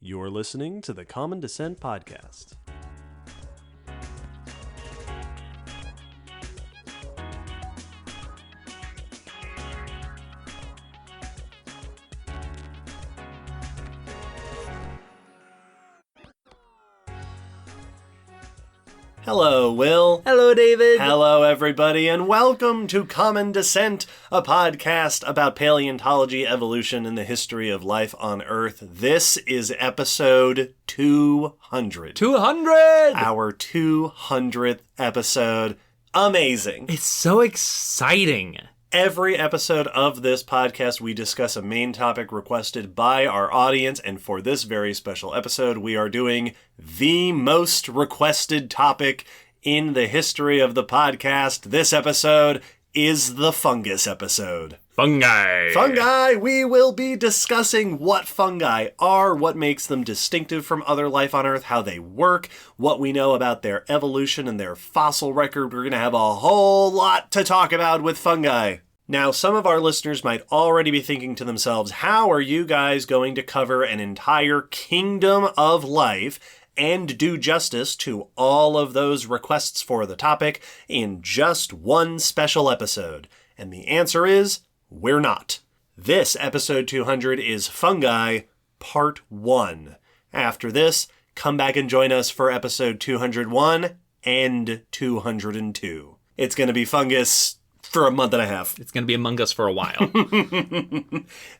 You're listening to the Common Descent Podcast. Hello, Will. Hello, David. Hello, everybody, and welcome to Common Descent, a podcast about paleontology, evolution, and the history of life on Earth. This is episode 200. 200! Our 200th episode. Amazing. It's so exciting. Every episode of this podcast, we discuss a main topic requested by our audience, and for this very special episode, we are doing the most requested topic in the history of the podcast. This episode is the fungus episode. Fungi. Fungi! We will be discussing what fungi are, what makes them distinctive from other life on Earth, how they work, what we know about their evolution and their fossil record. We're going to have a whole lot to talk about with fungi. Now, some of our listeners might already be thinking to themselves, how are you guys going to cover an entire kingdom of life and do justice to all of those requests for the topic in just one special episode? And the answer is, we're not. This episode 200 is Fungi, Part 1. After this, come back and join us for episode 201 and 202. It's going to be fungus for a month and a half. It's going to be among us for a while.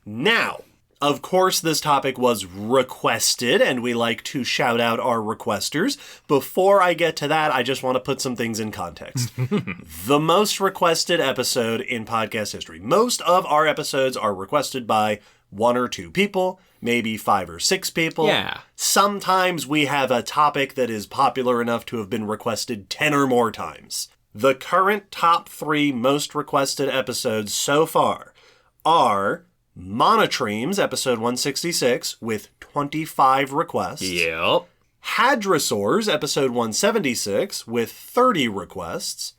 Now, of course, this topic was requested, and we like to shout out our requesters. Before I get to that, I just want to put some things in context. The most requested episode in podcast history. Most of our episodes are requested by one or two people, maybe 5 or 6 people. Yeah. Sometimes we have a topic that is popular enough to have been requested 10 or more times. The current top 3 most requested episodes so far are Monotremes, episode 166, with 25 requests. Yep. Hadrosaurs, episode 176, with 30 requests.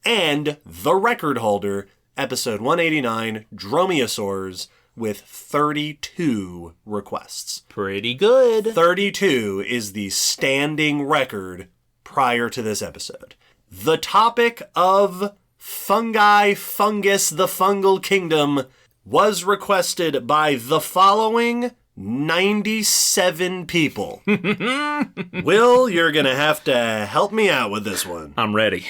And The Record Holder, episode 189, Dromaeosaurs, with 32 requests. Pretty good. 32 is the standing record prior to this episode. The topic of fungi, fungus, the fungal kingdom was requested by the following 97 people. Will, you're going to have to help me out with this one. I'm ready.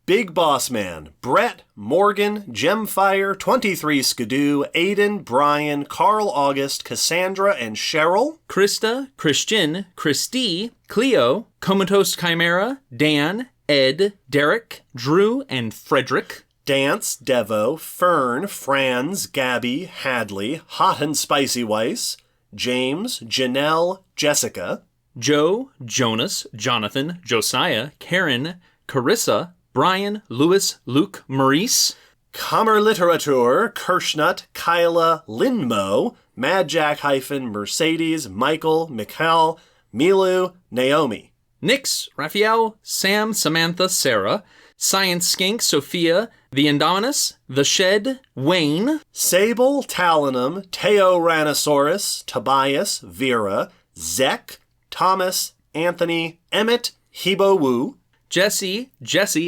Big Boss Man, Brett, Morgan, Gemfire, 23 Skidoo, Aiden, Brian, Carl August, Cassandra, and Cheryl. Krista, Christian, Christy, Cleo, Comatose Chimera, Dan, Ed, Derek, Drew, and Frederick. Dance, Devo, Fern, Franz, Gabby, Hadley, Hot and Spicy Weiss, James, Janelle, Jessica. Joe, Jonas, Jonathan, Josiah, Karen, Carissa, Brian, Louis, Luke, Maurice. Kammer Literatur, Kirschnut, Kyla, Linmo, Mad Jack Mercedes, Michael, Mikhail, Milu, Naomi. Nix, Raphael, Sam, Samantha, Sarah, Science Skink, Sophia, The Indominus, The Shed, Wayne, Sable, Talinum, Teoranosaurus, Tobias, Vera, Zek, Thomas, Anthony, Emmett, Hebo Wu, Jesse,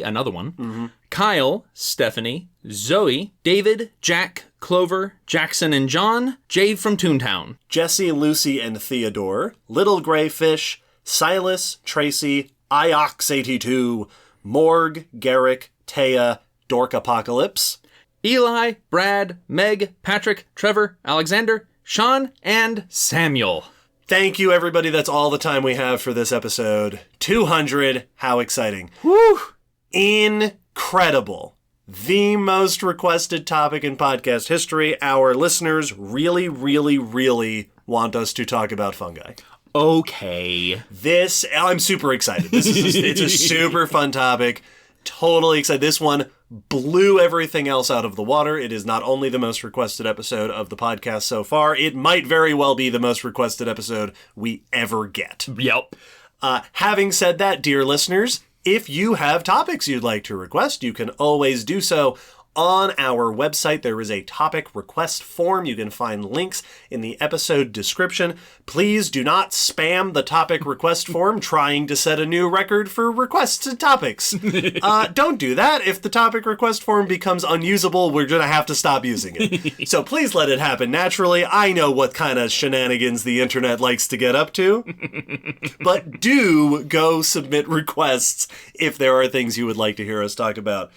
another one, Kyle, Stephanie, Zoe, David, Jack, Clover, Jackson and John, Jade from Toontown, Jesse, Lucy, and Theodore, Little Gray Fish, Silas, Tracy, Iox82, Morg, Garrick, Taya, Dork Apocalypse, Eli, Brad, Meg, Patrick, Trevor, Alexander, Sean, and Samuel. Thank you, everybody. That's all the time we have for this episode. 200. How exciting. Woo! Incredible. The most requested topic in podcast history. Our listeners really, really, really want us to talk about fungi. Okay. I'm super excited. It's a super fun topic. Totally excited. This one blew everything else out of the water. It is not only the most requested episode of the podcast so far, it might very well be the most requested episode we ever get. Yep. Having said that, dear listeners, if you have topics you'd like to request, you can always do so On our website, there is a topic request form. You can find links in the episode description. Please do not spam the topic request form trying to set a new record for requests to topics. Don't do that. If the topic request form becomes unusable, we're going to have to stop using it. So please let it happen naturally. I know what kind of shenanigans the internet likes to get up to. But do go submit requests if there are things you would like to hear us talk about.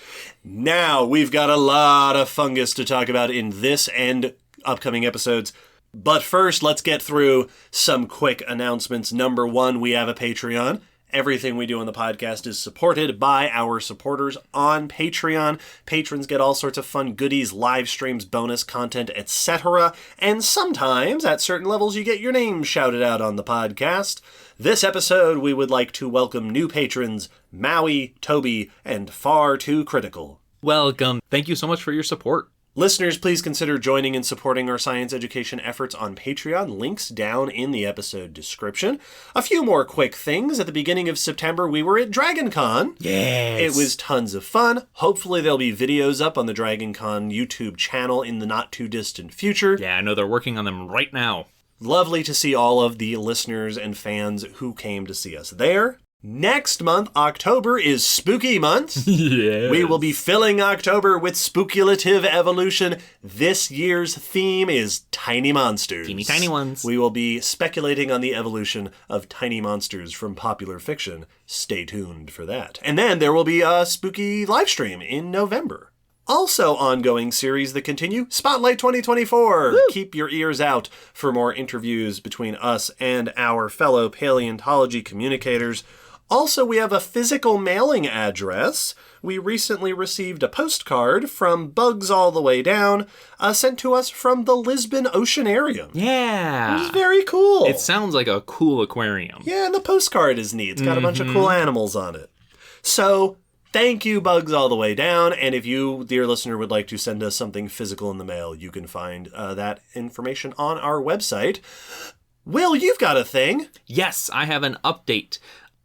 Now, we've got a lot of fungus to talk about in this and upcoming episodes. But first, let's get through some quick announcements. Number one, we have a Patreon. Everything we do on the podcast is supported by our supporters on Patreon. Patrons get all sorts of fun goodies, live streams, bonus content, etc. And sometimes, at certain levels, you get your name shouted out on the podcast. This episode, we would like to welcome new patrons, Maui, Toby, and Far Too Critical. Welcome. Thank you so much for your support. Listeners, please consider joining and supporting our science education efforts on Patreon. Links down in the episode description. A few more quick things. At the beginning of September, we were at DragonCon. Yes. It was tons of fun. Hopefully there'll be videos up on the DragonCon YouTube channel in the not-too-distant future. Yeah, I know they're working on them right now. Lovely to see all of the listeners and fans who came to see us there. Next month, October, is Spooky Month. Yes. We will be filling October with speculative evolution. This year's theme is tiny monsters. Teeny tiny ones. We will be speculating on the evolution of tiny monsters from popular fiction. Stay tuned for that. And then there will be a spooky live stream in November. Also ongoing series that continue, Spotlight 2024. Woo! Keep your ears out for more interviews between us and our fellow paleontology communicators. Also, we have a physical mailing address. We recently received a postcard from Bugs All the Way Down, sent to us from the Lisbon Oceanarium. Yeah. Which is very cool. It sounds like a cool aquarium. Yeah, and the postcard is neat. It's got a bunch of cool animals on it. So, thank you, Bugs All the Way Down. And if you, dear listener, would like to send us something physical in the mail, you can find that information on our website. Will, you've got a thing. Yes, I have an update.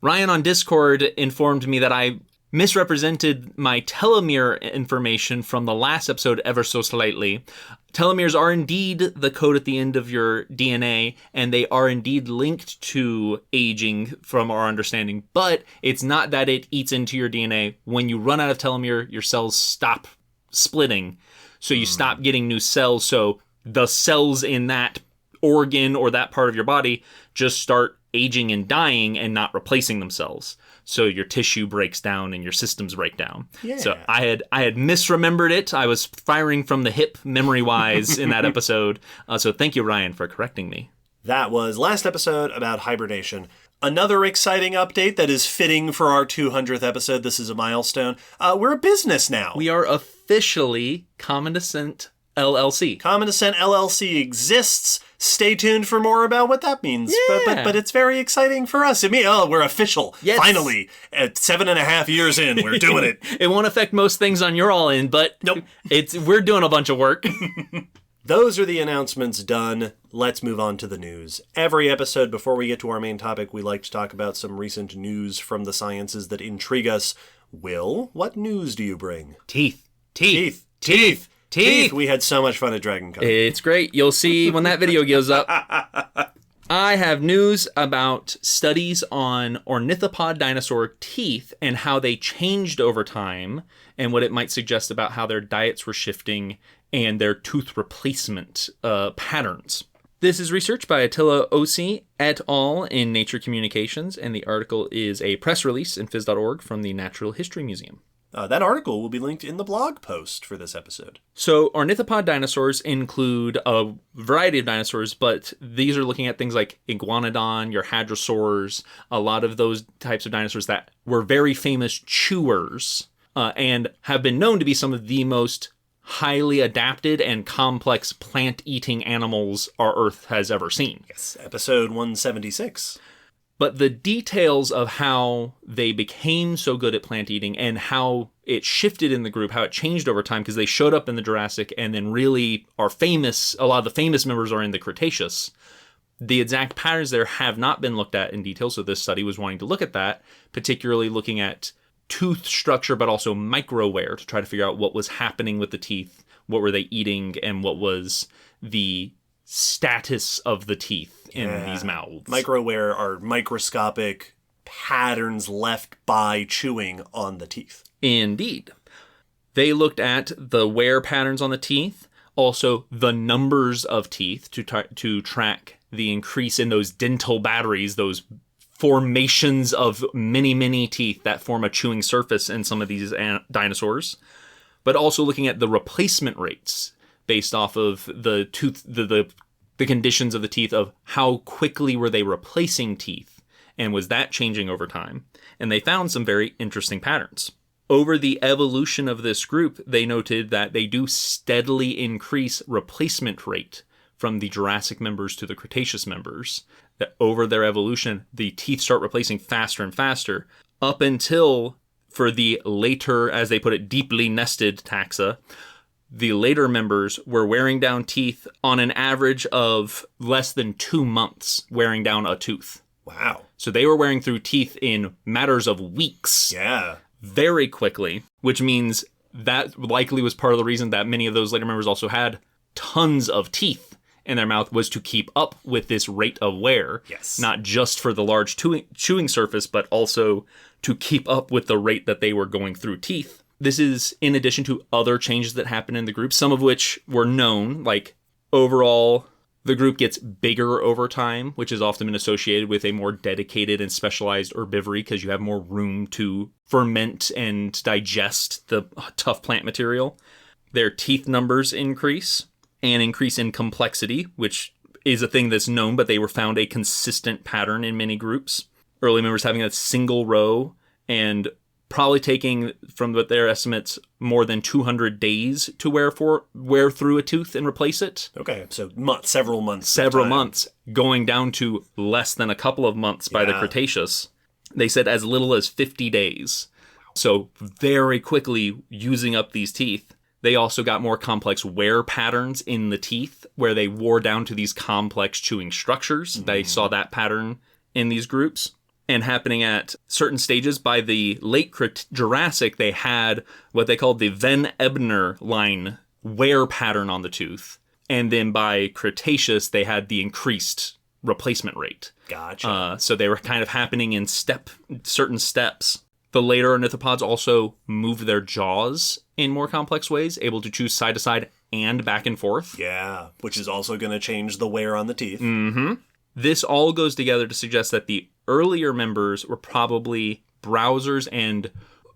Ryan on Discord informed me that I misrepresented my telomere information from the last episode ever so slightly. Telomeres are indeed the code at the end of your DNA, and they are indeed linked to aging from our understanding, but it's not that it eats into your DNA. When you run out of telomere, your cells stop splitting, so you stop getting new cells, so the cells in that organ or that part of your body just start aging and dying and not replacing themselves. So your tissue breaks down and your systems break down. Yeah. So I had misremembered it. I was firing from the hip memory-wise in that episode. So thank you, Ryan, for correcting me. That was last episode about hibernation. Another exciting update that is fitting for our 200th episode. This is a milestone. We're a business now. We are officially Common Descent LLC. Common Descent LLC exists. Stay tuned for more about what that means. Yeah. But it's very exciting for us. I mean, we're official. Yes. Finally, at 7.5 years in, we're doing it. It won't affect most things on your all in, but Nope. We're doing a bunch of work. Those are the announcements done. Let's move on to the news. Every episode, before we get to our main topic, we like to talk about some recent news from the sciences that intrigue us. Will, what news do you bring? Teeth. We had so much fun at DragonCon. It's great. You'll see when that video goes up. I have news about studies on ornithopod dinosaur teeth and how they changed over time and what it might suggest about how their diets were shifting and their tooth replacement patterns. This is research by Attila Ossi et al. In Nature Communications, and the article is a press release in phys.org from the Natural History Museum. That article will be linked in the blog post for this episode. So ornithopod dinosaurs include a variety of dinosaurs, but these are looking at things like iguanodon, your hadrosaurs, a lot of those types of dinosaurs that were very famous chewers and have been known to be some of the most highly adapted and complex plant-eating animals our Earth has ever seen. Yes, episode 176. But the details of how they became so good at plant eating and how it shifted in the group, how it changed over time, because they showed up in the Jurassic and then really are famous. A lot of the famous members are in the Cretaceous. The exact patterns there have not been looked at in detail, so this study was wanting to look at that, particularly looking at tooth structure, but also microwear to try to figure out what was happening with the teeth, what were they eating, and what was the status of the teeth in these mouths. Microwear are microscopic patterns left by chewing on the teeth. Indeed. They looked at the wear patterns on the teeth, also the numbers of teeth to track the increase in those dental batteries, those formations of many, many teeth that form a chewing surface in some of these dinosaurs, but also looking at the replacement rates based off of the tooth, the conditions of the teeth, of how quickly were they replacing teeth, and was that changing over time? And they found some very interesting patterns. Over the evolution of this group, they noted that they do steadily increase replacement rate from the Jurassic members to the Cretaceous members. That over their evolution, the teeth start replacing faster and faster, up until, for the later, as they put it, deeply nested taxa, the later members were wearing down teeth on an average of less than 2 months, wearing down a tooth. Wow. So they were wearing through teeth in matters of weeks. Yeah. Very quickly, which means that likely was part of the reason that many of those later members also had tons of teeth in their mouth, was to keep up with this rate of wear. Yes. Not just for the large chewing surface, but also to keep up with the rate that they were going through teeth. This is in addition to other changes that happen in the group, some of which were known, like overall the group gets bigger over time, which has often been associated with a more dedicated and specialized herbivory because you have more room to ferment and digest the tough plant material. Their teeth numbers increase, and increase in complexity, which is a thing that's known, but they were found a consistent pattern in many groups. Early members having a single row and probably taking, from what their estimates, more than 200 days to wear through a tooth and replace it. Okay, so several months. Several months, going down to less than a couple of months by the Cretaceous. They said as little as 50 days. So very quickly using up these teeth. They also got more complex wear patterns in the teeth, where they wore down to these complex chewing structures. They saw that pattern in these groups. And happening at certain stages, by the late Jurassic, they had what they called the Van Ebner line wear pattern on the tooth. And then by Cretaceous, they had the increased replacement rate. Gotcha. So they were kind of happening in certain steps. The later ornithopods also moved their jaws in more complex ways, able to chew side to side and back and forth. Yeah, which is also going to change the wear on the teeth. Mm-hmm. This all goes together to suggest that the earlier members were probably browsers and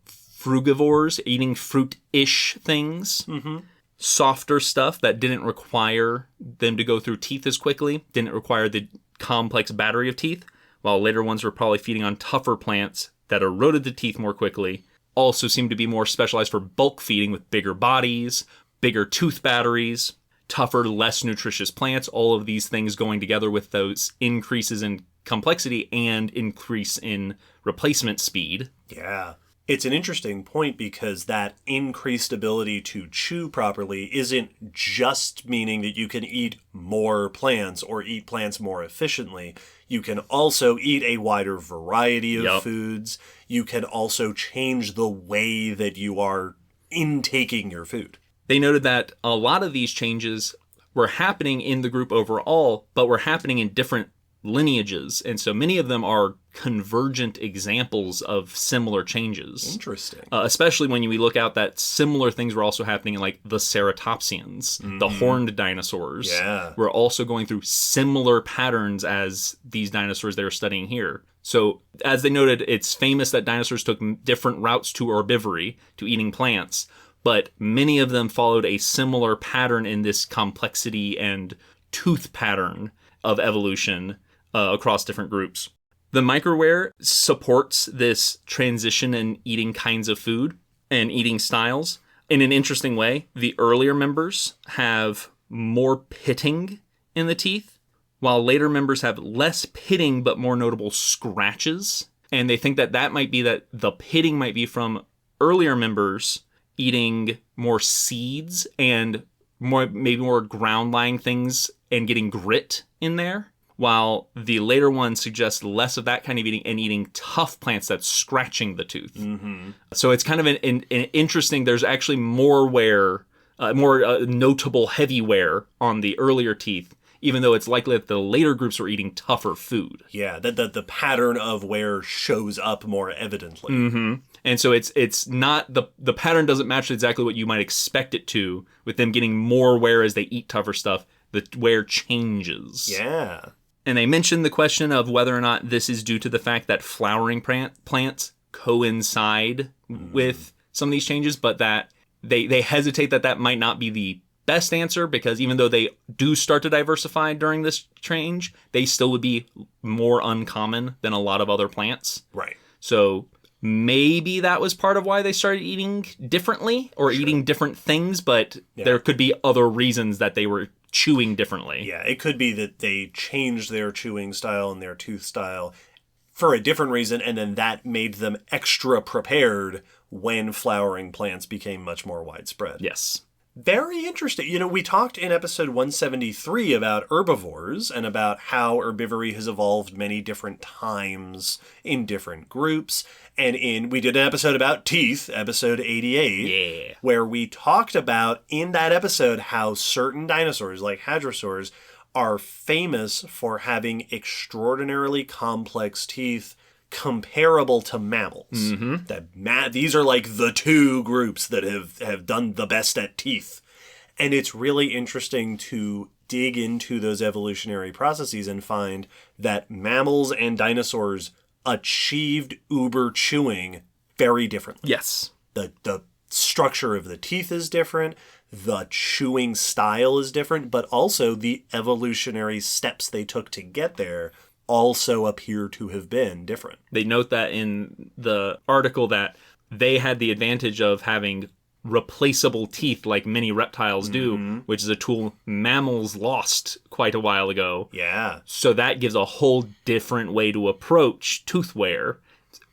frugivores, eating fruit-ish things. Mm-hmm. Softer stuff that didn't require them to go through teeth as quickly, didn't require the complex battery of teeth, while later ones were probably feeding on tougher plants that eroded the teeth more quickly, also seemed to be more specialized for bulk feeding with bigger bodies, bigger tooth batteries, tougher, less nutritious plants, all of these things going together with those increases in complexity and increase in replacement speed. Yeah. It's an interesting point because that increased ability to chew properly isn't just meaning that you can eat more plants or eat plants more efficiently. You can also eat a wider variety of foods. You can also change the way that you are intaking your food. They noted that a lot of these changes were happening in the group overall, but were happening in different lineages. And so many of them are convergent examples of similar changes. Interesting. Especially when we look out that similar things were also happening in like the ceratopsians, the horned dinosaurs. Yeah. Were also going through similar patterns as these dinosaurs they were studying here. So as they noted, it's famous that dinosaurs took different routes to herbivory, to eating plants, but many of them followed a similar pattern in this complexity and tooth pattern of evolution across different groups. The microwear supports this transition in eating kinds of food and eating styles. In an interesting way, the earlier members have more pitting in the teeth, while later members have less pitting but more notable scratches. And they think that might be that the pitting might be from earlier members eating more seeds and maybe more ground-lying things and getting grit in there. while the later one suggests less of that kind of eating and eating tough plants that's scratching the tooth. Mm-hmm. So it's kind of an interesting, there's actually more wear, more notable heavy wear on the earlier teeth, even though it's likely that the later groups were eating tougher food. Yeah, the pattern of wear shows up more evidently. Mm-hmm. And so it's not, the pattern doesn't match exactly what you might expect it to, with them getting more wear as they eat tougher stuff. The wear changes. Yeah. And they mentioned the question of whether or not this is due to the fact that flowering plants coincide with some of these changes, but that they hesitate that might not be the best answer, because even though they do start to diversify during this change, they still would be more uncommon than a lot of other plants. Right. So maybe that was part of why they started eating differently or eating different things, but there could be other reasons that they were chewing differently. Yeah, it could be that they changed their chewing style and their tooth style for a different reason, and then that made them extra prepared when flowering plants became much more widespread. Yes. Very interesting. You know, we talked in episode 173 about herbivores and about how herbivory has evolved many different times in different groups. And we did an episode about teeth, episode 88, where we talked about in that episode how certain dinosaurs, like hadrosaurs, are famous for having extraordinarily complex teeth comparable to mammals. Mm-hmm. These are like the two groups that have done the best at teeth. And it's really interesting to dig into those evolutionary processes and find that mammals and dinosaurs achieved uber chewing very differently. Yes. The structure of the teeth is different, the chewing style is different, but also the evolutionary steps they took to get there also appear to have been different. They note that in the article that they had the advantage of having replaceable teeth like many reptiles do, which is a tool mammals lost quite a while ago. Yeah. So that gives a whole different way to approach tooth wear.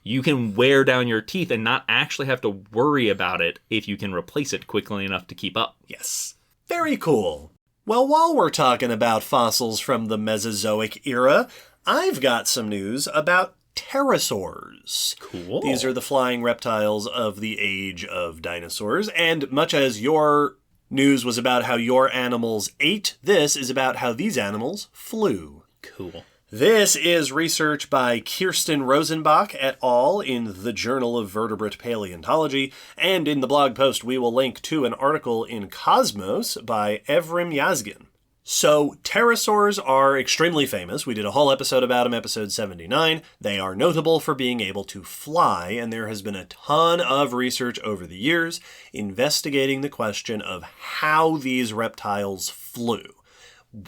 You can wear down your teeth and not actually have to worry about it if you can replace it quickly enough to keep up. Yes. Very cool. Well, while we're talking about fossils from the Mesozoic era, I've got some news about pterosaurs. Cool. These are the flying reptiles of the age of dinosaurs, and much as your news was about how your animals ate, this is about how these animals flew. Cool. This is research by Kirsten Rosenbach et al. In the Journal of Vertebrate Paleontology, and in the blog post we will link to an article in Cosmos by Evrim Yazgin. So, pterosaurs are extremely famous. We did a whole episode about them, episode 79. They are notable for being able to fly, and there has been a ton of research over the years investigating the question of how these reptiles flew.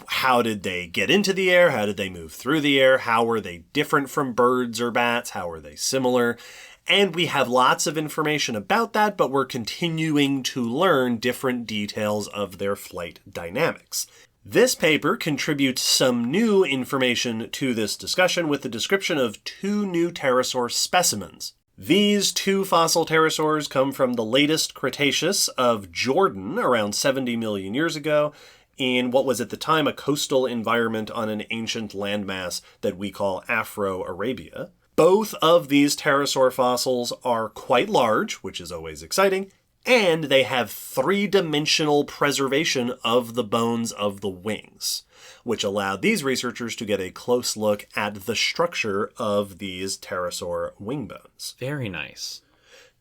How did they get into the air? How did they move through the air? How were they different from birds or bats? How were they similar? And we have lots of information about that, but we're continuing to learn different details of their flight dynamics. This paper contributes some new information to this discussion with the description of two new pterosaur specimens. These two fossil pterosaurs come from the latest Cretaceous of Jordan around 70 million years ago in what was at the time a coastal environment on an ancient landmass that we call Afro-Arabia. Both of these pterosaur fossils are quite large, which is always exciting, and they have three-dimensional preservation of the bones of the wings, which allowed these researchers to get a close look at the structure of these pterosaur wing bones. Very nice.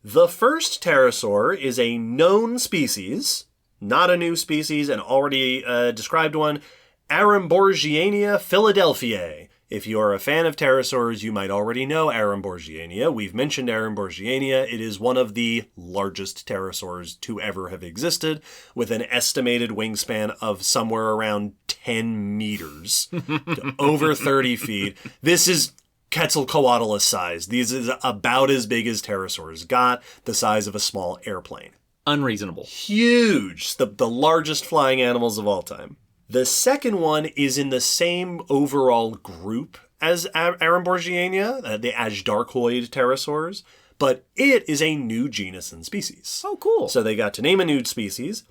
The first pterosaur is a known species, not a new species, an already described one, Aramborgiania philadelphiae. If you're a fan of pterosaurs, you might already know Aramborgiania. We've mentioned Aramborgiania. It is one of the largest pterosaurs to ever have existed, with an estimated wingspan of somewhere around 10 meters, to over 30 feet. This is Quetzalcoatlus size. These is about as big as pterosaurs got, the size of a small airplane. Unreasonable. Huge. The largest flying animals of all time. The second one is in the same overall group as Aramborgiania, the Ajdarchoid pterosaurs, but it is a new genus and species. Oh, cool. So they got to name a new species.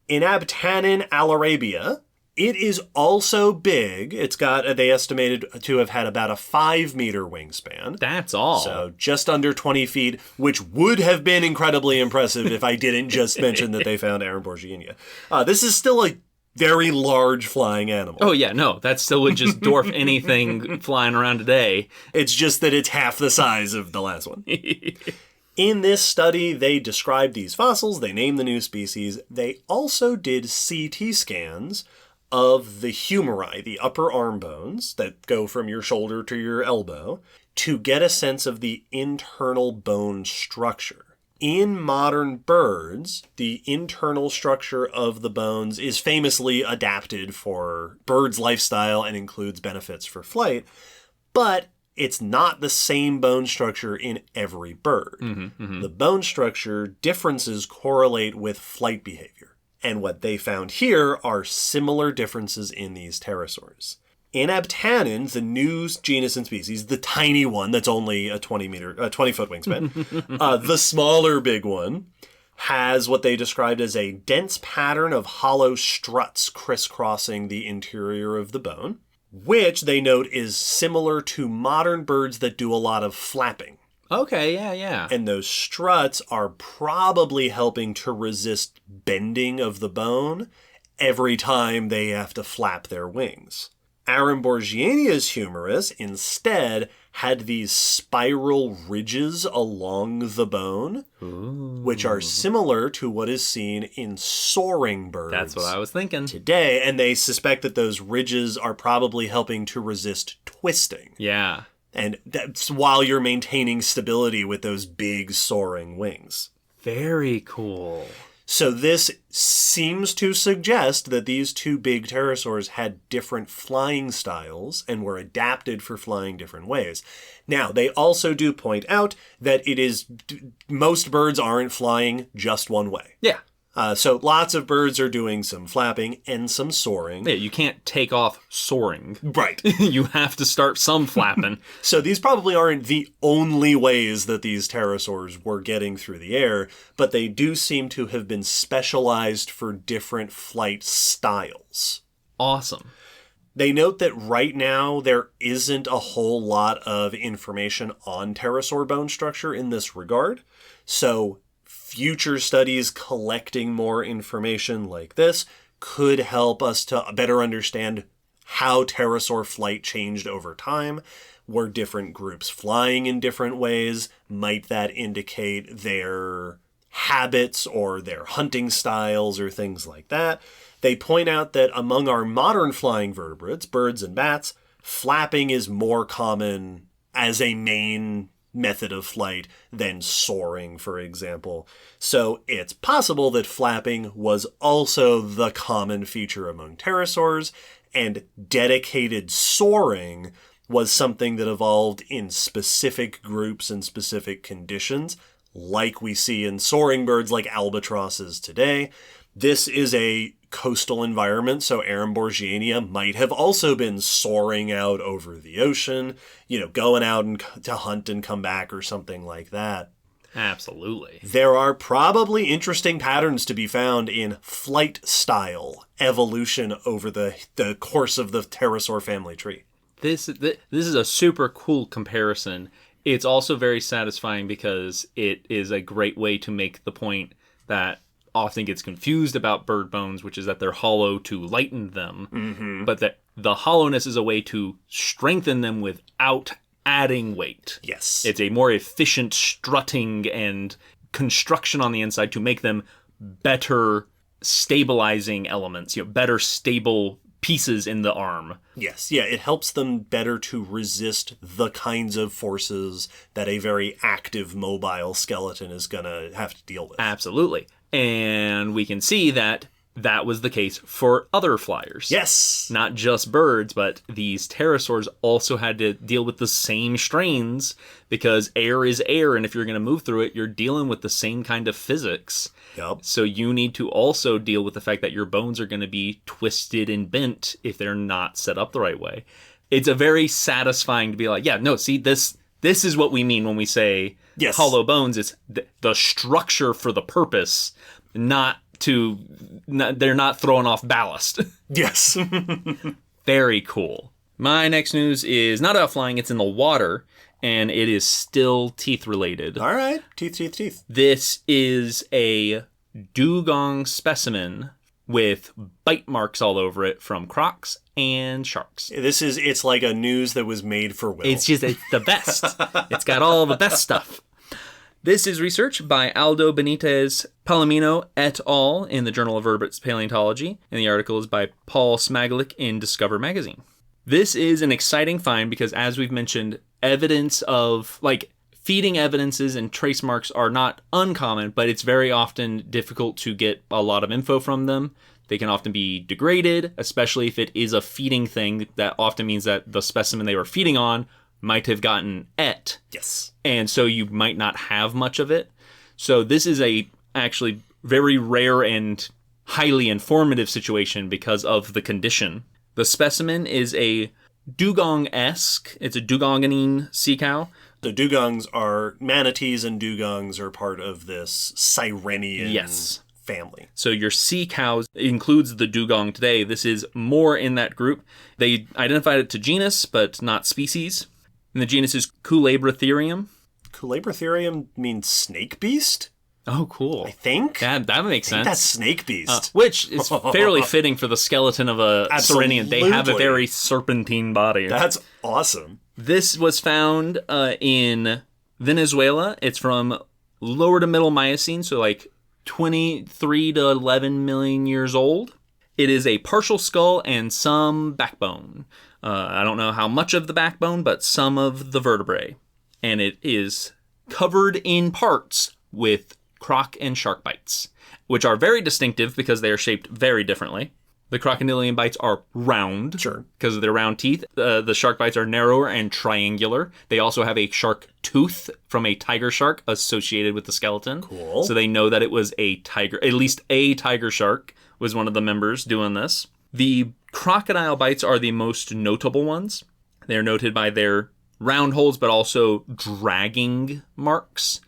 Inabtanin alarabia It is also big. It's got, they estimated to have had about a 5-meter wingspan. That's all. So just under 20 feet, which would have been incredibly impressive if I didn't just mention that they found Aramborginia. This is still a very large flying animal. Oh, yeah, no, that still would just dwarf anything flying around today. It's just that it's half the size of the last one. In this study, they described these fossils, they named the new species. They also did CT scans of the humeri, the upper arm bones that go from your shoulder to your elbow, to get a sense of the internal bone structure. In modern birds, the internal structure of the bones is famously adapted for birds' lifestyle and includes benefits for flight, but it's not the same bone structure in every bird. The bone structure differences correlate with flight behavior. And what they found here are similar differences in these pterosaurs. In Abtanins, the new genus and species, the tiny one that's only a 20-foot wingspan, the smaller big one, has what they described as a dense pattern of hollow struts crisscrossing the interior of the bone, which they note is similar to modern birds that do a lot of flapping. Okay, yeah. And those struts are probably helping to resist bending of the bone every time they have to flap their wings. Aramborgiania's humerus instead had these spiral ridges along the bone, which are similar to what is seen in soaring birds. That's what I was thinking. Today, and they suspect that those ridges are probably helping to resist twisting. Yeah. And that's while you're maintaining stability with those big soaring wings. Very cool. So this seems to suggest that these two big pterosaurs had different flying styles and were adapted for flying different ways. Now, they also do point out that most birds aren't flying just one way. Yeah. So lots of birds are doing some flapping and some soaring. Yeah, you can't take off soaring. Right. You have to start some flapping. So these probably aren't the only ways that these pterosaurs were getting through the air, but they do seem to have been specialized for different flight styles. Awesome. They note that right now there isn't a whole lot of information on pterosaur bone structure in this regard. So future studies collecting more information like this could help us to better understand how pterosaur flight changed over time. Were different groups flying in different ways? Might that indicate their habits or their hunting styles or things like that? They point out that among our modern flying vertebrates, birds and bats, flapping is more common as a main method of flight than soaring, for example. So it's possible that flapping was also the common feature among pterosaurs, and dedicated soaring was something that evolved in specific groups and specific conditions, like we see in soaring birds like albatrosses today. This is a coastal environment, so Aramborgiania might have also been soaring out over the ocean, going out to hunt and come back or something like that. Absolutely. There are probably interesting patterns to be found in flight style evolution over the course of the pterosaur family tree. This is a super cool comparison. It's also very satisfying because it is a great way to make the point that often gets confused about bird bones, which is that they're hollow to lighten them, but that the hollowness is a way to strengthen them without adding weight. Yes. It's a more efficient strutting and construction on the inside to make them better stabilizing elements, better stable pieces in the arm. Yes, yeah, it helps them better to resist the kinds of forces that a very active, mobile skeleton is going to have to deal with. Absolutely. And we can see that that was the case for other flyers. Yes. Not just birds, but these pterosaurs also had to deal with the same strains because air is air, and if you're going to move through it, you're dealing with the same kind of physics. Yep. So you need to also deal with the fact that your bones are going to be twisted and bent if they're not set up the right way. It's a very satisfying to be like, yeah, no, see, this is what we mean when we say yes. hollow bones. It's the structure for the purpose, not they're not throwing off ballast. Yes. Very cool. My next news is not about flying, it's in the water, and it is still teeth related. All right. Teeth. This is a dugong specimen with bite marks all over it from crocs and sharks. It's like a news that was made for Will. It's the best. It's got all the best stuff. This is research by Aldo Benitez Palomino et al. In the Journal of Vertebrate Paleontology, and the article is by Paul Smaglik in Discover Magazine. This is an exciting find because, as we've mentioned, evidence of, feeding evidences and trace marks are not uncommon, but it's very often difficult to get a lot of info from them. They can often be degraded, especially if it is a feeding thing. That often means that the specimen they were feeding on might have gotten et. Yes. And so you might not have much of it. So this is a actually very rare and highly informative situation because of the condition. The specimen is a dugong-esque. It's a dugonganine sea cow. The dugongs are manatees, and dugongs are part of this Sirenian family. So your sea cows includes the dugong today. This is more in that group. They identified it to genus, but not species. And the genus is Culebratherium. Culebratherium means snake beast? Oh, cool. I think. That makes sense. That's snake beast. Which is fairly fitting for the skeleton of a Sirenian. They have a very serpentine body. That's awesome. This was found in Venezuela. It's from lower to middle Miocene, so 23 to 11 million years old. It is a partial skull and some backbone. I don't know how much of the backbone, but some of the vertebrae. And it is covered in parts with croc and shark bites, which are very distinctive because they are shaped very differently. The crocodilian bites are round, sure, because of their round teeth. The shark bites are narrower and triangular. They also have a shark tooth from a tiger shark associated with the skeleton. Cool. So they know that it was a tiger, at least a tiger shark was one of the members doing this. The crocodile bites are the most notable ones. They're noted by their round holes, but also dragging marks,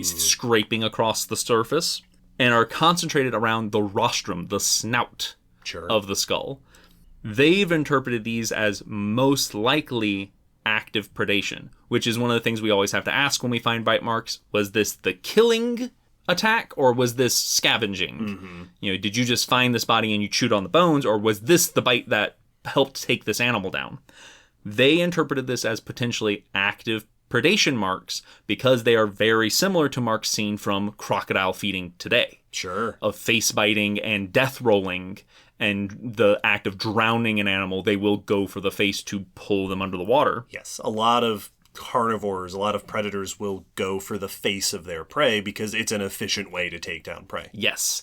scraping across the surface, and are concentrated around the rostrum, the snout of the skull. They've interpreted these as most likely active predation, which is one of the things we always have to ask when we find bite marks. Was this the killing attack, or was this scavenging? Mm-hmm. Did you just find this body and you chewed on the bones, or was this the bite that helped take this animal down? They interpreted this as potentially active predation marks because they are very similar to marks seen from crocodile feeding today. Sure. Of face biting and death rolling and the act of drowning an animal. They will go for the face to pull them under the water. Yes, a lot of carnivores, a lot of predators will go for the face of their prey because it's an efficient way to take down prey. Yes.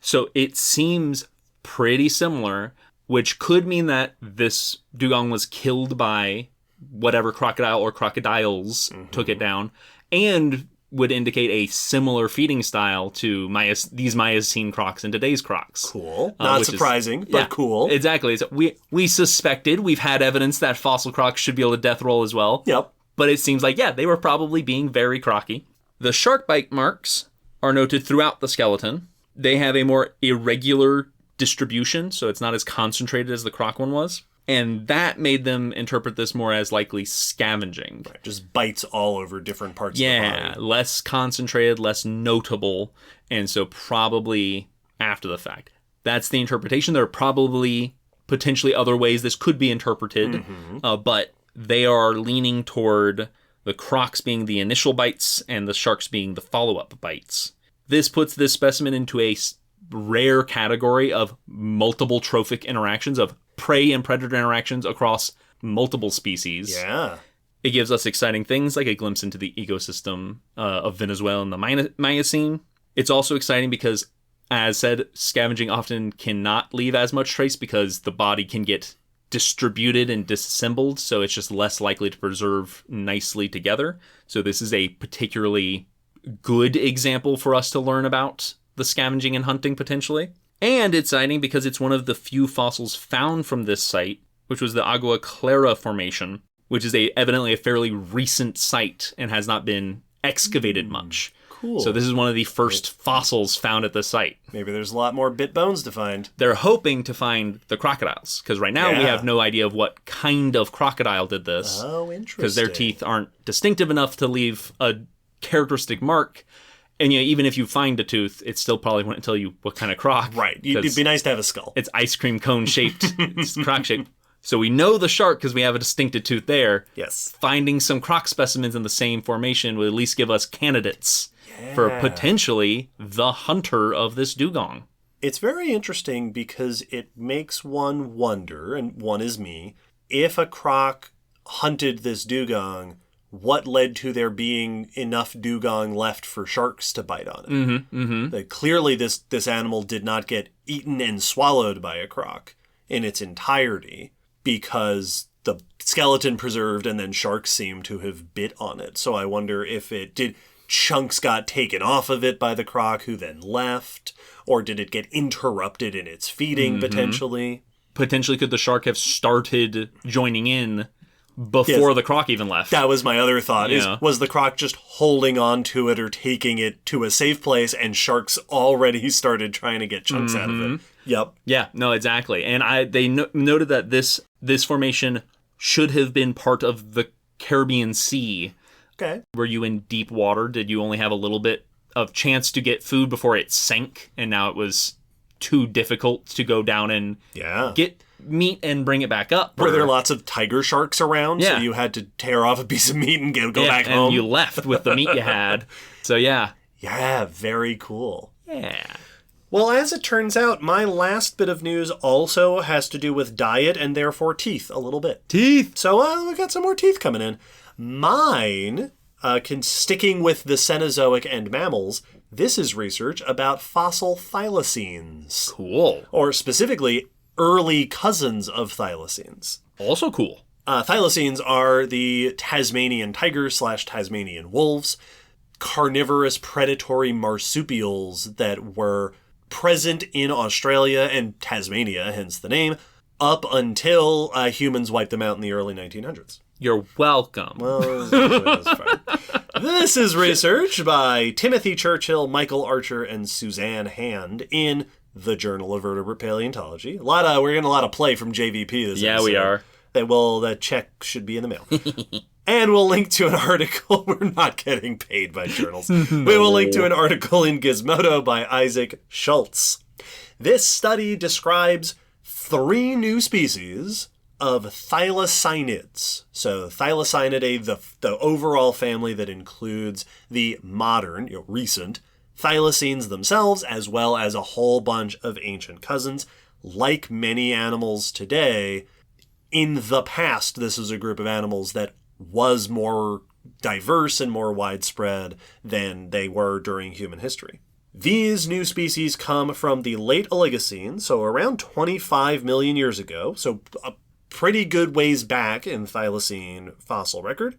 So it seems pretty similar, which could mean that this dugong was killed by whatever crocodile or crocodiles took it down, and would indicate a similar feeding style to these Miocene crocs and today's crocs. Cool. Not surprising, but cool. Exactly. So we suspected, we've had evidence that fossil crocs should be able to death roll as well. Yep. But it seems like, they were probably being very crocky. The shark bite marks are noted throughout the skeleton. They have a more irregular distribution, so it's not as concentrated as the croc one was. And that made them interpret this more as likely scavenging. Right, just bites all over different parts of the body. Yeah, less concentrated, less notable, and so probably after the fact. That's the interpretation. There are probably potentially other ways this could be interpreted, but they are leaning toward the crocs being the initial bites and the sharks being the follow-up bites. This puts this specimen into a rare category of multiple trophic interactions, of prey and predator interactions across multiple species. Yeah. It gives us exciting things like a glimpse into the ecosystem of Venezuela in the Miocene. It's also exciting because, as said, scavenging often cannot leave as much trace because the body can get distributed and disassembled, so it's just less likely to preserve nicely together. So this is a particularly good example for us to learn about the scavenging and hunting potentially. And it's exciting because it's one of the few fossils found from this site, which was the Agua Clara Formation, which is evidently a fairly recent site and has not been excavated much. Cool. So this is one of the first fossils found at the site. Maybe there's a lot more bit bones to find. They're hoping to find the crocodiles, because right now we have no idea of what kind of crocodile did this. Oh, interesting. Because their teeth aren't distinctive enough to leave a characteristic mark. And even if you find a tooth, it still probably wouldn't tell you what kind of croc. Right. It'd be nice to have a skull. It's ice cream cone shaped. It's croc shaped. So we know the shark because we have a distinctive tooth there. Yes. Finding some croc specimens in the same formation would at least give us candidates for potentially the hunter of this dugong. It's very interesting because it makes one wonder, and one is me, if a croc hunted this dugong, what led to there being enough dugong left for sharks to bite on it. That clearly this animal did not get eaten and swallowed by a croc in its entirety because the skeleton preserved and then sharks seem to have bit on it. So I wonder if it did, chunks got taken off of it by the croc who then left, or did it get interrupted in its feeding potentially? Potentially could the shark have started joining in before the croc even left? That was my other thought, was the croc just holding on to it or taking it to a safe place and sharks already started trying to get chunks out of it? Yep. Yeah, no, exactly. And they noted that this formation should have been part of the Caribbean Sea. Okay. Were you in deep water? Did you only have a little bit of chance to get food before it sank, and now it was too difficult to go down and get meat and bring it back up? Were there lots of tiger sharks around, so you had to tear off a piece of meat and go back home? And you left with the meat you had. So yeah. Yeah, very cool. Yeah. Well, as it turns out, my last bit of news also has to do with diet and therefore teeth a little bit. Teeth! So we got some more teeth coming in. Mine, sticking with the Cenozoic and mammals, this is research about fossil thylacines. Cool. Or specifically, early cousins of thylacines. Also cool. Thylacines are the Tasmanian tigers / Tasmanian wolves, carnivorous predatory marsupials that were present in Australia and Tasmania, hence the name, up until humans wiped them out in the early 1900s. You're welcome. Well, that's fine. This is research by Timothy Churchill, Michael Archer, and Suzanne Hand in the Journal of Vertebrate Paleontology. We're getting a lot of play from JVP this episode. We are. That check should be in the mail. And we'll link to an article. We're not getting paid by journals. No. We will link to an article in Gizmodo by Isaac Schultz. This study describes 3 new species of thylacinids. So Thylacinidae, the overall family that includes the modern, recent, thylacines themselves, as well as a whole bunch of ancient cousins. Like many animals today, in the past, this is a group of animals that was more diverse and more widespread than they were during human history. These new species come from the late Oligocene, so around 25 million years ago, so a pretty good ways back in thylacine fossil record.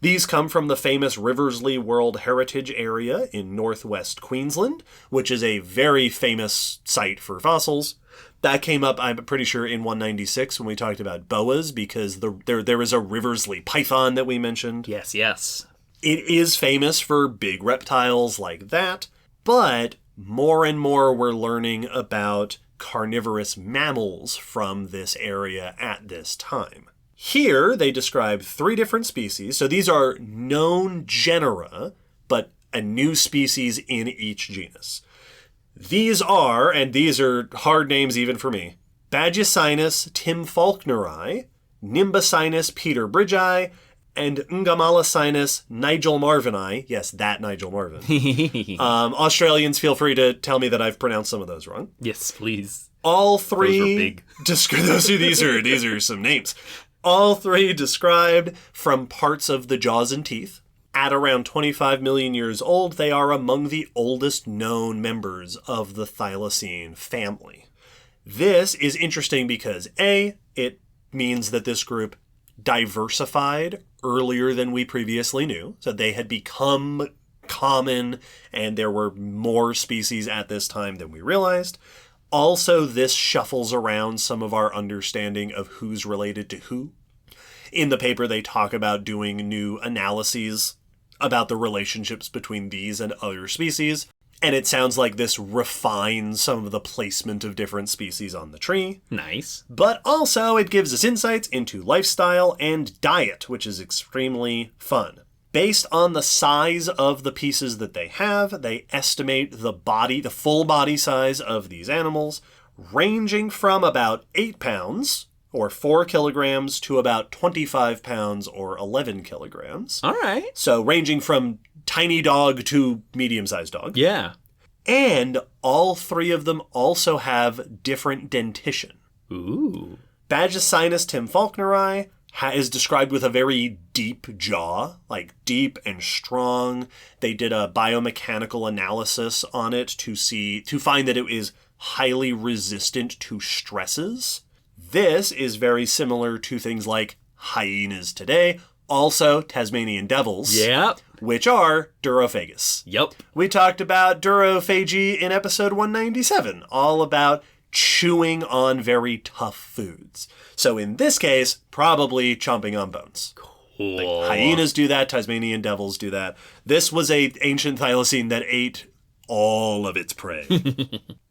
These come from the famous Riversley World Heritage Area in northwest Queensland, which is a very famous site for fossils. That came up, I'm pretty sure, in 196 when we talked about boas, because there is a Riversley python that we mentioned. Yes, yes. It is famous for big reptiles like that, but more and more we're learning about carnivorous mammals from this area at this time. Here, they describe 3 different species. So these are known genera, but a new species in each genus. These are, and these are hard names even for me, Badgicinus timfaulkneri, Nimbacinus peterbridgei, and Ngamalacinus nigelmarvini. Yes, that Nigel Marvin. Australians, feel free to tell me that I've pronounced some of those wrong. Yes, please. All 3... Those were big. These are some names. All 3 described from parts of the jaws and teeth. At around 25 million years old, they are among the oldest known members of the thylacine family. This is interesting because, A, it means that this group diversified earlier than we previously knew. So they had become common and there were more species at this time than we realized. Also, this shuffles around some of our understanding of who's related to who. In the paper, they talk about doing new analyses about the relationships between these and other species. And it sounds like this refines some of the placement of different species on the tree. Nice. But also it gives us insights into lifestyle and diet, which is extremely fun. Based on the size of the pieces that they have, they estimate the full body size of these animals, ranging from about 8 pounds, or 4 kilograms, to about 25 pounds, or 11 kilograms. All right. So ranging from tiny dog to medium-sized dog. Yeah. And all 3 of them also have different dentition. Ooh. Badgesinus timfalkneri is described with a very deep jaw, like deep and strong. They did a biomechanical analysis on it to find that it is highly resistant to stresses. This is very similar to things like hyenas today, also Tasmanian devils. Yep. Which are durophagus. Yep. We talked about durophagy in episode 197, all about chewing on very tough foods. So in this case, probably chomping on bones. Cool. Like hyenas do that, Tasmanian devils do that. This was an ancient thylacine that ate all of its prey.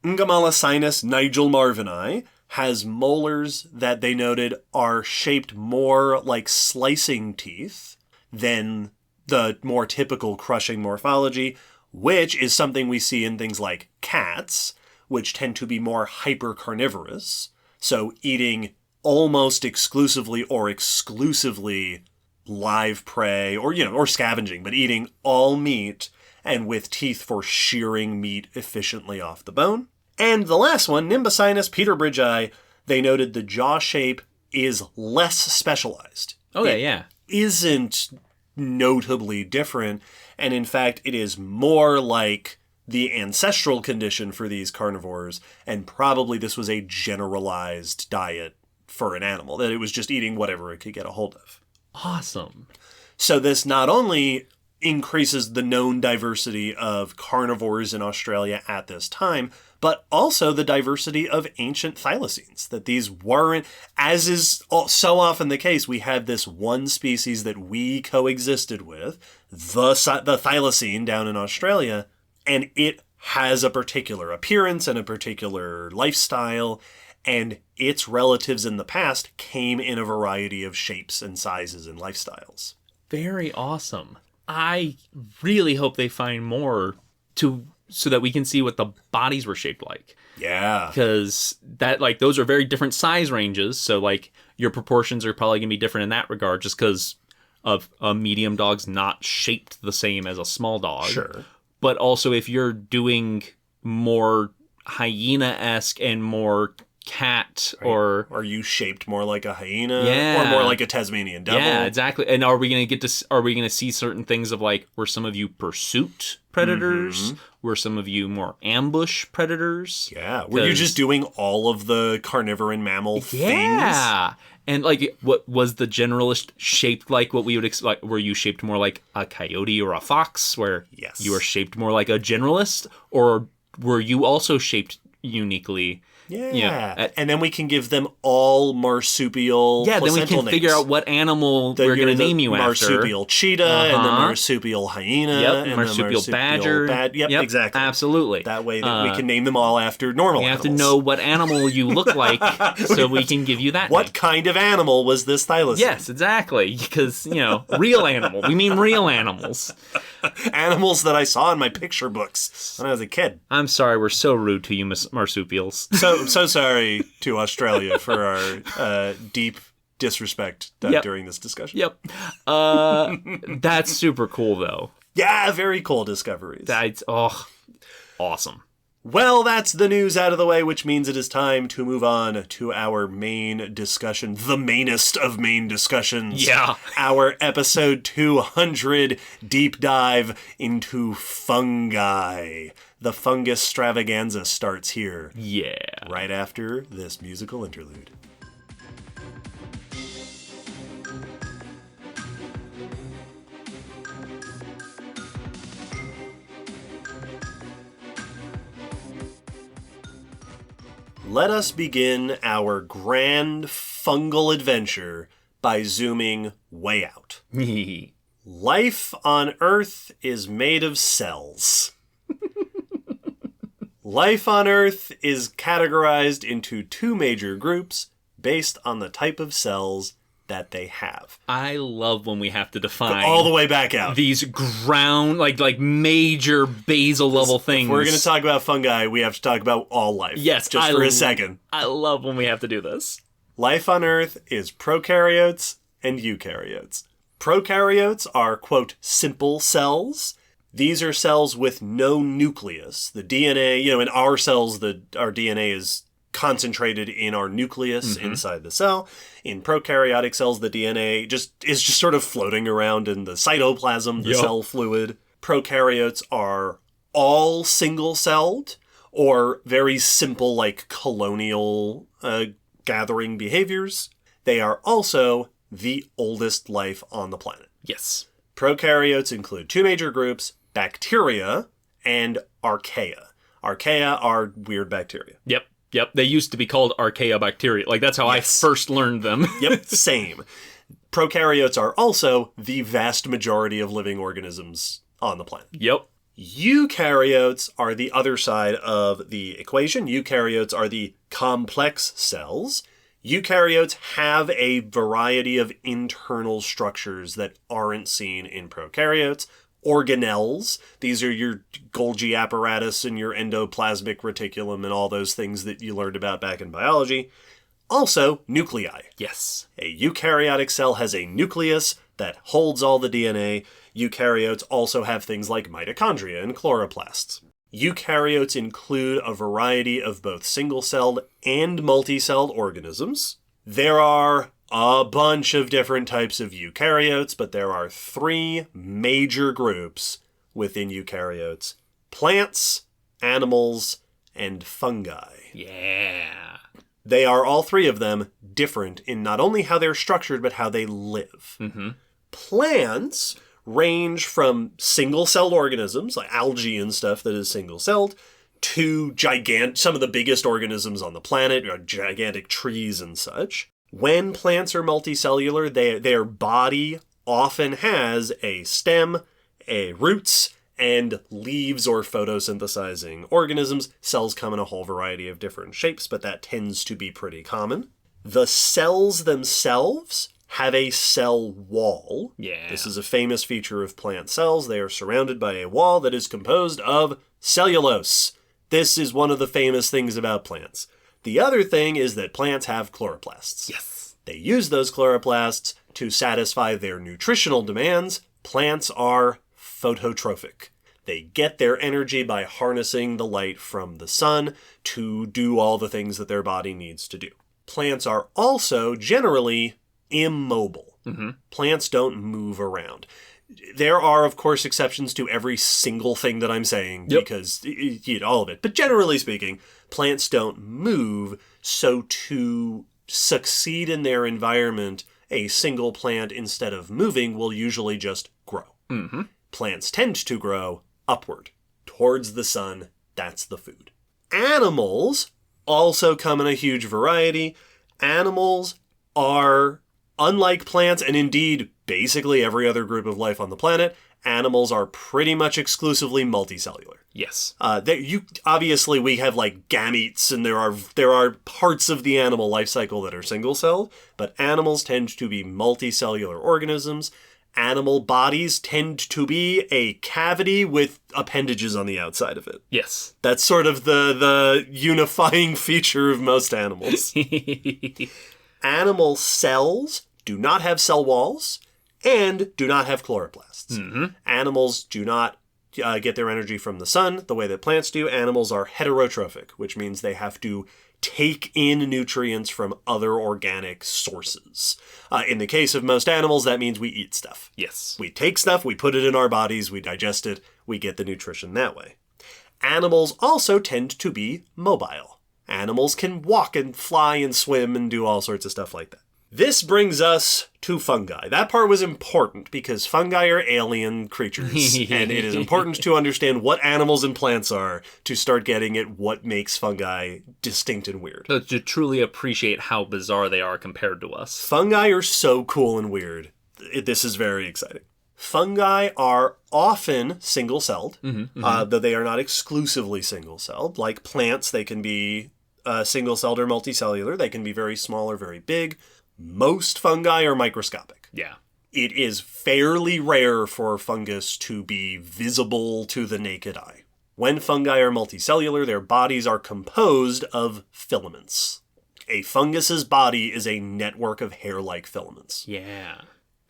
Ungamalacinus nigelmarvini has molars that they noted are shaped more like slicing teeth than the more typical crushing morphology, which is something we see in things like cats, which tend to be more hypercarnivorous, so eating almost exclusively or exclusively live prey, or scavenging, but eating all meat and with teeth for shearing meat efficiently off the bone. And the last one, Nimbacinus peterbridgei, they noted the jaw shape is less specialized. Okay, yeah. Isn't notably different, and in fact it is more like the ancestral condition for these carnivores, and probably this was a generalized diet for an animal, that it was just eating whatever it could get a hold of. Awesome. So this not only increases the known diversity of carnivores in Australia at this time, but also the diversity of ancient thylacines, that these weren't, as is so often the case, we had this one species that we coexisted with, the thylacine down in Australia, and it has a particular appearance and a particular lifestyle, and its relatives in the past came in a variety of shapes and sizes and lifestyles. Very awesome. I really hope they find more so that we can see what the bodies were shaped like. Yeah. Because those are very different size ranges, so your proportions are probably going to be different in that regard just because of a medium dog's not shaped the same as a small dog. Sure. But also if you're doing more hyena-esque and more cat, right. or are you shaped more like a hyena, yeah. or more like a Tasmanian devil? Yeah, exactly. And are we going to see certain things of were some of you pursuit predators? Mm-hmm. Were some of you more ambush predators? Yeah. Were you just doing all of the carnivorous mammal things? Yeah. And what was the generalist shaped like? What we would expect? Were you shaped more like a coyote or a fox, where yes. you were shaped more like a generalist, or were you also shaped uniquely? Yeah. And then we can give them all marsupial then we can names. figure out what animal we're going to name you marsupial after. Cheetah, and the marsupial hyena, and marsupial badger. Yep, exactly. Absolutely. That way we can name them all after normal animals. We have to know what animal you look like so we can give you that What name. kind of animal was this thylacine? Yes, exactly. Because, real animal. We mean real animals. Animals that I saw in my picture books when I was a kid. I'm sorry, we're so rude to you, marsupials. So sorry to Australia for our deep disrespect during this discussion. Yep. That's super cool, though. Yeah, very cool discoveries. That's awesome. Well, that's the news out of the way, which means it is time to move on to our main discussion, the mainest of main discussions. Yeah. Our episode 200 deep dive into fungi. The fungus stravaganza starts here. Yeah. Right after this musical interlude. Let us begin our grand fungal adventure by zooming way out. Life on Earth is made of cells. Life on Earth is categorized into two major groups based on the type of cells that they have. I love when we have to define all the way back out. These ground, like major basal level things. If we're going to talk about fungi, we have to talk about all life. Yes, just for a second. I love when we have to do this. Life on Earth is prokaryotes and eukaryotes. Prokaryotes are, quote, simple cells. These are cells with no nucleus. The DNA, in our cells, our DNA is concentrated in our nucleus inside the cell. In prokaryotic cells, the DNA is just sort of floating around in the cytoplasm, the cell fluid. Prokaryotes are all single-celled or very simple, like colonial gathering behaviors. They are also the oldest life on the planet. Yes. Prokaryotes include two major groups, bacteria and archaea. Archaea are weird bacteria. Yep. They used to be called archaeobacteria. Like, that's how I first learned them. Yep, same. Prokaryotes are also the vast majority of living organisms on the planet. Yep. Eukaryotes are the other side of the equation. Eukaryotes are the complex cells. Eukaryotes have a variety of internal structures that aren't seen in prokaryotes. Organelles, these are your Golgi apparatus and your endoplasmic reticulum and all those things that you learned about back in biology. Also, nuclei. Yes. A eukaryotic cell has a nucleus that holds all the DNA. Eukaryotes also have things like mitochondria and chloroplasts. Eukaryotes include a variety of both single-celled and multi-celled organisms. There are a bunch of different types of eukaryotes, but there are three major groups within eukaryotes: plants, animals, and fungi. Yeah. They are, all three of them, different in not only how they're structured, but how they live. Mm-hmm. Plants range from single-celled organisms, like algae and stuff that is single-celled, to some of the biggest organisms on the planet, gigantic trees and such. When plants are multicellular, their body often has a stem, roots, and leaves or photosynthesizing organisms. Cells come in a whole variety of different shapes, but that tends to be pretty common. The cells themselves have a cell wall. Yeah. This is a famous feature of plant cells. They are surrounded by a wall that is composed of cellulose. This is one of the famous things about plants. The other thing is that plants have chloroplasts. Yes. They use those chloroplasts to satisfy their nutritional demands. Plants are phototrophic. They get their energy by harnessing the light from the sun to do all the things that their body needs to do. Plants are also generally immobile. Mm-hmm. Plants don't move around. There are, of course, exceptions to every single thing that I'm saying, because all of it. But generally speaking, plants don't move, so to succeed in their environment, a single plant, instead of moving, will usually just grow. Mm-hmm. Plants tend to grow upward, towards the sun. That's the food. Animals also come in a huge variety. Animals are, unlike plants, and indeed basically every other group of life on the planet, animals are pretty much exclusively multicellular. Yes. Obviously we have like gametes, and there are parts of the animal life cycle that are single-celled, but animals tend to be multicellular organisms. Animal bodies tend to be a cavity with appendages on the outside of it. Yes. That's sort of the unifying feature of most animals. Animal cells do not have cell walls and do not have chloroplasts. Mm-hmm. Animals do not get their energy from the sun the way that plants do. Animals are heterotrophic, which means they have to take in nutrients from other organic sources. In the case of most animals, that means we eat stuff. Yes. We take stuff, we put it in our bodies, we digest it, we get the nutrition that way. Animals also tend to be mobile. Animals can walk and fly and swim and do all sorts of stuff like that. This brings us to fungi. That part was important because fungi are alien creatures, and it is important to understand what animals and plants are to start getting at what makes fungi distinct and weird. To truly appreciate how bizarre they are compared to us. Fungi are so cool and weird. This is very exciting. Fungi are often single-celled, though they are not exclusively single-celled. Like plants, they can be single-celled or multicellular. They can be very small or very big. Most fungi are microscopic. Yeah. It is fairly rare for fungus to be visible to the naked eye. When fungi are multicellular, their bodies are composed of filaments. A fungus's body is a network of hair-like filaments. Yeah.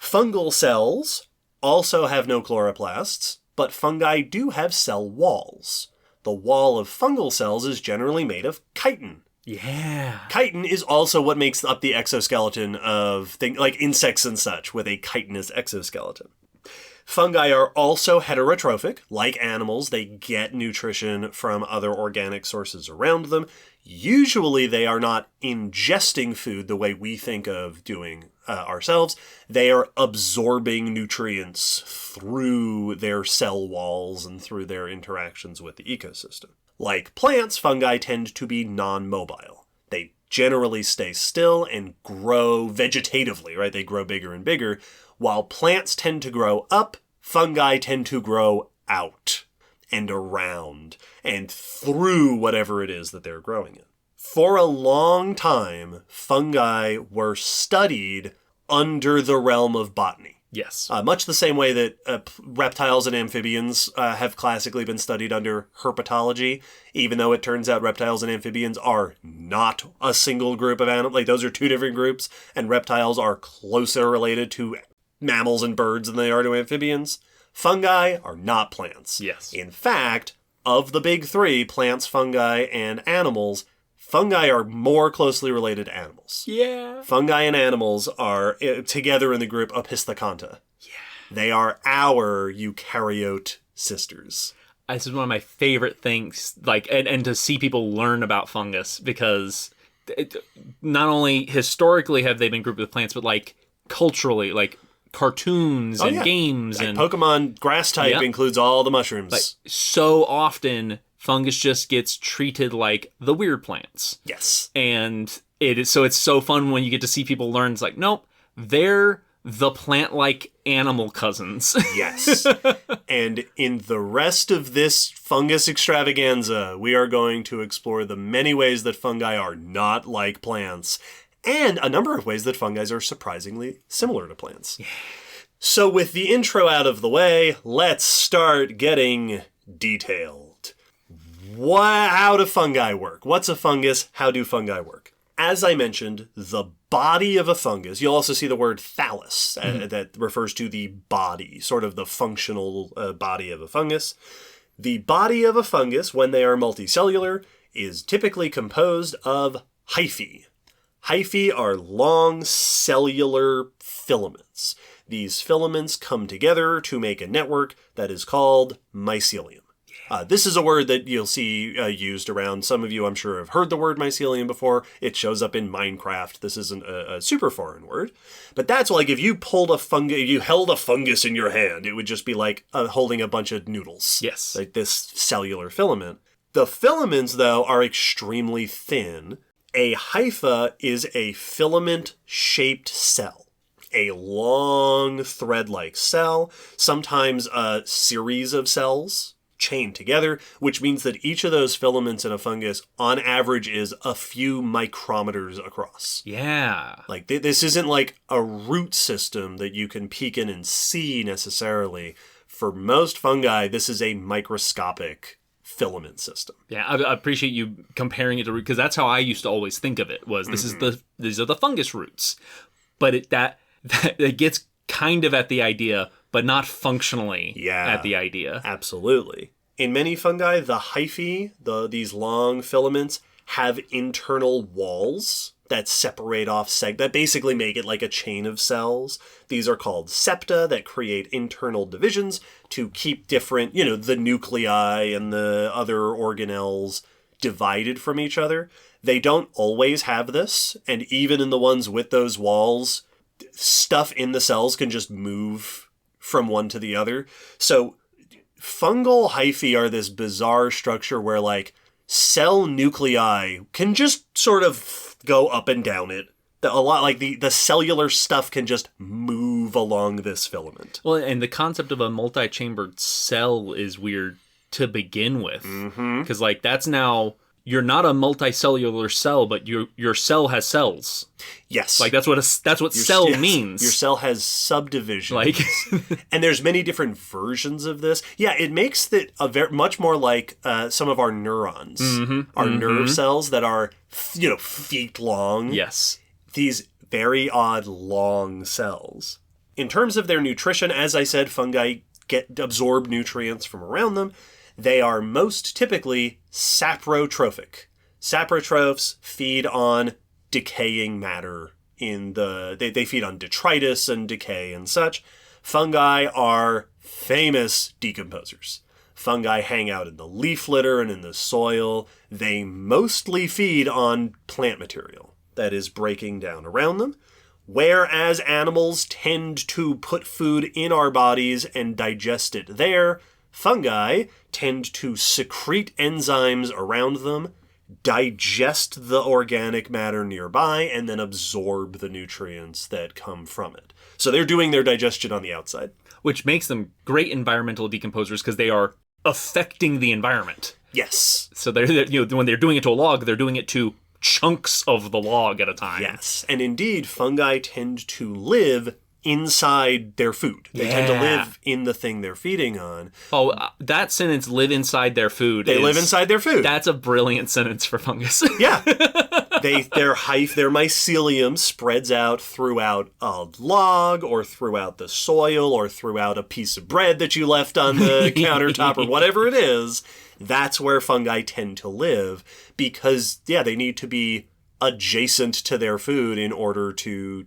Fungal cells also have no chloroplasts, but fungi do have cell walls. The wall of fungal cells is generally made of chitin. Yeah. Chitin is also what makes up the exoskeleton of things like insects and such, with a chitinous exoskeleton. Fungi are also heterotrophic. Like animals, they get nutrition from other organic sources around them. Usually they are not ingesting food the way we think of doing ourselves. They are absorbing nutrients through their cell walls and through their interactions with the ecosystem. Like plants, fungi tend to be non-mobile. They generally stay still and grow vegetatively, right? They grow bigger and bigger. While plants tend to grow up, fungi tend to grow out and around and through whatever it is that they're growing in. For a long time, fungi were studied under the realm of botany. Yes. Much the same way that reptiles and amphibians have classically been studied under herpetology, even though it turns out reptiles and amphibians are not a single group of animals. Like, those are two different groups, and reptiles are closer related to mammals and birds than they are to amphibians. Fungi are not plants. Yes. In fact, of the big three, plants, fungi, and animals, fungi are more closely related to animals. Yeah. Fungi and animals are together in the group Opisthoconta. Yeah. They are our eukaryote sisters. This is one of my favorite things, and to see people learn about fungus, because not only historically have they been grouped with plants, but culturally, cartoons and games and Pokemon grass type includes all the mushrooms. So often fungus just gets treated like the weird plants. Yes. And it's so fun when you get to see people learn. It's nope, they're the plant-like animal cousins. Yes. And in the rest of this fungus extravaganza, we are going to explore the many ways that fungi are not like plants, and a number of ways that fungi are surprisingly similar to plants. Yeah. So with the intro out of the way, let's start getting detailed. How do fungi work? What's a fungus? How do fungi work? As I mentioned, the body of a fungus, you'll also see the word thallus that refers to the body, sort of the functional body of a fungus. The body of a fungus, when they are multicellular, is typically composed of hyphae. Hyphae are long cellular filaments. These filaments come together to make a network that is called mycelium. This is a word that you'll see used around. Some of you, I'm sure, have heard the word mycelium before. It shows up in Minecraft. This isn't a super foreign word. But that's if you pulled you held a fungus in your hand, it would just be like holding a bunch of noodles. Yes. Like this cellular filament. The filaments, though, are extremely thin. A hypha is a filament-shaped cell. A long thread-like cell, sometimes a series of cells chained together, which means that each of those filaments in a fungus, on average, is a few micrometers across. Yeah. This isn't like a root system that you can peek in and see necessarily. For most fungi, this is a microscopic filament system. Yeah, I appreciate you comparing it to root, because that's how I used to always think of it, was these are the fungus roots. But it gets kind of at the idea, but not functionally at the idea. Absolutely. In many fungi, the hyphae, these long filaments, have internal walls that separate off that basically make it like a chain of cells. These are called septa that create internal divisions to keep different, the nuclei and the other organelles divided from each other. They don't always have this, and even in the ones with those walls, stuff in the cells can just move from one to the other. So fungal hyphae are this bizarre structure where cell nuclei can just sort of go up and down it A lot like the cellular stuff can just move along this filament. Well, and the concept of a multi-chambered cell is weird to begin with. Because, like, that's now... You're not a multicellular cell, but your cell has cells. Yes. Like, that's what cell means. Your cell has subdivisions. Like... and there's many different versions of this. Yeah, it makes it much more like some of our neurons. Our nerve cells that are, feet long. Yes. These very odd long cells. In terms of their nutrition, as I said, fungi absorb nutrients from around them. They are most typically saprotrophic. Saprotrophs feed on decaying matter they feed on detritus and decay and such. Fungi are famous decomposers. Fungi hang out in the leaf litter and in the soil. They mostly feed on plant material that is breaking down around them, whereas animals tend to put food in our bodies and digest it there. Fungi tend to secrete enzymes around them, digest the organic matter nearby, and then absorb the nutrients that come from it. So they're doing their digestion on the outside. Which makes them great environmental decomposers because they are affecting the environment. Yes. So they're when they're doing it to a log, they're doing it to chunks of the log at a time. Yes. And indeed, fungi tend to live inside their food. They tend to live in the thing they're feeding on. Oh, that sentence, live inside their food. They live inside their food. That's a brilliant sentence for fungus. Yeah. Their mycelium spreads out throughout a log or throughout the soil or throughout a piece of bread that you left on the countertop or whatever it is. That's where fungi tend to live because, they need to be adjacent to their food in order to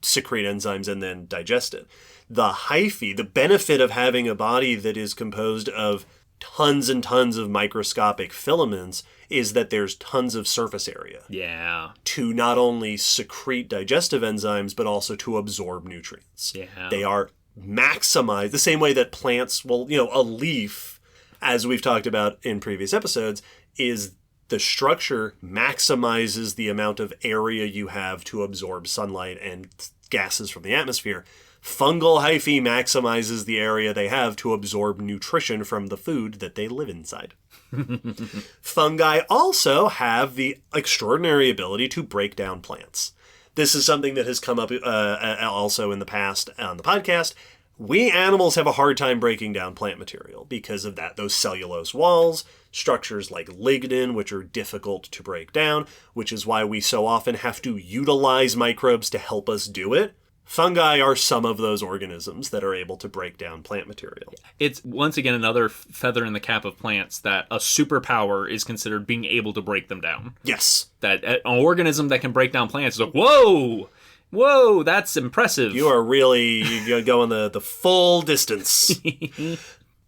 secrete enzymes and then digest it. The hyphae, the benefit of having a body that is composed of tons and tons of microscopic filaments is that there's tons of surface area. Yeah. To not only secrete digestive enzymes, but also to absorb nutrients. Yeah. They are maximized the same way that plants will, a leaf, as we've talked about in previous episodes, is the structure maximizes the amount of area you have to absorb sunlight and gases from the atmosphere. Fungal hyphae maximizes the area they have to absorb nutrition from the food that they live inside. Fungi also have the extraordinary ability to break down plants. This is something that has come up also in the past on the podcast. We animals have a hard time breaking down plant material because of those cellulose walls, structures like lignin, which are difficult to break down, which is why we so often have to utilize microbes to help us do it. Fungi are some of those organisms that are able to break down plant material. It's, once again, another feather in the cap of plants that a superpower is considered being able to break them down. Yes. That an organism that can break down plants is like, whoa, that's impressive. You are really going the full distance.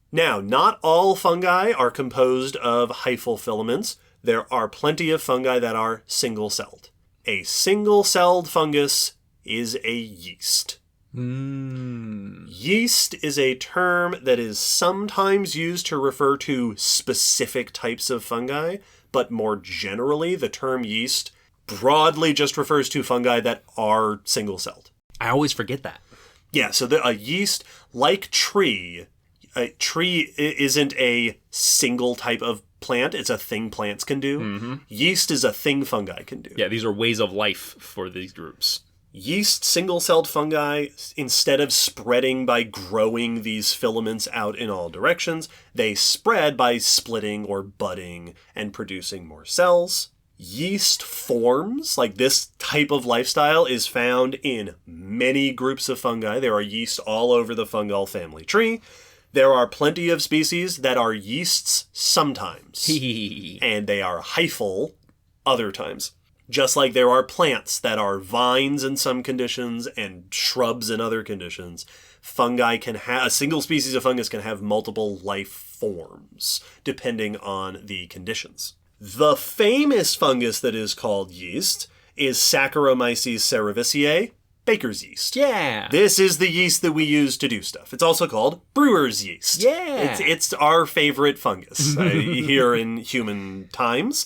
Now, not all fungi are composed of hyphal filaments. There are plenty of fungi that are single-celled. A single-celled fungus is a yeast. Yeast is a term that is sometimes used to refer to specific types of fungi, but more generally, the term yeast broadly just refers to fungi that are single-celled. I always forget that. Yeah, so a yeast, like a tree isn't a single type of plant. It's a thing plants can do. Yeast is a thing fungi can do. Yeah, these are ways of life for these groups. Yeast, single-celled fungi, instead of spreading by growing these filaments out in all directions, they spread by splitting or budding and producing more cells. Yeast forms, like this type of lifestyle, is found in many groups of fungi. There are yeast all over the fungal family tree. There are plenty of species that are yeasts sometimes, and they are hyphal other times. Just like there are plants that are vines in some conditions and shrubs in other conditions, a single species of fungus can have multiple life forms, depending on the conditions. The famous fungus that is called yeast is Saccharomyces cerevisiae, baker's yeast. Yeah. This is the yeast that we use to do stuff. It's also called brewer's yeast. Yeah. It's our favorite fungus here in human times.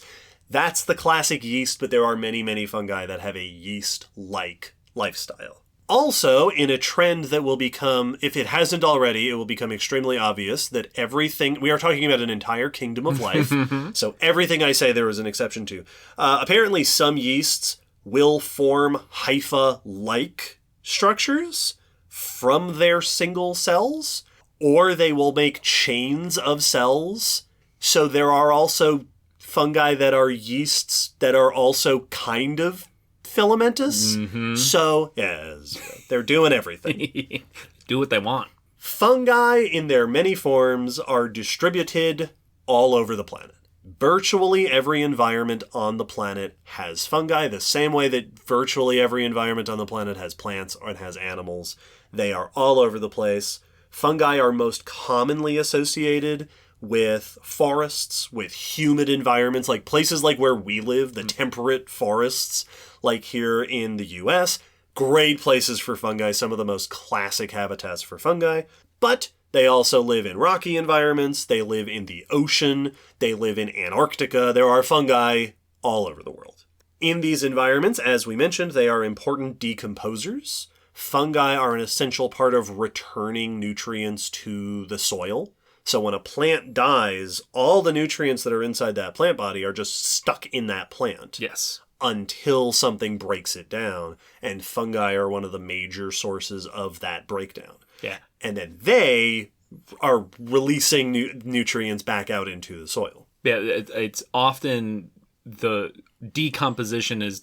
That's the classic yeast, but there are many, many fungi that have a yeast-like lifestyle. Also, in a trend that will become, if it hasn't already, it will become extremely obvious that everything, we are talking about an entire kingdom of life, so everything I say there is an exception to. Apparently some yeasts will form hypha-like structures from their single cells, or they will make chains of cells. So there are also fungi that are yeasts that are also kind of filamentous. So, yes, they're doing everything. Do what they want. Fungi, in their many forms, are distributed all over the planet. Virtually every environment on the planet has fungi, the same way that virtually every environment on the planet has plants or has animals. They are all over the place. Fungi are most commonly associated with forests, with humid environments, like places like where we live, the temperate forests, like here in the US. Great places for fungi, some of the most classic habitats for fungi. But they also live in rocky environments, they live in the ocean, they live in Antarctica. There are fungi all over the world. In these environments, as we mentioned, they are important decomposers. Fungi are an essential part of returning nutrients to the soil. So when a plant dies, all the nutrients that are inside that plant body are just stuck in that plant. Yes. Until something breaks it down. And fungi are one of the major sources of that breakdown. Yeah. And then they are releasing nutrients back out into the soil. Yeah, it's often the decomposition is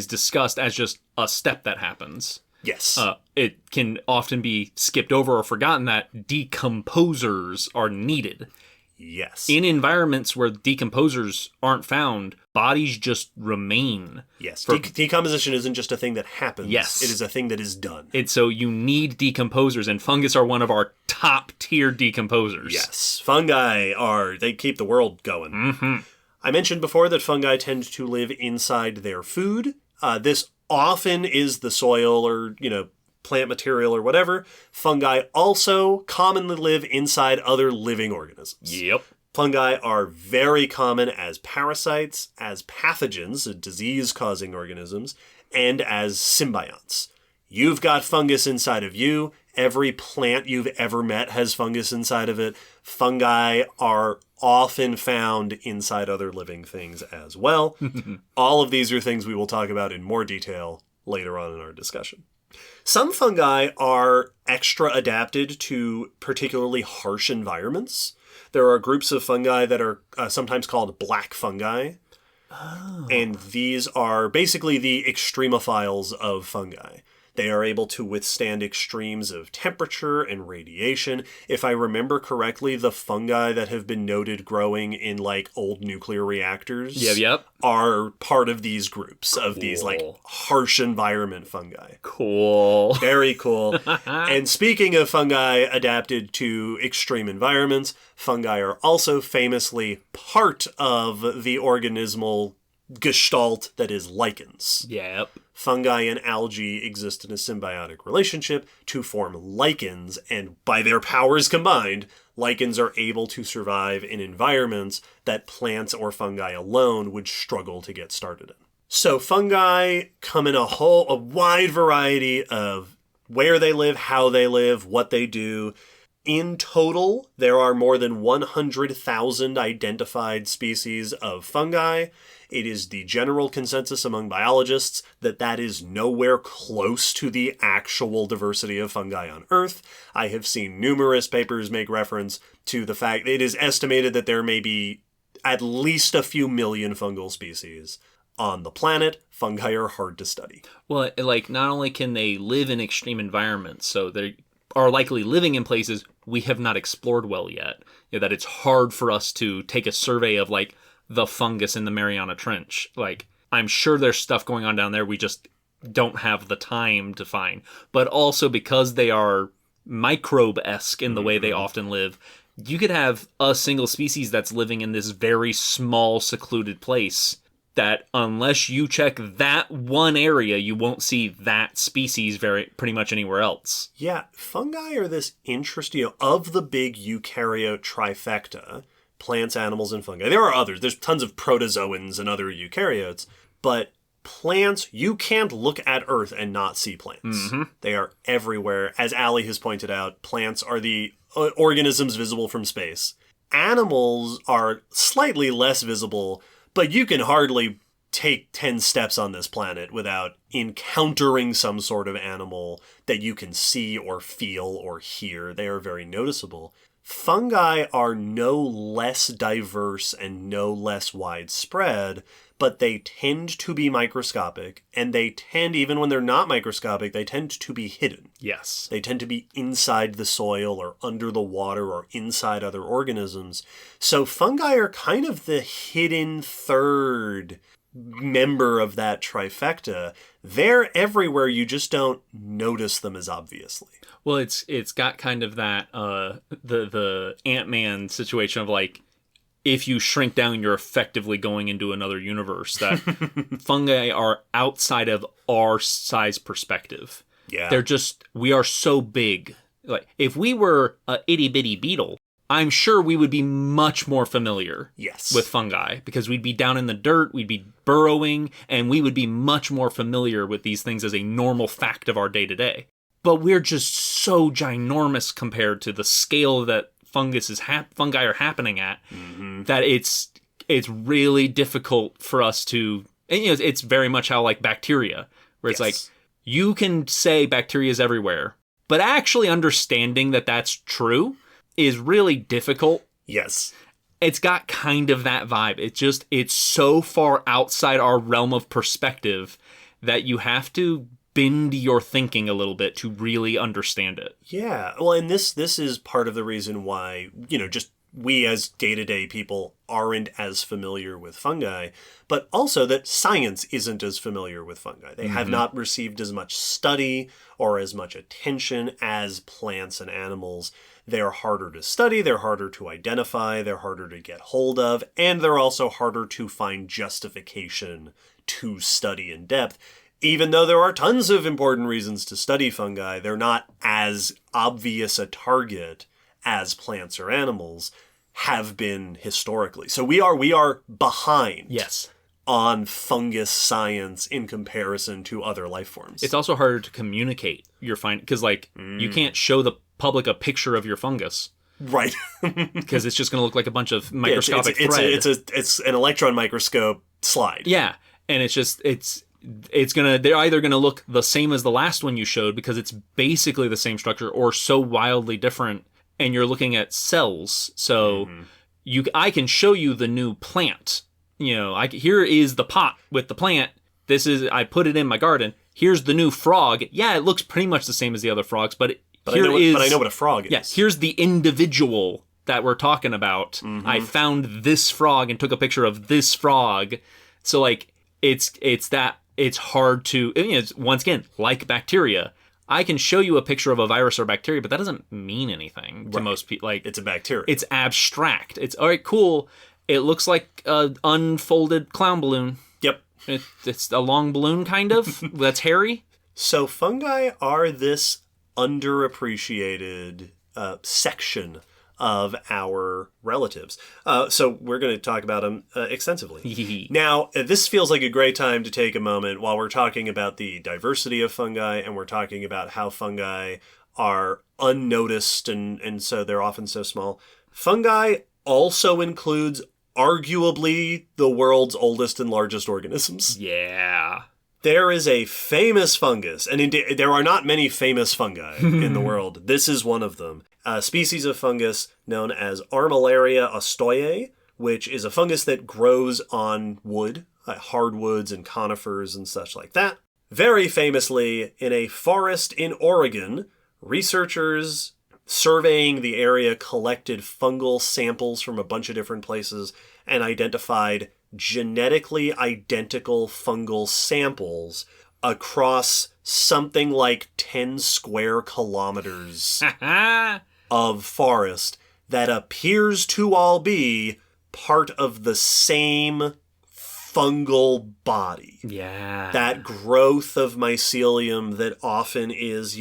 discussed as just a step that happens. Yes. It can often be skipped over or forgotten that decomposers are needed. Yes. In environments where decomposers aren't found, bodies just remain. Yes. Decomposition isn't just a thing that happens. Yes. It is a thing that is done. So you need decomposers, and fungus are one of our top tier decomposers. Yes. Fungi they keep the world going. Mm-hmm. I mentioned before that fungi tend to live inside their food. This often is the soil or, plant material or whatever. Fungi also commonly live inside other living organisms. Yep. Fungi are very common as parasites, as pathogens, disease-causing organisms, and as symbionts. You've got fungus inside of you. Every plant you've ever met has fungus inside of it. Fungi are often found inside other living things as well. All of these are things we will talk about in more detail later on in our discussion. Some fungi are extra adapted to particularly harsh environments. There are groups of fungi that are sometimes called black fungi. Oh. And these are basically the extremophiles of fungi. They are able to withstand extremes of temperature and radiation. If I remember correctly, the fungi that have been noted growing in old nuclear reactors are part of these groups of these harsh environment fungi. Cool. Very cool. And speaking of fungi adapted to extreme environments, fungi are also famously part of the organismal gestalt that is lichens. Yep. Fungi and algae exist in a symbiotic relationship to form lichens, and by their powers combined, lichens are able to survive in environments that plants or fungi alone would struggle to get started in. So fungi come in a wide variety of where they live, how they live, what they do. In total, there are more than 100,000 identified species of fungi. It is the general consensus among biologists that is nowhere close to the actual diversity of fungi on Earth. I have seen numerous papers make reference to the fact it is estimated that there may be at least a few million fungal species on the planet. Fungi are hard to study. Well, not only can they live in extreme environments, so they are likely living in places we have not explored well yet. That it's hard for us to take a survey of the fungus in the Mariana Trench. I'm sure there's stuff going on down there we just don't have the time to find. But also because they are microbe-esque in the way they often live, you could have a single species that's living in this very small, secluded place that unless you check that one area, you won't see that species pretty much anywhere else. Yeah, fungi are this interesting, of the big eukaryote trifecta, plants, animals, and fungi. There are others. There's tons of protozoans and other eukaryotes, but plants, you can't look at Earth and not see plants. Mm-hmm. They are everywhere. As Allie has pointed out, plants are the organisms visible from space. Animals are slightly less visible, but you can hardly take 10 steps on this planet without encountering some sort of animal that you can see or feel or hear. They are very noticeable. Fungi are no less diverse and no less widespread, but they tend to be microscopic, and they tend, even when they're not microscopic, they tend to be hidden. Yes. They tend to be inside the soil or under the water or inside other organisms. So fungi are kind of the hidden third member of that trifecta. They're everywhere, you just don't notice them as obviously. Well, it's got kind of that the Ant-Man situation of like, if you shrink down, you're effectively going into another universe. That fungi are outside of our size perspective. Yeah. We are so big. Like, if we were a itty bitty beetle, I'm sure we would be much more familiar with fungi, because we'd be down in the dirt, we'd be burrowing, and we would be much more familiar with these things as a normal fact of our day to day. But we're just so ginormous compared to the scale that fungi are happening at, that it's really difficult for us to, and, it's very much how like bacteria, where it's like, you can say bacteria is everywhere, but actually understanding that that's true is really difficult. Yes. It's got kind of that vibe. It's so far outside our realm of perspective that you have to bend your thinking a little bit to really understand it. Yeah. Well, and this is part of the reason why, just we as day-to-day people aren't as familiar with fungi, but also that science isn't as familiar with fungi. They have not received as much study or as much attention as plants and animals. They're harder to study, they're harder to identify, they're harder to get hold of, and they're also harder to find justification to study in depth. Even though there are tons of important reasons to study fungi, they're not as obvious a target as plants or animals have been historically. So we are behind on fungus science in comparison to other life forms. It's also harder to communicate your finding, because you can't show the public a picture of your fungus. Right. Because it's just going to look like a bunch of microscopic thread. It's an electron microscope slide. Yeah. And they're either going to look the same as the last one you showed because it's basically the same structure, or so wildly different, and you're looking at cells. So I can show you the new plant. Here is the pot with the plant. I put it in my garden. Here's the new frog. Yeah, it looks pretty much the same as the other frogs, but I know what a frog is. Yeah, here's the individual that we're talking about. I found this frog and took a picture of this frog. So it's hard to, once again, like bacteria, I can show you a picture of a virus or bacteria, but that doesn't mean anything to most people. Like, it's a bacteria. It's abstract. It's, all right, cool. It looks like an unfolded clown balloon. Yep. It's a long balloon, kind of. That's hairy. So fungi are this underappreciated section of our relatives. So we're going to talk about them extensively. Now, this feels like a great time to take a moment while we're talking about the diversity of fungi, and we're talking about how fungi are unnoticed and so they're often so small. Fungi also includes arguably the world's oldest and largest organisms. Yeah. There is a famous fungus, and indeed, there are not many famous fungi in the world. This is one of them. A species of fungus known as Armillaria ostoyae, which is a fungus that grows on wood, hardwoods and conifers and such like that. Very famously, in a forest in Oregon, researchers surveying the area collected fungal samples from a bunch of different places and identified genetically identical fungal samples across something like 10 square kilometers of forest that appears to all be part of the same fungal body. Yeah. That growth of mycelium that often is,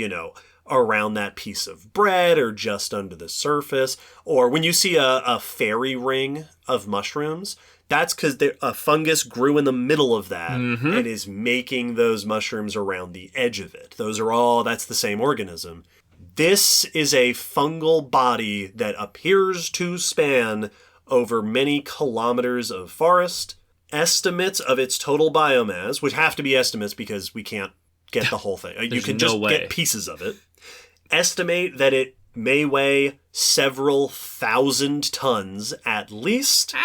around that piece of bread or just under the surface. Or when you see a fairy ring of mushrooms, that's because a fungus grew in the middle of that and is making those mushrooms around the edge of it. That's the same organism. This is a fungal body that appears to span over many kilometers of forest. Estimates of its total biomass, which have to be estimates because we can't get the whole thing. You can just get pieces of it. Estimate that it may weigh several thousand tons at least.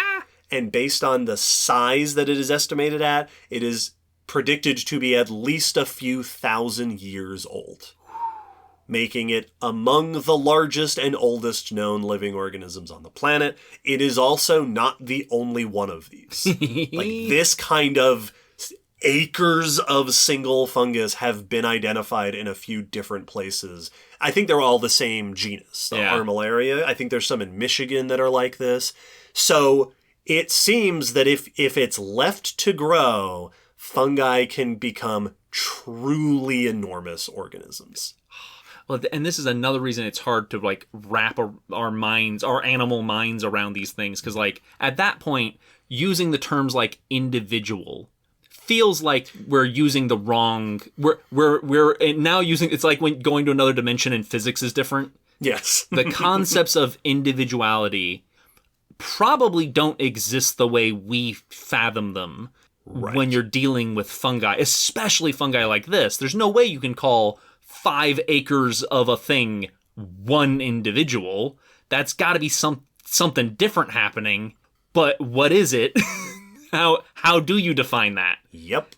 And based on the size that it is estimated at, it is predicted to be at least a few thousand years old, making it among the largest and oldest known living organisms on the planet. It is also not the only one of these. Like this kind of acres of single fungus have been identified in a few different places. I think they're all the same genus, the Armillaria. I think there's some in Michigan that are like this. So it seems that if it's left to grow, fungi can become truly enormous organisms. Well, and this is another reason it's hard to like wrap our animal minds around these things, because like at that point, using the terms like individual feels like we're using the wrong. We're now using. It's like when going to another dimension and physics is different. Yes, the concepts of individuality probably don't exist the way we fathom them when you're dealing with fungi, especially fungi like this. There's no way you can call 5 acres of a thing one individual. That's got to be something different happening. But what is it? How do you define that? Yep.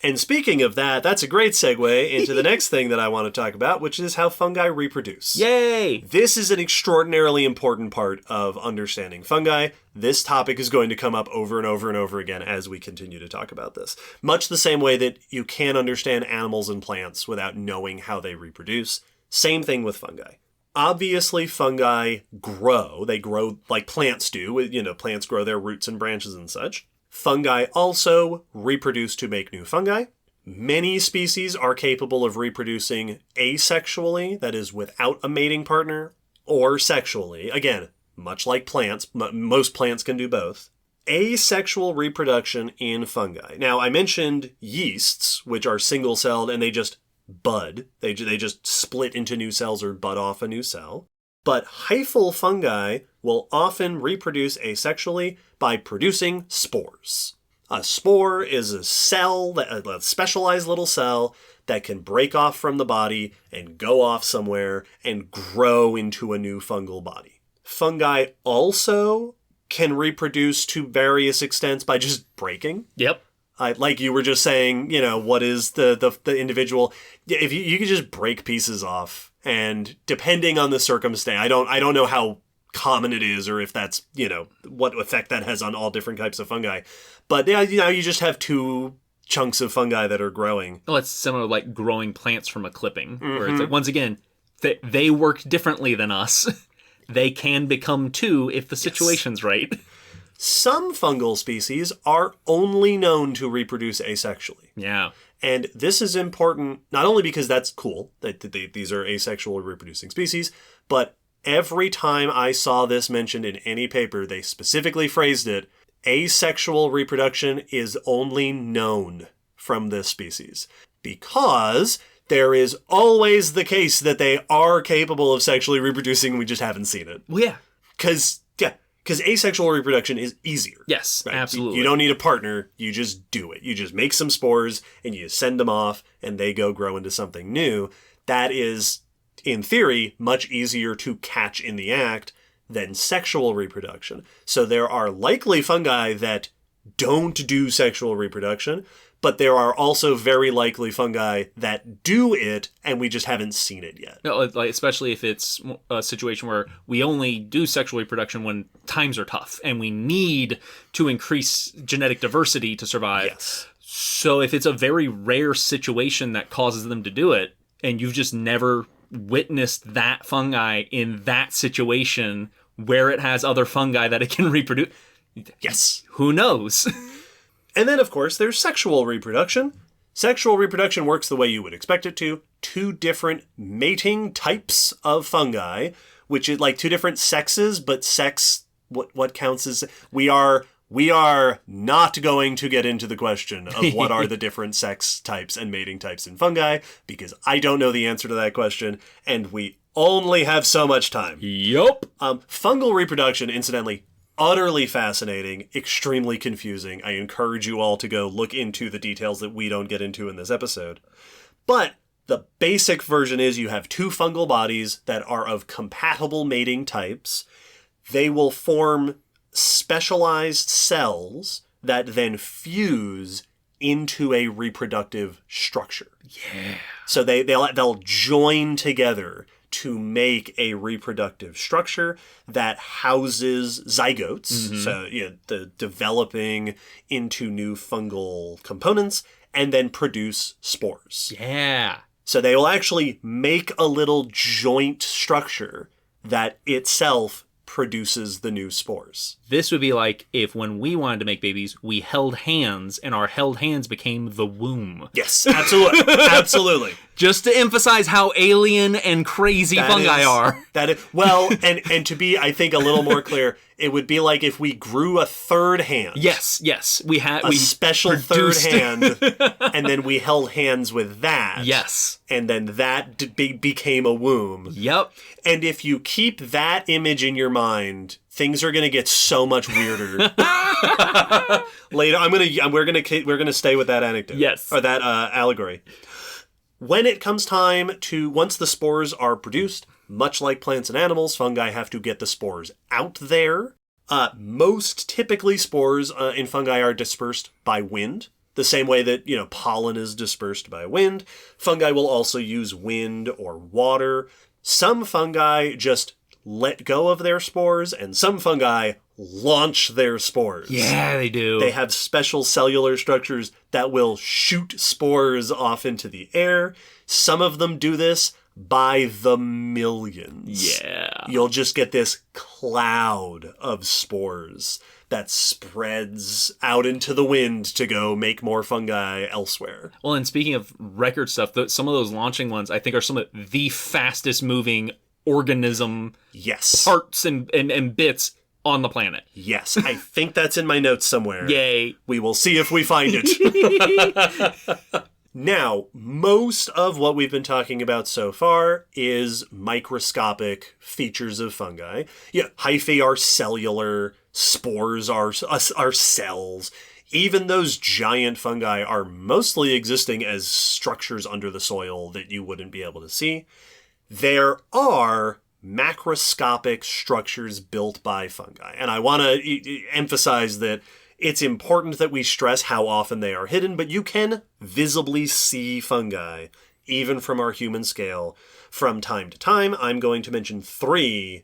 And speaking of that, that's a great segue into the next thing that I want to talk about, which is how fungi reproduce. Yay! This is an extraordinarily important part of understanding fungi. This topic is going to come up over and over and over again as we continue to talk about this. Much the same way that you can't understand animals and plants without knowing how they reproduce. Same thing with fungi. Obviously, fungi grow. They grow like plants do. You know, plants grow their roots and branches and such. Fungi also reproduce to make new fungi. Many species are capable of reproducing asexually, that is without a mating partner, or sexually. Again, much like plants, most plants can do both. Asexual reproduction in fungi. Now, I mentioned yeasts, which are single-celled and they just bud. They just split into new cells or bud off a new cell. But hyphal fungi will often reproduce asexually by producing spores. A spore is a cell, a specialized little cell that can break off from the body and go off somewhere and grow into a new fungal body. Fungi also can reproduce to various extents by just breaking. Yep. Like you were just saying, you know, what is the individual? If you could just break pieces off, and depending on the circumstance, I don't know how common it is or if that's, you know, what effect that has on all different types of fungi. But yeah, you know, you just have 2 chunks of fungi that are growing. Well, it's similar to like growing plants from a clipping, where it's like, once again, they work differently than us. They can become 2 if the situation's right. Some fungal species are only known to reproduce asexually. Yeah. And this is important not only because that's cool, that these are asexual reproducing species, but every time I saw this mentioned in any paper, they specifically phrased it, asexual reproduction is only known from this species. Because there is always the case that they are capable of sexually reproducing, we just haven't seen it. Well, yeah. Because asexual reproduction is easier. Yes, right? Absolutely. You don't need a partner. You just do it. You just make some spores and you send them off and they go grow into something new. That is, in theory, much easier to catch in the act than sexual reproduction. So there are likely fungi that don't do sexual reproduction, but there are also very likely fungi that do it, and we just haven't seen it yet. No, like, especially if it's a situation where we only do sexual reproduction when times are tough, and we need to increase genetic diversity to survive. Yes. So if it's a very rare situation that causes them to do it, and you've just never witnessed that fungi in that situation where it has other fungi that it can reproduce, yes, who knows? And then, of course, there's sexual reproduction. Sexual reproduction works the way you would expect it to. 2 different mating types of fungi, which is like 2 different sexes, but sex, what counts as... We are not going to get into the question of what are the different sex types and mating types in fungi, because I don't know the answer to that question, and we only have so much time. Yup. Fungal reproduction, incidentally, utterly fascinating, extremely confusing. I encourage you all to go look into the details that we don't get into in this episode. But the basic version is you have 2 fungal bodies that are of compatible mating types. They will form specialized cells that then fuse into a reproductive structure. Yeah. So they'll join together to make a reproductive structure that houses zygotes, so the developing into new fungal components, and then produce spores. Yeah. So they will actually make a little joint structure that itself produces the new spores. This would be like if when we wanted to make babies, we held hands and our held hands became the womb. Yes, absolutely. Absolutely. Just to emphasize how alien and crazy fungi are. Well, and to be, I think, a little more clear, it would be like if we grew a third hand. Yes. We special produced... third hand, and then we held hands with that. Yes. And then that became a womb. Yep. And if you keep that image in your mind, things are going to get so much weirder. Later, we're going to stay with that anecdote. Yes. Or that allegory. When it comes time to, once the spores are produced, much like plants and animals, fungi have to get the spores out there. Most typically spores in fungi are dispersed by wind. The same way that, pollen is dispersed by wind. Fungi will also use wind or water. Some fungi just let go of their spores, and some fungi launch their spores. Yeah, they do. They have special cellular structures that will shoot spores off into the air. Some of them do this by the millions. Yeah. You'll just get this cloud of spores that spreads out into the wind to go make more fungi elsewhere. Well, and speaking of record stuff, some of those launching ones, I think, are some of the fastest moving organism parts and bits on the planet. Yes, I think that's in my notes somewhere. Yay. We will see if we find it. Now, most of what we've been talking about so far is microscopic features of fungi. Yeah, hyphae are cellular, spores are cells. Even those giant fungi are mostly existing as structures under the soil that you wouldn't be able to see. There are macroscopic structures built by fungi. And I want to emphasize that it's important that we stress how often they are hidden, but you can visibly see fungi, even from our human scale, from time to time. I'm going to mention 3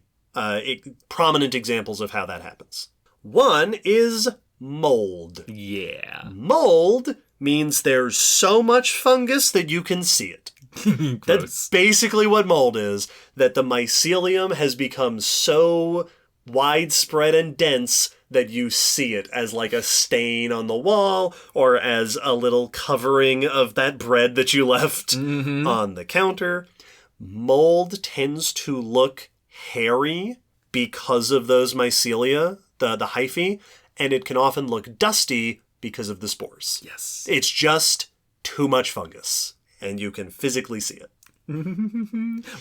prominent examples of how that happens. One is mold. Yeah. Mold means there's so much fungus that you can see it. That's basically what mold is, that the mycelium has become so widespread and dense that you see it as like a stain on the wall or as a little covering of that bread that you left on the counter. Mold tends to look hairy because of those mycelia, the hyphae, and it can often look dusty because of the spores. Yes. It's just too much fungus, and you can physically see it.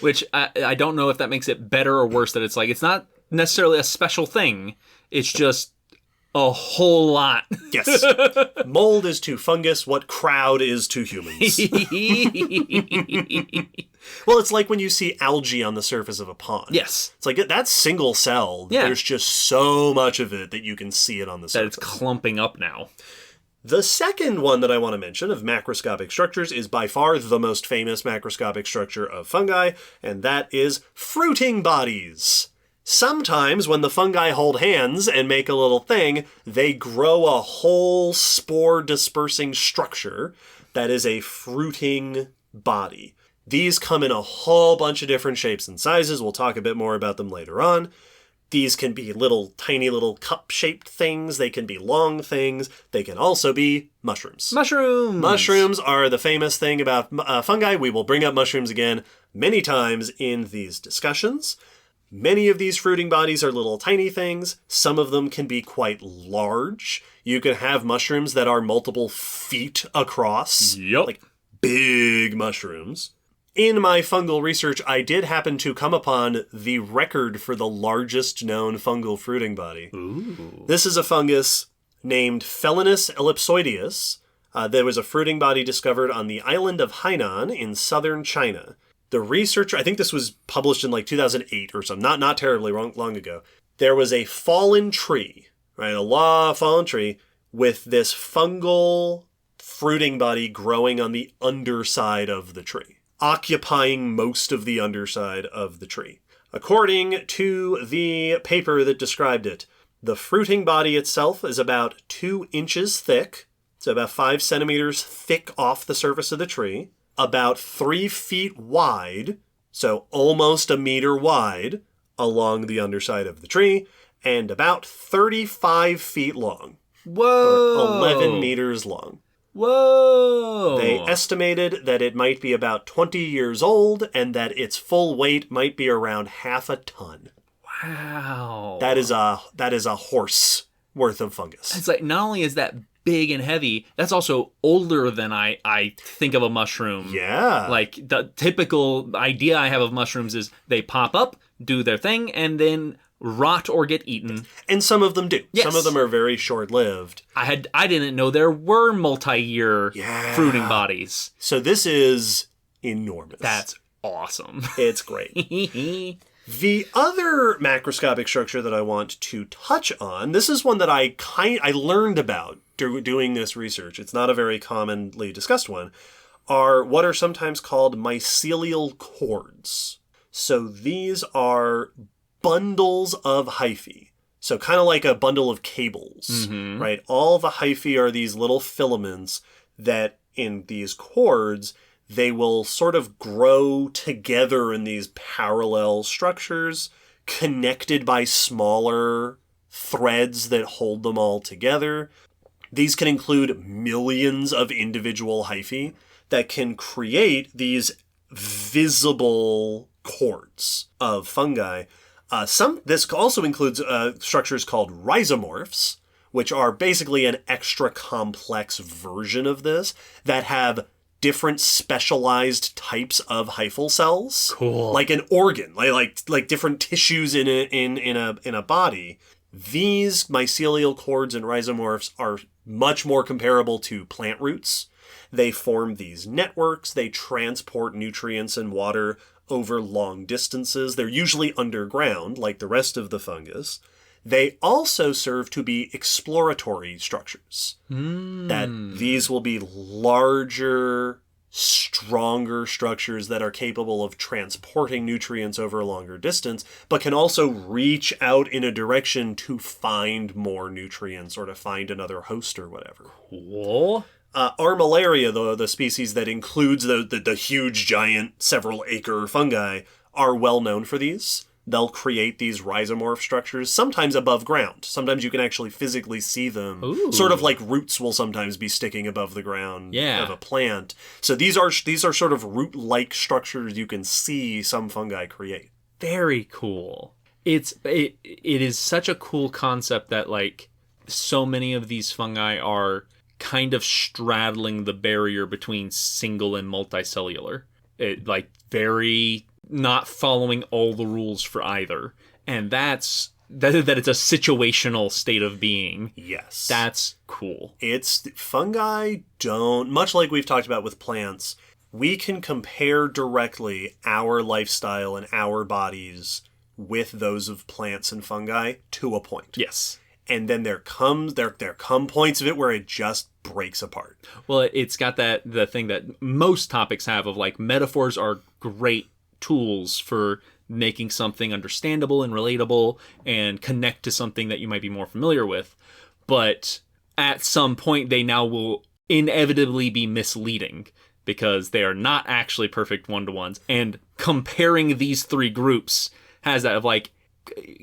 Which I don't know if that makes it better or worse, that it's like, it's not necessarily a special thing. It's just a whole lot. Yes. Mold is to fungus what crowd is to humans. Well, it's like when you see algae on the surface of a pond. Yes. It's like, that's single cell. Yeah. There's just so much of it that you can see it on the surface. That it's clumping up now. The second one that I want to mention of macroscopic structures is by far the most famous macroscopic structure of fungi, and that is fruiting bodies. Sometimes when the fungi hold hands and make a little thing, they grow a whole spore dispersing structure that is a fruiting body. These come in a whole bunch of different shapes and sizes. We'll talk a bit more about them later on. These can be tiny little cup-shaped things. They can be long things. They can also be mushrooms. Mushrooms! Mushrooms are the famous thing about fungi. We will bring up mushrooms again many times in these discussions. Many of these fruiting bodies are little tiny things. Some of them can be quite large. You can have mushrooms that are multiple feet across. Yep. Like big mushrooms. In my fungal research, I did happen to come upon the record for the largest known fungal fruiting body. Ooh. This is a fungus named Felinus ellipsoideus. There was a fruiting body discovered on the island of Hainan in southern China. The researcher, I think this was published in like 2008 or something, not terribly long ago. There was a fallen tree, right? A fallen tree with this fungal fruiting body growing on the underside of the tree, occupying most of the underside of the tree. According to the paper that described it, the fruiting body itself is about 2 inches thick, so about 5 centimeters thick off the surface of the tree, about 3 feet wide, so almost a meter wide, along the underside of the tree, and about 35 feet long. Whoa! Or 11 meters long. Whoa! They estimated that it might be about 20 years old and that its full weight might be around half a ton. Wow. That is a horse worth of fungus. It's like, not only is that big and heavy, that's also older than I think of a mushroom. Yeah. Like, the typical idea I have of mushrooms is they pop up, do their thing, and then rot or get eaten. And some of them do. Yes. Some of them are very short-lived. I didn't know there were multi-year fruiting bodies. So this is enormous. That's awesome. It's great. The other macroscopic structure that I want to touch on, this is one that I learned about doing this research. It's not a very commonly discussed one, are what are sometimes called mycelial cords. So these are bundles of hyphae. So kind of like a bundle of cables, right? All the hyphae are these little filaments that in these cords, they will sort of grow together in these parallel structures, connected by smaller threads that hold them all together. These can include millions of individual hyphae that can create these visible cords of fungi. This also includes structures called rhizomorphs, which are basically an extra complex version of this that have different specialized types of hyphal cells. Cool. Like an organ, like different tissues in a body. These mycelial cords and rhizomorphs are much more comparable to plant roots. They form these networks. They transport nutrients and water over long distances. They're usually underground, like the rest of the fungus. They also serve to be exploratory structures. That these will be larger, stronger structures that are capable of transporting nutrients over a longer distance, but can also reach out in a direction to find more nutrients or to find another host or whatever. Cool. Armillaria, though, the species that includes the huge, giant, several-acre fungi, are well known for these. They'll create these rhizomorph structures, sometimes above ground. Sometimes you can actually physically see them. Ooh. Sort of like roots will sometimes be sticking above the ground of a plant. So these are sort of root-like structures you can see some fungi create. Very cool. It is such a cool concept that, like, so many of these fungi are kind of straddling the barrier between single and multicellular. Very not following all the rules for either. And that it's a situational state of being. Yes. That's cool. Fungi don't, much like we've talked about with plants, we can compare directly our lifestyle and our bodies with those of plants and fungi to a point. Yes. And then there come points of it where it just breaks apart. Well, it's got the thing that most topics have of, like, metaphors are great tools for making something understandable and relatable and connect to something that you might be more familiar with. But at some point, they now will inevitably be misleading because they are not actually perfect one-to-ones. And comparing these three groups has that of, like,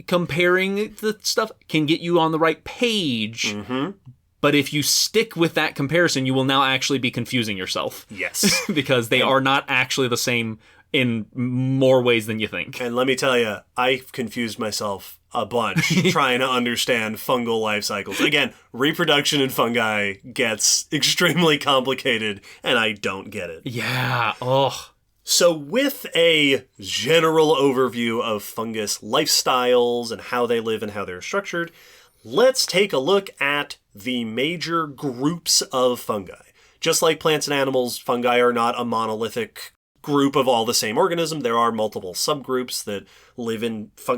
comparing the stuff can get you on the right page. Mm-hmm. But if you stick with that comparison, you will now actually be confusing yourself. Yes. Because they are not actually the same in more ways than you think. And let me tell you, I've confused myself a bunch trying to understand fungal life cycles. Again, reproduction in fungi gets extremely complicated, and I don't get it. Yeah. Oh. So with a general overview of fungus lifestyles and how they live and how they're structured, let's take a look at the major groups of fungi. Just like plants and animals, fungi are not a monolithic group of all the same organism. There are multiple subgroups that live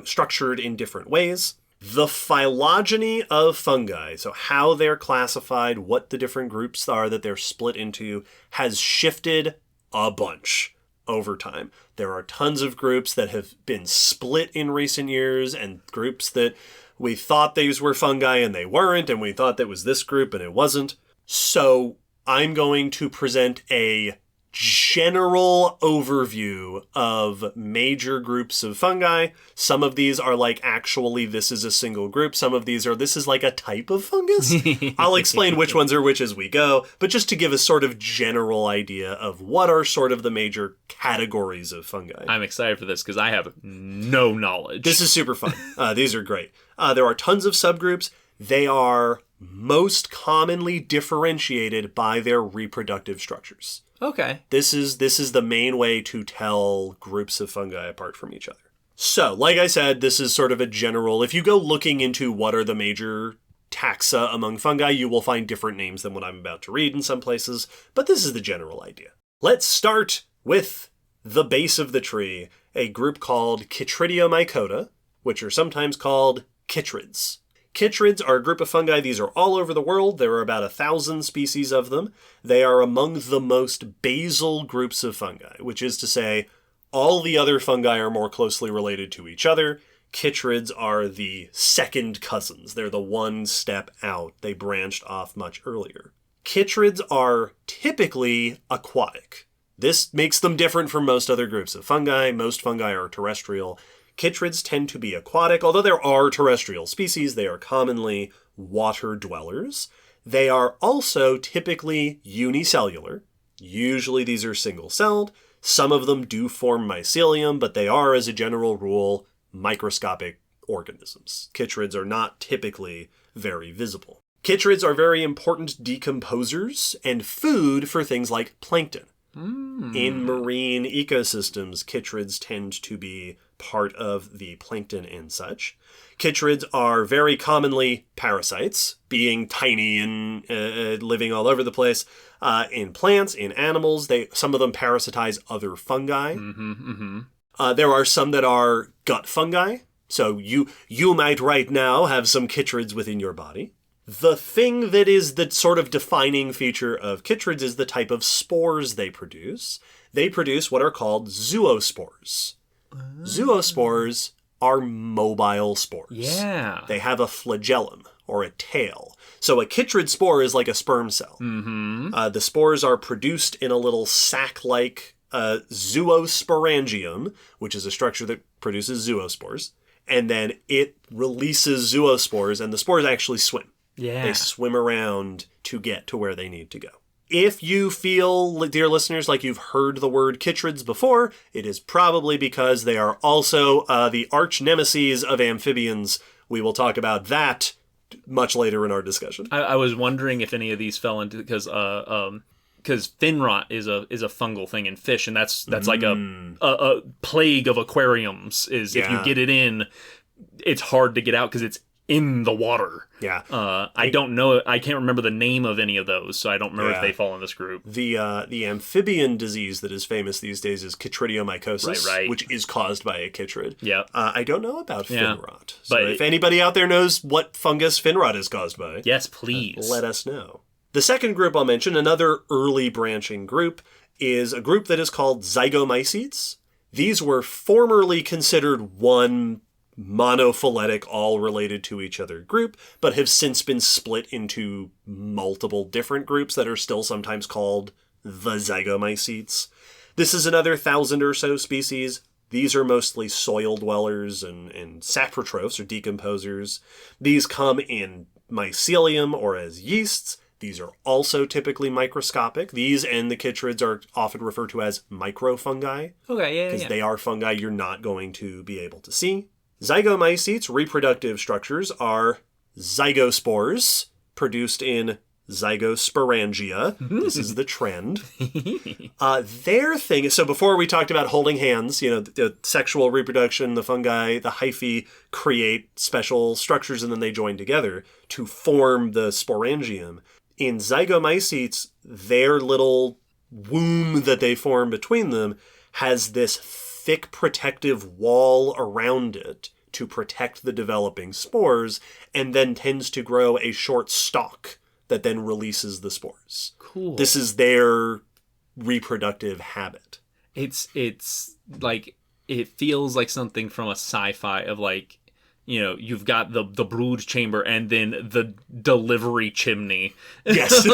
structured in different ways. The phylogeny of fungi, so how they're classified, what the different groups are that they're split into, has shifted a bunch over time. There are tons of groups that have been split in recent years, and groups that we thought these were fungi and they weren't, and we thought that was this group and it wasn't. So I'm going to present a general overview of major groups of fungi. Some of these are like, actually, this is a single group. Some of these are, this is like a type of fungus. I'll explain which ones are which as we go, but just to give a sort of general idea of what are sort of the major categories of fungi. I'm excited for this because I have no knowledge. This is super fun. These are great. There are tons of subgroups. They are most commonly differentiated by their reproductive structures. Okay. This is the main way to tell groups of fungi apart from each other. So, like I said, this is sort of a general, if you go looking into what are the major taxa among fungi, you will find different names than what I'm about to read in some places, but this is the general idea. Let's start with the base of the tree, a group called Chytridiomycota, which are sometimes called chytrids. Chytrids are a group of fungi. These are all over the world. There are about 1,000 species of them. They are among the most basal groups of fungi, which is to say, all the other fungi are more closely related to each other. Chytrids are the second cousins. They're the one step out. They branched off much earlier. Chytrids are typically aquatic. This makes them different from most other groups of fungi. Most fungi are terrestrial. Chytrids tend to be aquatic. Although there are terrestrial species, they are commonly water dwellers. They are also typically unicellular. Usually these are single-celled. Some of them do form mycelium, but they are, as a general rule, microscopic organisms. Chytrids are not typically very visible. Chytrids are very important decomposers and food for things like plankton. In marine ecosystems, chytrids tend to be part of the plankton and such. Chytrids are very commonly parasites, being tiny and living all over the place. In plants, in animals, some of them parasitize other fungi. There are some that are gut fungi, so you might right now have some chytrids within your body. The thing that is the sort of defining feature of chytrids is the type of spores they produce. They produce what are called zoospores. Zoospores are mobile spores. Yeah. They have a flagellum, or a tail. So a chytrid spore is like a sperm cell. The spores are produced in a little sac-like zoosporangium, which is a structure that produces zoospores. And then it releases zoospores, and the spores actually swim. Yeah. They swim around to get to where they need to go. If you feel, dear listeners, like you've heard the word chytrids before, it is probably because they are also the arch nemesis of amphibians. We will talk about that much later in our discussion. I was wondering if any of these fell into, because fin rot is a fungal thing in fish, and that's like a plague of aquariums. Is if you get it in, it's hard to get out because it's in the water. Yeah. I don't know. I can't remember the name of any of those, so I don't remember if they fall in this group. The amphibian disease that is famous these days is chytridiomycosis, right. which is caused by a chytrid. Yeah. I don't know about fin rot. So but if anybody out there knows what fungus fin rot is caused by, yes, please let us know. The second group I'll mention, another early branching group, is a group that is called zygomycetes. These were formerly considered one monophyletic, all related to each other group, but have since been split into multiple different groups that are still sometimes called the zygomycetes. This is another 1,000 or so species. These are mostly soil dwellers and saprotrophs or decomposers. These come in mycelium or as yeasts. These are also typically microscopic. These and the chytrids are often referred to as microfungi. Okay, yeah, Because they are fungi you're not going to be able to see. Zygomycetes' reproductive structures are zygospores, produced in zygosporangia. This is the trend. Their thing is, so before we talked about holding hands, the sexual reproduction, the fungi, the hyphae create special structures and then they join together to form the sporangium. In zygomycetes, their little womb that they form between them has this thick protective wall around it to protect the developing spores and then tends to grow a short stalk that then releases the spores. Cool. This is their reproductive habit. It's like, it feels like something from a sci-fi of like, you've got the brood chamber and then the delivery chimney. Yes.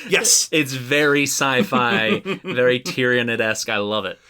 Yes. It's very sci-fi, very Tyrionid-esque. I love it.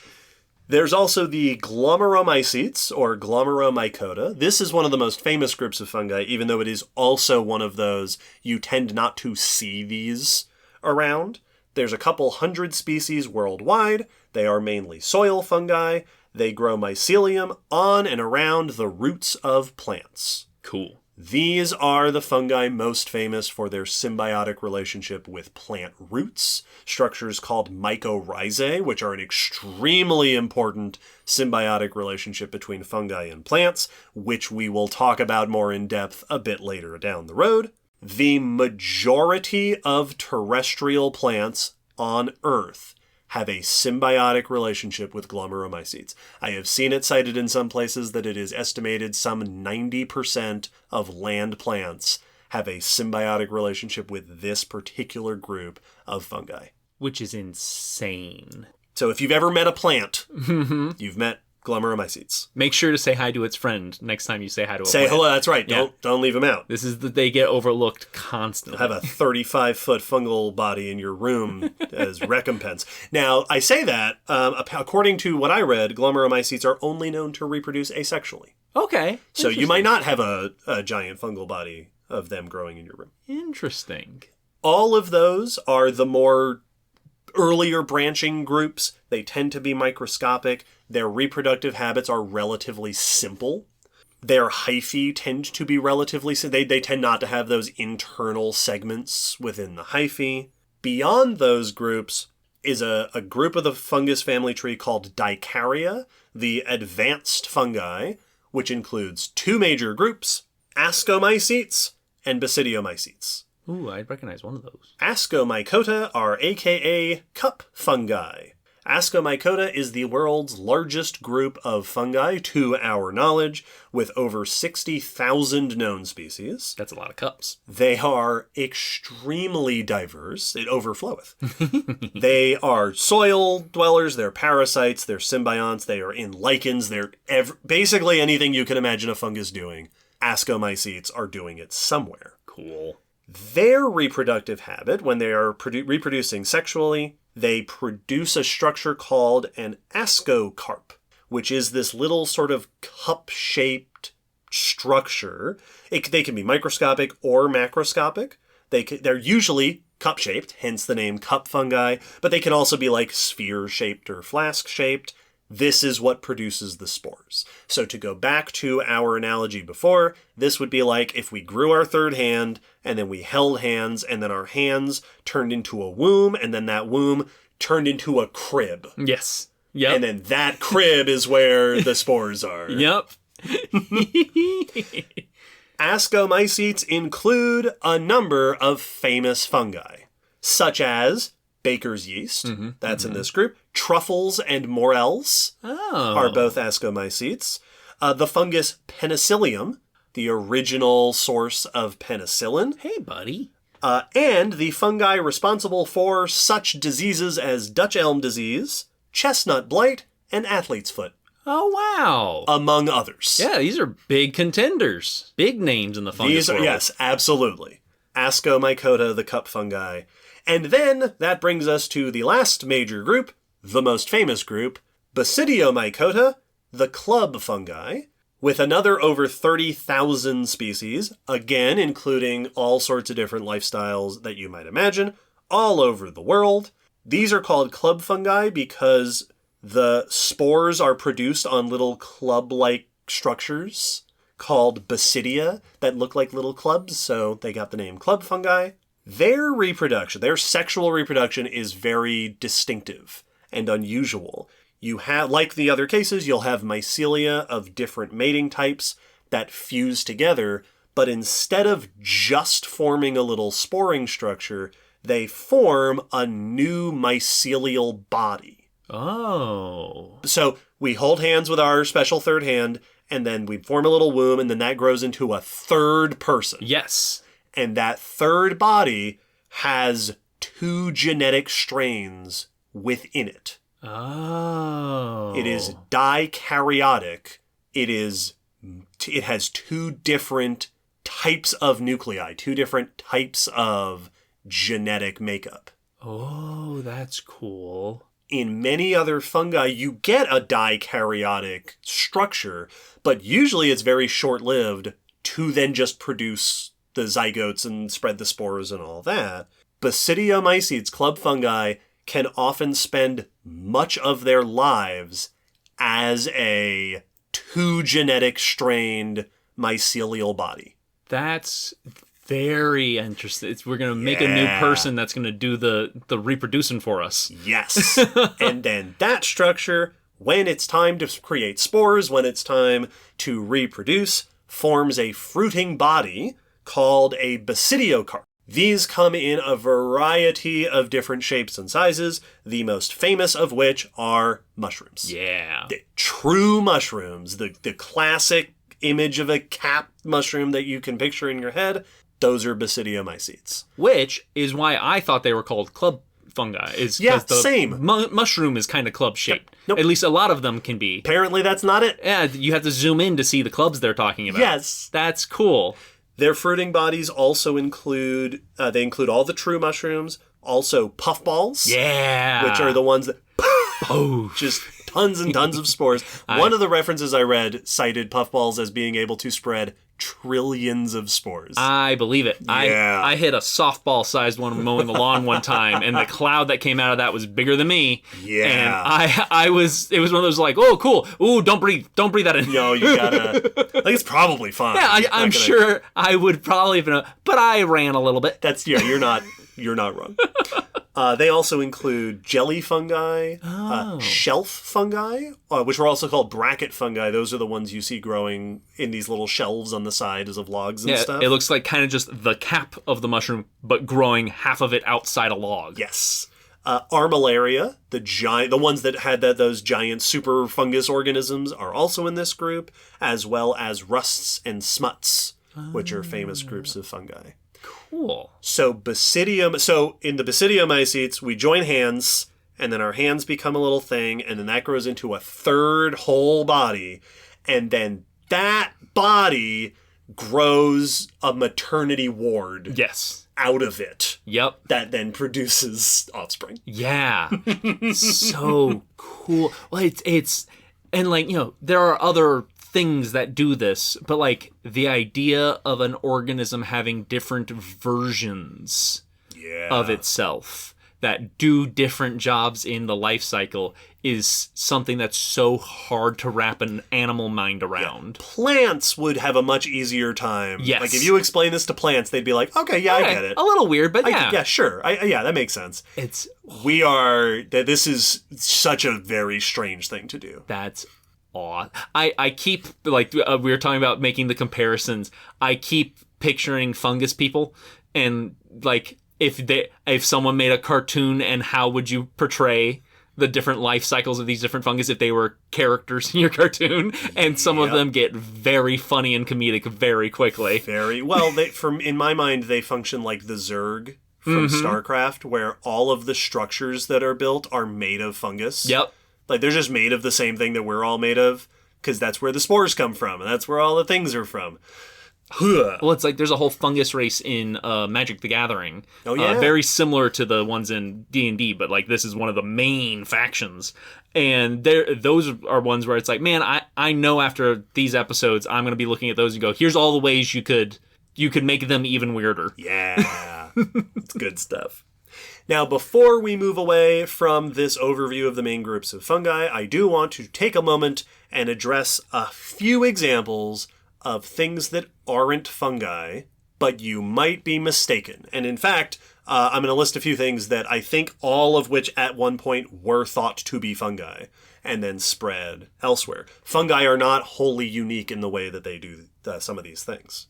There's also the glomeromycetes, or glomeromycota. This is one of the most famous groups of fungi, even though it is also one of those you tend not to see these around. There's a couple hundred species worldwide. They are mainly soil fungi. They grow mycelium on and around the roots of plants. Cool. These are the fungi most famous for their symbiotic relationship with plant roots, structures called mycorrhizae, which are an extremely important symbiotic relationship between fungi and plants, which we will talk about more in depth a bit later down the road. The majority of terrestrial plants on Earth have a symbiotic relationship with glomeromycetes. I have seen it cited in some places that it is estimated some 90% of land plants have a symbiotic relationship with this particular group of fungi. Which is insane. So if you've ever met a plant, you've met glomeromycetes. Make sure to say hi to its friend next time you say hi to a Say plant. hello, that's right. Yeah. Don't leave them out. They get overlooked constantly. Have a 35-foot fungal body in your room as recompense. Now, I say that, according to what I read, glomeromycetes are only known to reproduce asexually. Okay. So you might not have a giant fungal body of them growing in your room. Interesting. All of those are the more earlier branching groups. They tend to be microscopic. Their reproductive habits are relatively simple. Their hyphae tend to be relatively simple. They tend not to have those internal segments within the hyphae. Beyond those groups is a group of the fungus family tree called Dicaria, the advanced fungi, which includes two major groups, ascomycetes and basidiomycetes. Ooh, I recognize one of those. Ascomycota are aka cup fungi. Ascomycota is the world's largest group of fungi, to our knowledge, with over 60,000 known species. That's a lot of cups. They are extremely diverse. It overfloweth. They are soil dwellers, they're parasites, they're symbionts, they are in lichens, they're basically anything you can imagine a fungus doing. Ascomycetes are doing it somewhere. Cool. Their reproductive habit, when they are reproducing sexually, they produce a structure called an ascocarp, which is this little sort of cup-shaped structure. They can be microscopic or macroscopic. They're usually cup-shaped, hence the name cup fungi, but they can also be like sphere-shaped or flask-shaped. This is what produces the spores. So to go back to our analogy before, this would be like if we grew our third hand, and then we held hands, and then our hands turned into a womb, and then that womb turned into a crib. Yes. Yep. And then that crib is where the spores are. Yep. Ascomycetes include a number of famous fungi, such as baker's yeast, that's in this group. Truffles and morels are both ascomycetes. The fungus penicillium, the original source of penicillin. Hey, buddy. And the fungi responsible for such diseases as Dutch elm disease, chestnut blight, and athlete's foot. Oh, wow. Among others. Yeah, these are big contenders. Big names in the fungus world. Yes, absolutely. Ascomycota, the cup fungi. And then that brings us to the last major group, the most famous group, Basidiomycota, the club fungi, with another over 30,000 species, again including all sorts of different lifestyles that you might imagine, all over the world. These are called club fungi because the spores are produced on little club-like structures called basidia that look like little clubs, so they got the name club fungi. Their reproduction, their sexual reproduction, is very distinctive and unusual. You have, like the other cases, you'll have mycelia of different mating types that fuse together, but instead of just forming a little sporing structure, they form a new mycelial body. Oh. So we hold hands with our special third hand, and then we form a little womb, and then that grows into a third person. Yes. And that third body has 2 genetic strains within it. Oh. It is dikaryotic. It has 2 different types of nuclei, 2 different types of genetic makeup. Oh, that's cool. In many other fungi, you get a dikaryotic structure, but usually it's very short-lived to then just produce the zygotes and spread the spores and all that. Basidiomycetes, club fungi, can often spend much of their lives as a 2 genetic strained mycelial body. That's very interesting. We're going to make a new person that's going to do the reproducing for us. Yes. And then that structure, when it's time to create spores, when it's time to reproduce, forms a fruiting body called a basidiocarp. These come in a variety of different shapes and sizes, the most famous of which are mushrooms. Yeah. The true mushrooms, the classic image of a capped mushroom that you can picture in your head, those are basidiomycetes. Which is why I thought they were called club fungi. Yeah, same. Mushroom is kind of club shaped. Nope. At least a lot of them can be. Apparently that's not it. Yeah, you have to zoom in to see the clubs they're talking about. Yes. That's cool. Their fruiting bodies also include all the true mushrooms, also puffballs. Yeah. Which are the ones that Oh, just tons and tons of spores. One of the references I read cited puffballs as being able to spread trillions of spores. I believe it. Yeah. I hit a softball-sized one mowing the lawn one time, and the cloud that came out of that was bigger than me. Yeah. And it was one of those like, oh, cool. Ooh, don't breathe that in. No, you gotta. Like, it's probably fine. Yeah, I'm sure I would probably have been, but I ran a little bit. That's you're not wrong. They also include jelly fungi, shelf fungi, which are also called bracket fungi. Those are the ones you see growing in these little shelves on the sides of logs and stuff. It looks like kind of just the cap of the mushroom, but growing half of it outside a log. Yes. Armillaria, the ones that had those giant super fungus organisms, are also in this group, as well as rusts and smuts, which are famous groups of fungi. Cool. So in the basidiomycetes, we join hands, and then our hands become a little thing, and then that grows into a third whole body, and then that body grows a maternity ward. Yes. Out of it. Yep. That then produces offspring. Yeah. So cool. Well, it's and like, there are other things that do this, but like the idea of an organism having different versions of itself that do different jobs in the life cycle is something that's so hard to wrap an animal mind around. Yeah. Plants would have a much easier time. Yes. Like if you explain this to plants, they'd be like, okay, yeah, I get it. A little weird, but yeah. Yeah, sure. Yeah, that makes sense. This is such a very strange thing to do. That's awe. I keep, like, we were talking about making the comparisons. I keep picturing fungus people, and like if someone made a cartoon, and how would you portray the different life cycles of these different fungus if they were characters in your cartoon? And some of them get very funny and comedic very quickly. Very well. In my mind, they function like the Zerg from StarCraft, where all of the structures that are built are made of fungus. Yep. Like, they're just made of the same thing that we're all made of, because that's where the spores come from, and that's where all the things are from. Well, it's like there's a whole fungus race in Magic the Gathering. Oh, yeah. Very similar to the ones in D&D, but like this is one of the main factions. And those are ones where it's like, man, I know after these episodes, I'm going to be looking at those and go, here's all the ways you could make them even weirder. Yeah. It's good stuff. Now, before we move away from this overview of the main groups of fungi, I do want to take a moment and address a few examples of things that aren't fungi, but you might be mistaken. And in fact, I'm going to list a few things that I think all of which at one point were thought to be fungi and then spread elsewhere. Fungi are not wholly unique in the way that they do some of these things.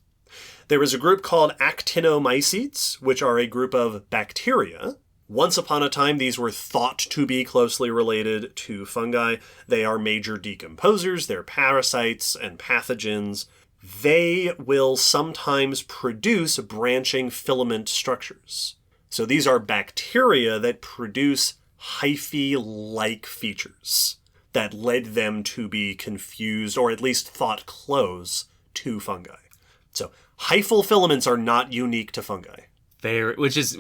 There is a group called actinomycetes, which are a group of bacteria. Once upon a time, these were thought to be closely related to fungi. They are major decomposers, they're parasites and pathogens. They will sometimes produce branching filament structures. So these are bacteria that produce hyphae-like features that led them to be confused, or at least thought close to fungi. So hyphal filaments are not unique to fungi. Which is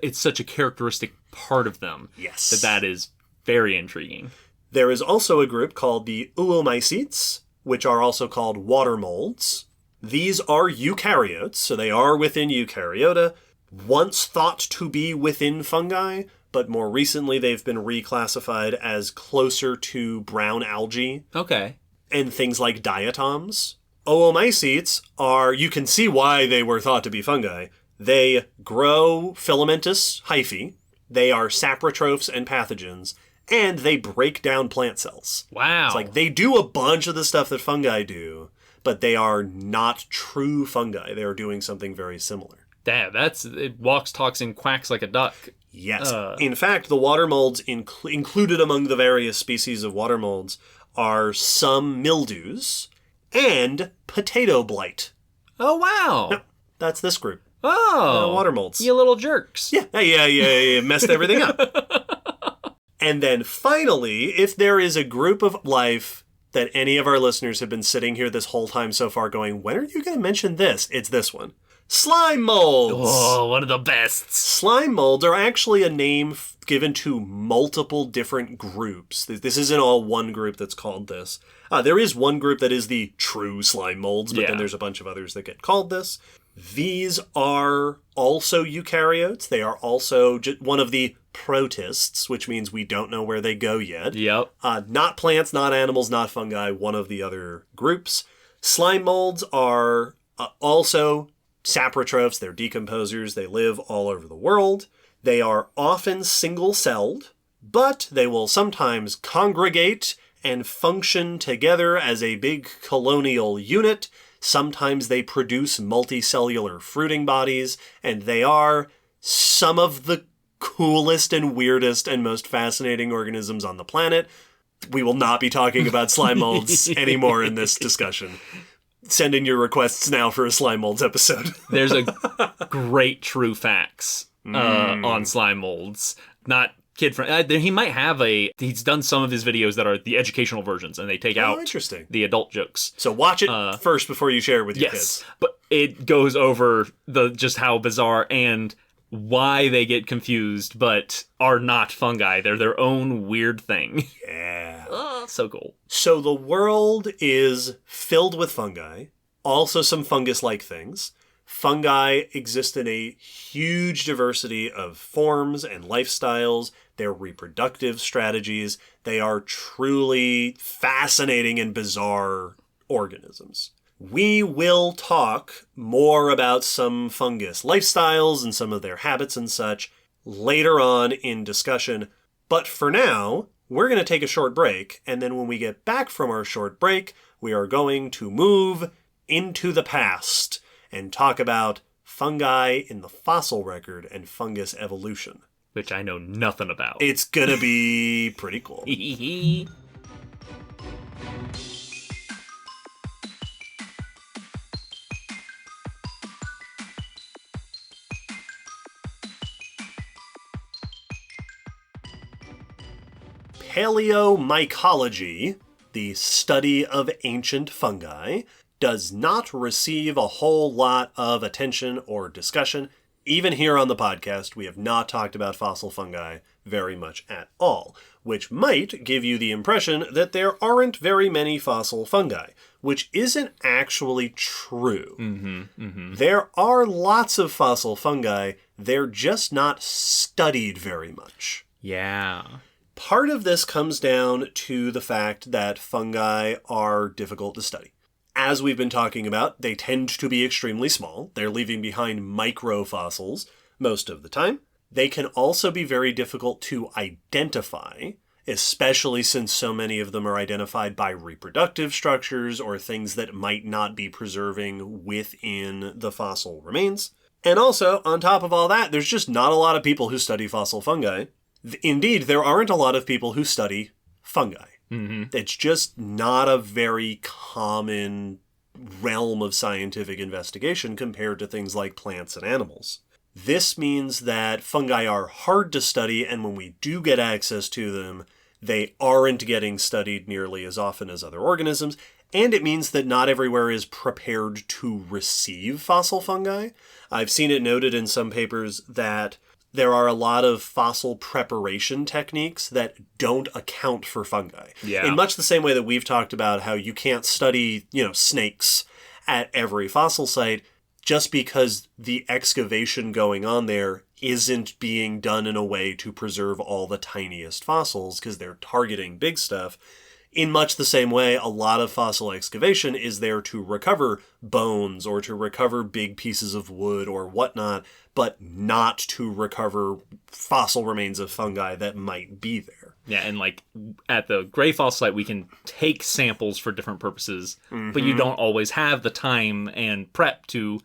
it's such a characteristic part of them. Yes. That is very intriguing. There is also a group called the oomycetes, which are also called water molds. These are eukaryotes, so they are within Eukaryota, once thought to be within fungi, but more recently they've been reclassified as closer to brown algae. Okay. And things like diatoms. Oomycetes are, you can see why they were thought to be fungi. They grow filamentous hyphae, they are saprotrophs and pathogens, and they break down plant cells. Wow. It's like they do a bunch of the stuff that fungi do, but they are not true fungi. They are doing something very similar. Damn, it walks, talks, and quacks like a duck. Yes. In fact, the water molds included among the various species of water molds are some mildews and potato blight. Oh, wow. Yep, that's this group. Oh. Water molds. You little jerks. Yeah, messed everything up. And then finally, if there is a group of life that any of our listeners have been sitting here this whole time so far going, when are you going to mention this? It's this one. Slime molds. Oh, one of the best. Slime molds are actually a name given to multiple different groups. This isn't all one group that's called this. There is one group that is the true slime molds, but then there's a bunch of others that get called this. These are also eukaryotes. They are also one of the protists, which means we don't know where they go yet. Yep. Not plants, not animals, not fungi, one of the other groups. Slime molds are also saprotrophs. They're decomposers. They live all over the world. They are often single-celled, but they will sometimes congregate and function together as a big colonial unit. Sometimes they produce multicellular fruiting bodies, and they are some of the coolest and weirdest and most fascinating organisms on the planet. We will not be talking about slime molds anymore in this discussion. Send in your requests now for a slime molds episode. There's a great true facts on slime molds. Not kid-friendly. He might have he's done some of his videos that are the educational versions, and they take out interesting. The adult jokes. So watch it first before you share it with your kids. But it goes over just how bizarre and why they get confused, but are not fungi. They're their own weird thing. Yeah. Oh, so cool. So the world is filled with fungi, also some fungus-like things. Fungi exist in a huge diversity of forms and lifestyles, their reproductive strategies. They are truly fascinating and bizarre organisms. We will talk more about some fungus lifestyles and some of their habits and such later on in discussion. But for now, we're going to take a short break, and then when we get back from our short break, we are going to move into the past and talk about fungi in the fossil record and fungus evolution. Which I know nothing about. It's going to be pretty cool. Paleomycology, the study of ancient fungi, does not receive a whole lot of attention or discussion. Even here on the podcast, we have not talked about fossil fungi very much at all, which might give you the impression that there aren't very many fossil fungi, which isn't actually true. There are lots of fossil fungi, they're just not studied very much. Yeah. Part of this comes down to the fact that fungi are difficult to study. As we've been talking about, they tend to be extremely small. They're leaving behind microfossils most of the time. They can also be very difficult to identify, especially since so many of them are identified by reproductive structures or things that might not be preserving within the fossil remains. And also, on top of all that, there's just not a lot of people who study fossil fungi. Indeed, there aren't a lot of people who study fungi. It's just not a very common realm of scientific investigation compared to things like plants and animals. This means that fungi are hard to study, and when we do get access to them, they aren't getting studied nearly as often as other organisms, and it means that not everywhere is prepared to receive fossil fungi. I've seen it noted in some papers that there are a lot of fossil preparation techniques that don't account for fungi. Yeah. In much the same way that we've talked about how you can't study, snakes at every fossil site just because the excavation going on there isn't being done in a way to preserve all the tiniest fossils because they're targeting big stuff. In much the same way, a lot of fossil excavation is there to recover bones or to recover big pieces of wood or whatnot, but not to recover fossil remains of fungi that might be there. Yeah, and like at the Gray fossil site, we can take samples for different purposes, but you don't always have the time and prep to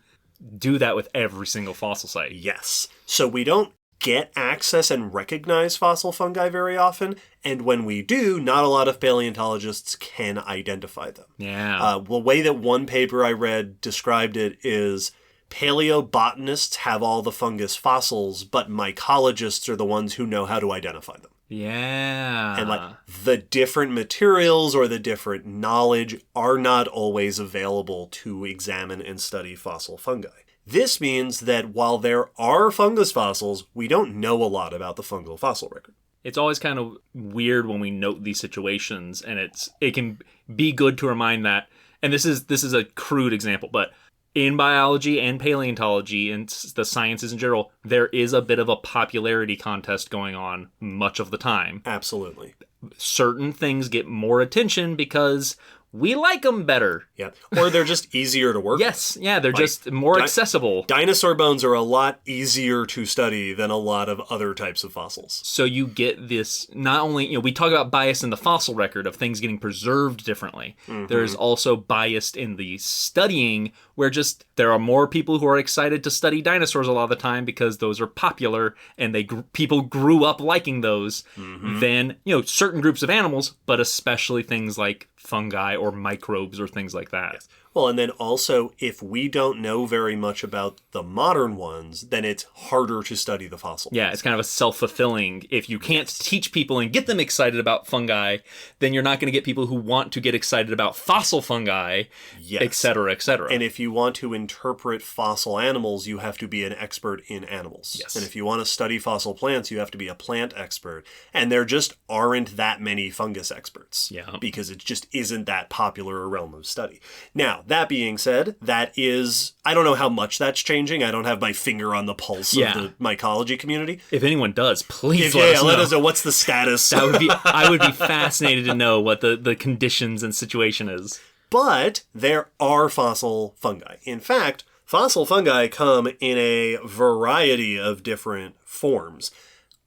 do that with every single fossil site. Yes. So we don't get access and recognize fossil fungi very often, and when we do, not a lot of paleontologists can identify them. Yeah. The way that one paper I read described it is paleobotanists have all the fungus fossils, but mycologists are the ones who know how to identify them. Yeah. And the different materials or the different knowledge are not always available to examine and study fossil fungi. This means that while there are fungus fossils, we don't know a lot about the fungal fossil record. It's always kind of weird when we note these situations, and it can be good to remind that, and this is a crude example, but in biology and paleontology and the sciences in general, there is a bit of a popularity contest going on much of the time. Absolutely. Certain things get more attention because we like them better. Yeah. Or they're just easier to work with. Yes. Yeah, they're just more accessible. Dinosaur bones are a lot easier to study than a lot of other types of fossils. So you get this, not only, we talk about bias in the fossil record of things getting preserved differently. There's also bias in the studying where just there are more people who are excited to study dinosaurs a lot of the time because those are popular and people grew up liking those than, certain groups of animals, but especially things like fungi or microbes or things like that. Yes. Well, and then also, if we don't know very much about the modern ones, then it's harder to study the fossil. Yeah, it's kind of a self-fulfilling. If you can't teach people and get them excited about fungi, then you're not going to get people who want to get excited about fossil fungi, et cetera, et cetera. And if you want to interpret fossil animals, you have to be an expert in animals. Yes. And if you want to study fossil plants, you have to be a plant expert. And there just aren't that many fungus experts. Yeah. Because it just isn't that popular a realm of study. Now, that being said, that is, I don't know how much that's changing. I don't have my finger on the pulse of the mycology community. If anyone does, please let us know. What's the status? I would be fascinated to know what the conditions and situation is. But there are fossil fungi. In fact, fossil fungi come in a variety of different forms.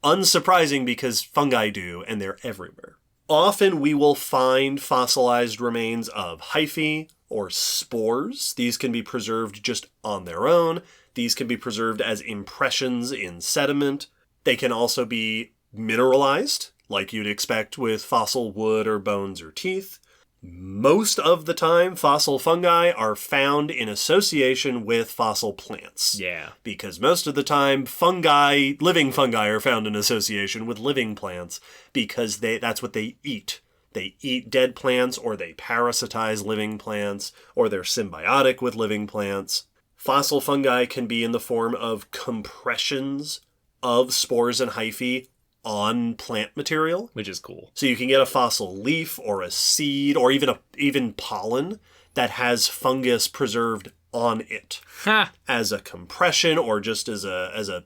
Unsurprising because fungi do, and they're everywhere. Often we will find fossilized remains of hyphae or spores. These can be preserved just on their own. These can be preserved as impressions in sediment. They can also be mineralized, like you'd expect with fossil wood or bones or teeth. Most of the time, fossil fungi are found in association with fossil plants. Yeah. Because most of the time, living fungi are found in association with living plants because that's what they eat. They eat dead plants, or they parasitize living plants, or they're symbiotic with living plants. Fossil fungi can be in the form of compressions of spores and hyphae on plant material. Which is cool. So you can get a fossil leaf or a seed or even pollen that has fungus preserved on it as a compression or just as a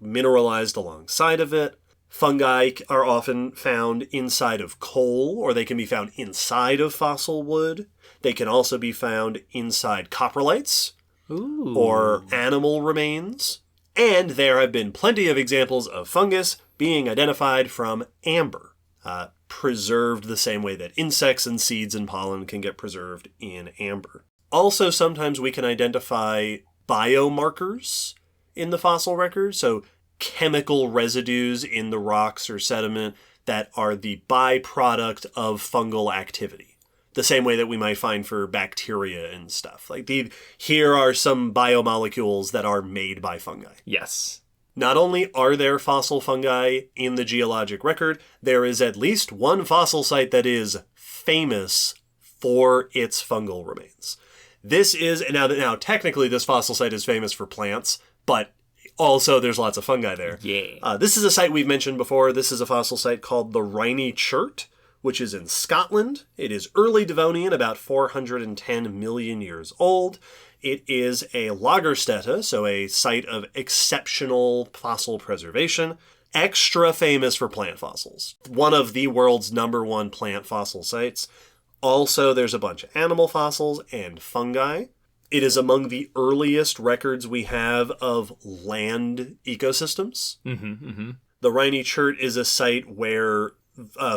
mineralized alongside of it. Fungi are often found inside of coal, or they can be found inside of fossil wood. They can also be found inside coprolites or animal remains. And there have been plenty of examples of fungus being identified from amber, preserved the same way that insects and seeds and pollen can get preserved in amber. Also, sometimes we can identify biomarkers in the fossil record, so chemical residues in the rocks or sediment that are the byproduct of fungal activity. The same way that we might find for bacteria and stuff. Here are some biomolecules that are made by fungi. Yes. Not only are there fossil fungi in the geologic record, there is at least one fossil site that is famous for its fungal remains. This is, now technically this fossil site is famous for plants, but also there's lots of fungi there. Yeah. This is a site we've mentioned before. This is a fossil site called the Rhynie Chert, which is in Scotland. It is early Devonian, about 410 million years old. It is a Lagerstätte, so a site of exceptional fossil preservation, extra famous for plant fossils. One of the world's #1 plant fossil sites. Also, there's a bunch of animal fossils and fungi. It is among the earliest records we have of land ecosystems. The Rhynie Chert is a site where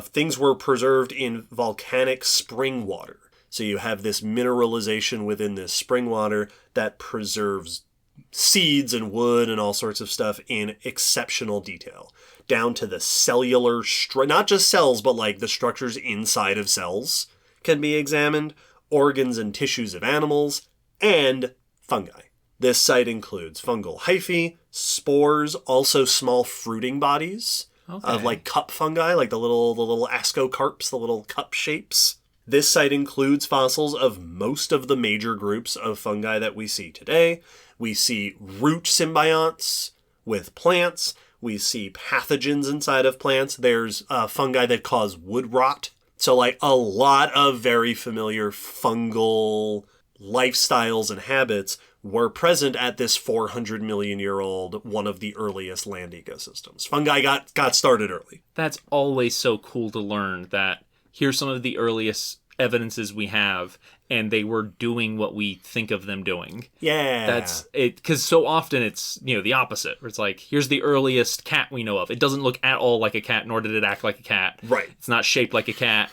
things were preserved in volcanic spring water. So you have this mineralization within this spring water that preserves seeds and wood and all sorts of stuff in exceptional detail, down to the cellular, not just cells, but like the structures inside of cells can be examined, organs and tissues of animals, and fungi. This site includes fungal hyphae, spores, also small fruiting bodies of like cup fungi, like the little ascocarps, the little cup shapes. This site includes fossils of most of the major groups of fungi that we see today. We see root symbionts with plants. We see pathogens inside of plants. There's fungi that cause wood rot. So like a lot of very familiar fungal lifestyles and habits were present at this 400 million year old, one of the earliest land ecosystems. Fungi got started early. That's always so cool to learn that here's some of the earliest evidences we have, and they were doing what we think of them doing. Yeah. That's it, because so often it's, the opposite, where it's like, here's the earliest cat we know of. It doesn't look at all like a cat, nor did it act like a cat. Right. It's not shaped like a cat.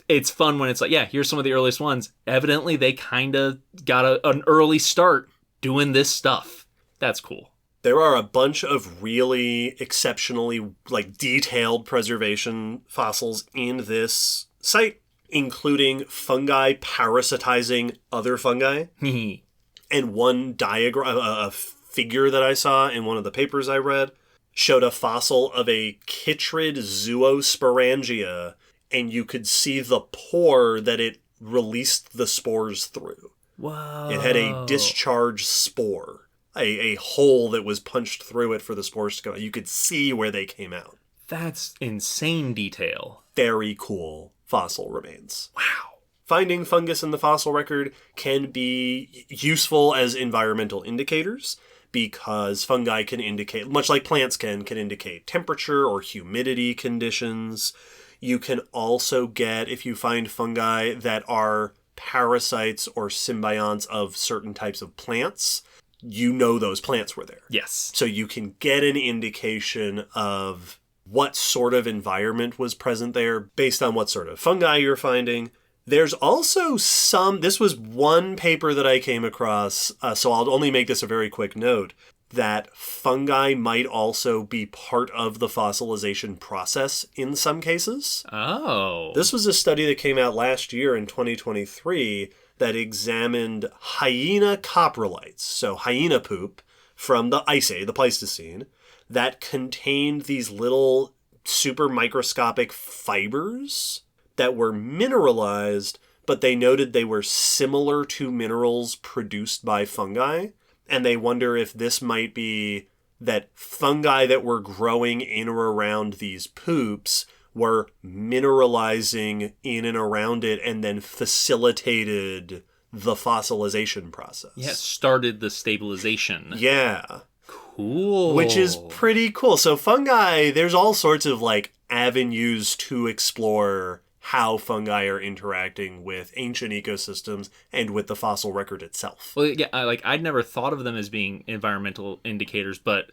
It's fun when it's like, yeah, here's some of the earliest ones. Evidently, they kind of got an early start doing this stuff. That's cool. There are a bunch of really exceptionally detailed preservation fossils in this site, including fungi parasitizing other fungi. And one diagram, a figure that I saw in one of the papers I read, showed a fossil of a chytrid zoosporangia, and you could see the pore that it released the spores through. Whoa. It had a discharged spore, a hole that was punched through it for the spores to go. You could see where they came out. That's insane detail. Very cool fossil remains. Wow. Finding fungus in the fossil record can be useful as environmental indicators, because fungi can indicate, much like plants can indicate temperature or humidity conditions. You can also get, if you find fungi that are parasites or symbionts of certain types of plants, those plants were there. Yes. So you can get an indication of what sort of environment was present there based on what sort of fungi you're finding. There's also this was one paper that I came across, so I'll only make this a very quick note, that fungi might also be part of the fossilization process in some cases. Oh. This was a study that came out last year in 2023 that examined hyena coprolites, so hyena poop from the Ice Age, the Pleistocene, that contained these little super microscopic fibers that were mineralized, but they noted they were similar to minerals produced by fungi. And they wonder if this might be that fungi that were growing in or around these poops were mineralizing in and around it and then facilitated the fossilization process. Yeah, started the stabilization. Yeah. Cool. Which is pretty cool. So fungi, there's all sorts of like avenues to explore how fungi are interacting with ancient ecosystems and with the fossil record itself. Well, yeah, I'd never thought of them as being environmental indicators, but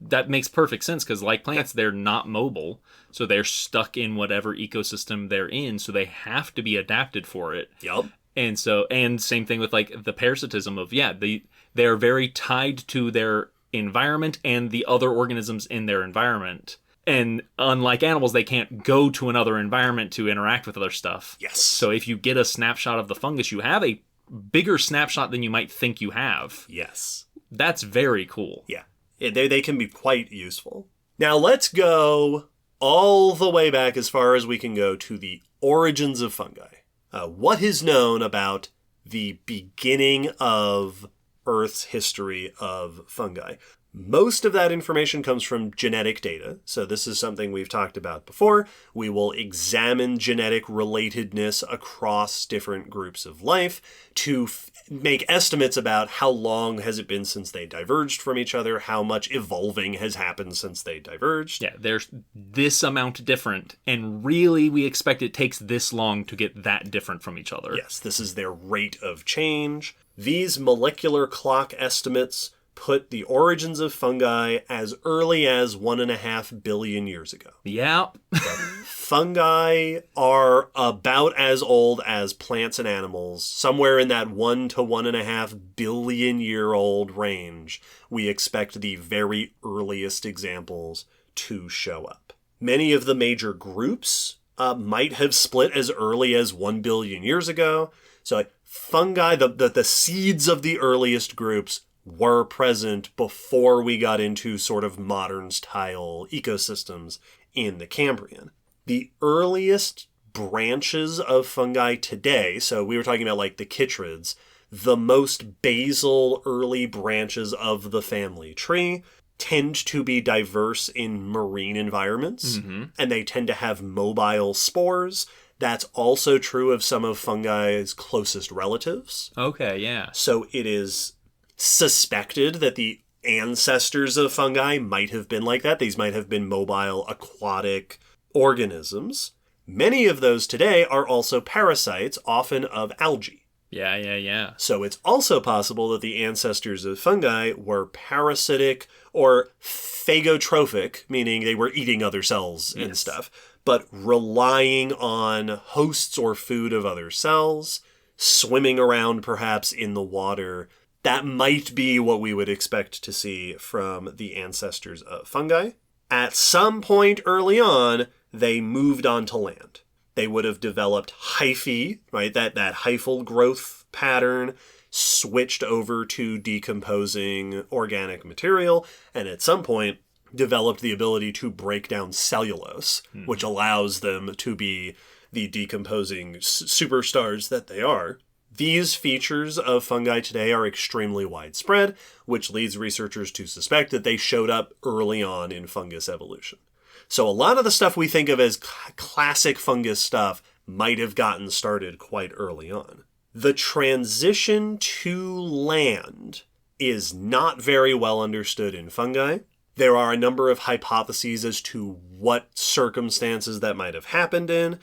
that makes perfect sense because, like plants, they're not mobile, so they're stuck in whatever ecosystem they're in, so they have to be adapted for it. Yup. And same thing with like the parasitism of they're very tied to their environment and the other organisms in their environment. And unlike animals, they can't go to another environment to interact with other stuff. Yes. So if you get a snapshot of the fungus, you have a bigger snapshot than you might think you have. Yes. That's very cool. Yeah. They can be quite useful. Now let's go all the way back as far as we can go to the origins of fungi. What is known about the beginning of Earth's history of fungi? Most of that information comes from genetic data. So this is something we've talked about before. We will examine genetic relatedness across different groups of life to make estimates about how long has it been since they diverged from each other, how much evolving has happened since they diverged. Yeah, there's this amount different, and really we expect it takes this long to get that different from each other. Yes, this is their rate of change. These molecular clock estimates put the origins of fungi as early as 1.5 billion years ago. Yeah. Fungi are about as old as plants and animals, somewhere in that 1 to 1.5 billion year old range. We expect the very earliest examples to show up. Many of the major groups might have split as early as 1 billion years ago. So fungi, the seeds of the earliest groups were present before we got into sort of modern style ecosystems in the Cambrian. The earliest branches of fungi today, so we were talking about like the chytrids, the most basal early branches of the family tree tend to be diverse in marine environments, and they tend to have mobile spores. That's also true of some of fungi's closest relatives. Okay, yeah. So it is suspected that the ancestors of fungi might have been like that. These might have been mobile aquatic organisms. Many of those today are also parasites, often of algae. Yeah. So it's also possible that the ancestors of fungi were parasitic or phagotrophic, meaning they were eating other cells and stuff, but relying on hosts or food of other cells, swimming around perhaps in the water. That might be what we would expect to see from the ancestors of fungi. At some point early on, they moved onto land. They would have developed hyphae, right? That hyphal growth pattern, switched over to decomposing organic material, and at some point developed the ability to break down cellulose, which allows them to be the decomposing superstars that they are. These features of fungi today are extremely widespread, which leads researchers to suspect that they showed up early on in fungus evolution. So a lot of the stuff we think of as classic fungus stuff might have gotten started quite early on. The transition to land is not very well understood in fungi. There are a number of hypotheses as to what circumstances that might have happened in.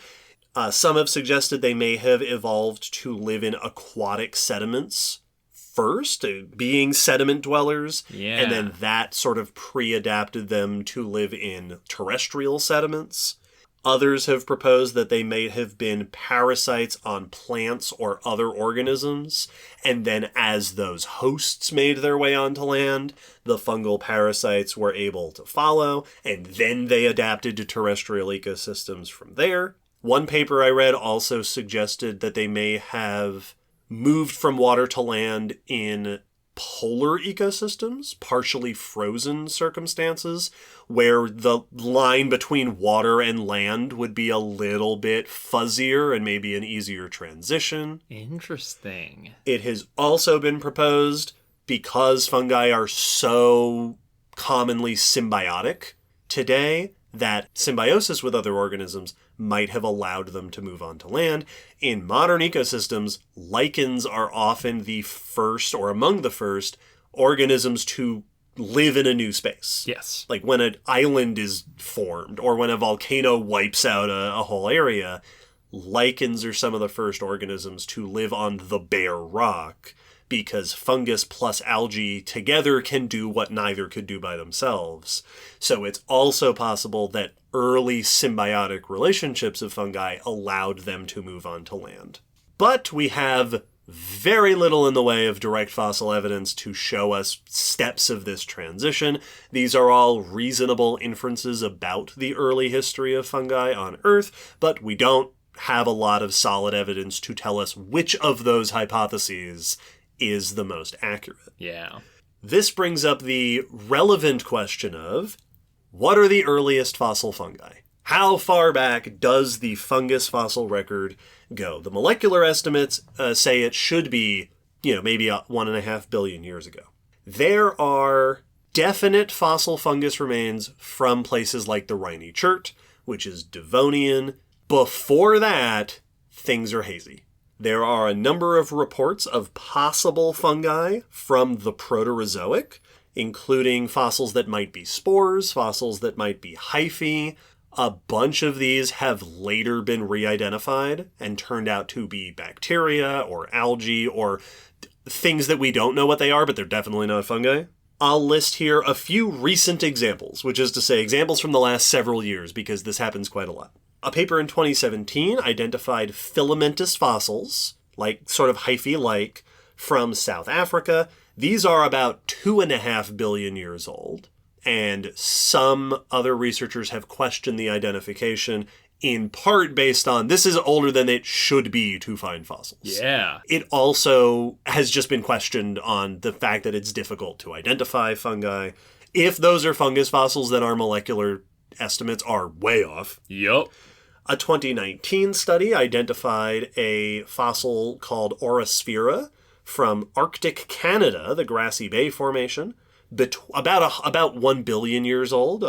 Some have suggested they may have evolved to live in aquatic sediments first, being sediment dwellers, and then that sort of pre-adapted them to live in terrestrial sediments. Others have proposed that they may have been parasites on plants or other organisms, and then as those hosts made their way onto land, the fungal parasites were able to follow, and then they adapted to terrestrial ecosystems from there. One paper I read also suggested that they may have moved from water to land in polar ecosystems, partially frozen circumstances, where the line between water and land would be a little bit fuzzier and maybe an easier transition. Interesting. It has also been proposed, because fungi are so commonly symbiotic today, that symbiosis with other organisms might have allowed them to move on to land. In modern ecosystems, lichens are often the first, or among the first, organisms to live in a new space. Yes. Like when an island is formed, or when a volcano wipes out a whole area, lichens are some of the first organisms to live on the bare rock, because fungus plus algae together can do what neither could do by themselves. So it's also possible that early symbiotic relationships of fungi allowed them to move on to land. But we have very little in the way of direct fossil evidence to show us steps of this transition. These are all reasonable inferences about the early history of fungi on Earth, but we don't have a lot of solid evidence to tell us which of those hypotheses is the most accurate. Yeah. This brings up the relevant question of, what are the earliest fossil fungi? How far back does the fungus fossil record go? The molecular estimates say it should be, maybe 1.5 billion years ago. There are definite fossil fungus remains from places like the Rhynie Chert, which is Devonian. Before that, things are hazy. There are a number of reports of possible fungi from the Proterozoic, including fossils that might be spores, fossils that might be hyphae. A bunch of these have later been re-identified and turned out to be bacteria or algae or things that we don't know what they are, but they're definitely not fungi. I'll list here a few recent examples, which is to say examples from the last several years, because this happens quite a lot. A paper in 2017 identified filamentous fossils, like sort of hyphae-like, from South Africa. These are about 2.5 billion years old, and some other researchers have questioned the identification, in part based on this is older than it should be to find fossils. Yeah. It also has just been questioned on the fact that it's difficult to identify fungi. If those are fungus fossils, then our molecular estimates are way off. Yup. A 2019 study identified a fossil called Orosphera from Arctic Canada, the Grassy Bay Formation, about 1 billion years old,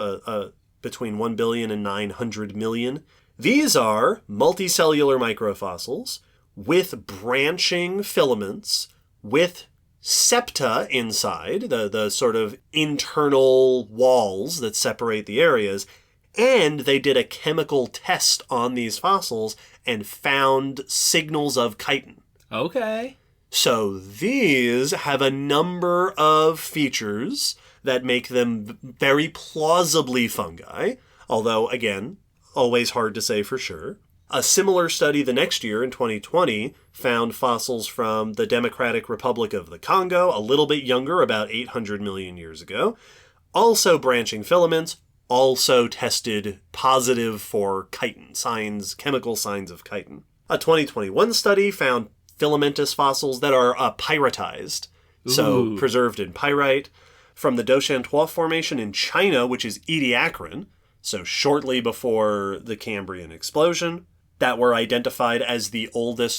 between 1 billion and 900 million. These are multicellular microfossils with branching filaments, with septa inside, the sort of internal walls that separate the areas. And they did a chemical test on these fossils and found signals of chitin. Okay. So these have a number of features that make them very plausibly fungi, although, again, always hard to say for sure. A similar study the next year, in 2020, found fossils from the Democratic Republic of the Congo, a little bit younger, about 800 million years ago. Also branching filaments, also tested positive for chitin, chemical signs of chitin. A 2021 study found filamentous fossils that are pyritized, so preserved in pyrite, from the Doshan-Trois Formation in China, which is Ediacaran, so shortly before the Cambrian explosion, that were identified as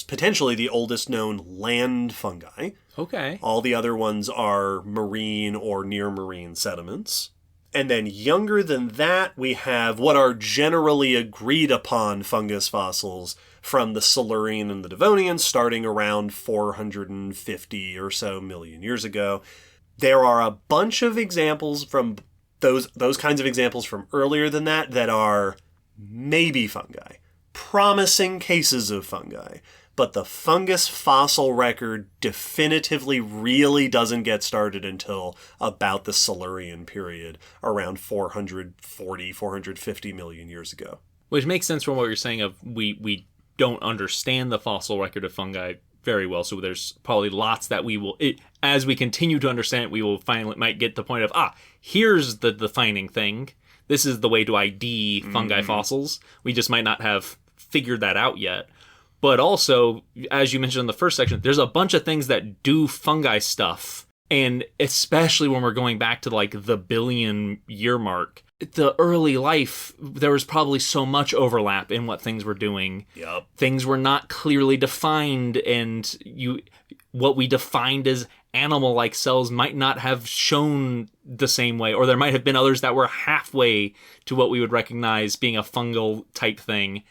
potentially the oldest known land fungi. Okay. All the other ones are marine or near marine sediments. And then younger than that, we have what are generally agreed upon fungus fossils from the Silurian and the Devonian, starting around 450 or so million years ago. There are a bunch of examples from those kinds of examples from earlier than that are maybe fungi, promising cases of fungi. But the fungus fossil record definitively really doesn't get started until about the Silurian period, around 440, 450 million years ago. Which makes sense from what you're saying of we don't understand the fossil record of fungi very well, so there's probably lots that as we continue to understand it, we will finally might get to the point of, here's the defining thing. This is the way to ID fungi fossils. We just might not have figured that out yet. But also, as you mentioned in the first section, there's a bunch of things that do fungi stuff And especially when we're going back to like the billion-year mark, the early life, there was probably so much overlap in what things were doing. Yep. Things were not clearly defined, and what we defined as animal-like cells might not have shown the same way, or there might have been others that were halfway to what we would recognize being a fungal type thing.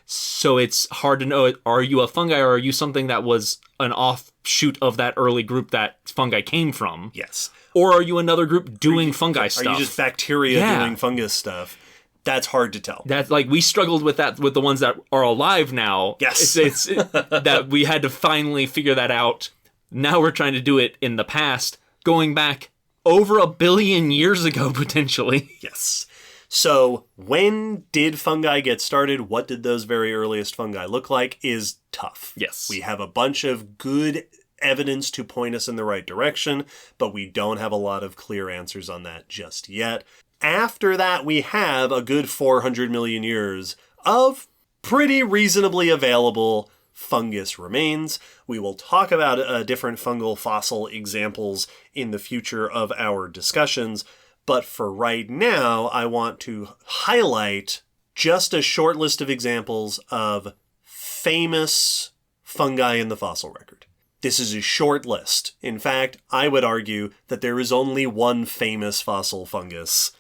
So it's hard to know, are you a fungi or are you something that was an offshoot of that early group that fungi came from? Yes. Or are you another group doing fungi stuff? Are you just bacteria doing fungus stuff? That's hard to tell. That's like, we struggled with that with the ones that are alive now. Yes. It's that we had to finally figure that out. Now we're trying to do it in the past, going back over 1 billion years ago, potentially. Yes. So when did fungi get started? What did those very earliest fungi look like? Is tough. Yes. We have a bunch of good evidence to point us in the right direction, but we don't have a lot of clear answers on that just yet. After that, we have a good 400 million years of pretty reasonably available fungus remains. We will talk about different fungal fossil examples in the future of our discussions, but for right now, I want to highlight just a short list of examples of famous fungi in the fossil record. This is a short list. In fact, I would argue that there is only one famous fossil fungus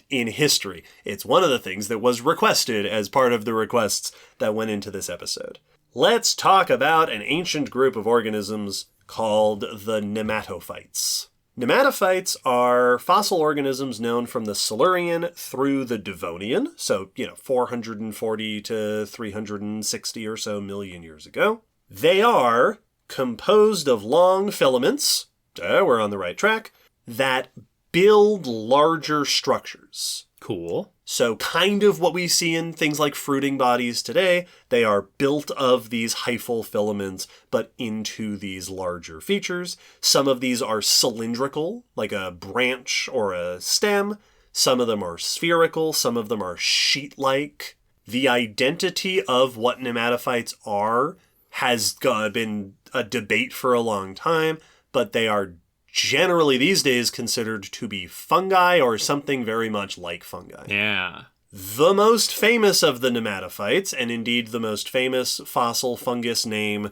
in history. It's one of the things that was requested as part of the requests that went into this episode. Let's talk about an ancient group of organisms called the nematophytes. Nematophytes are fossil organisms known from the Silurian through the Devonian, so, 440 to 360 or so million years ago. They are composed of long filaments, we're on the right track, that build larger structures. Cool. So kind of what we see in things like fruiting bodies today, they are built of these hyphal filaments, but into these larger features. Some of these are cylindrical, like a branch or a stem. Some of them are spherical. Some of them are sheet-like. The identity of what nematophytes are has been a debate for a long time, but they are generally these days considered to be fungi or something very much like fungi. Yeah. The most famous of the nematophytes, and indeed the most famous fossil fungus name,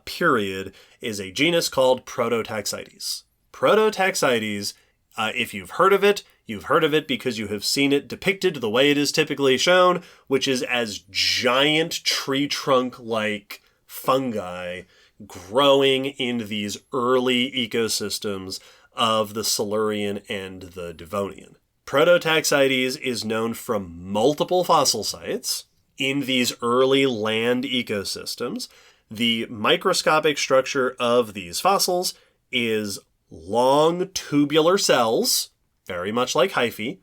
period, is a genus called Prototaxites. Prototaxites, if you've heard of it because you have seen it depicted the way it is typically shown, which is as giant tree trunk-like fungi growing in these early ecosystems of the Silurian and the Devonian. Prototaxites is known from multiple fossil sites in these early land ecosystems. The microscopic structure of these fossils is long tubular cells, very much like hyphae,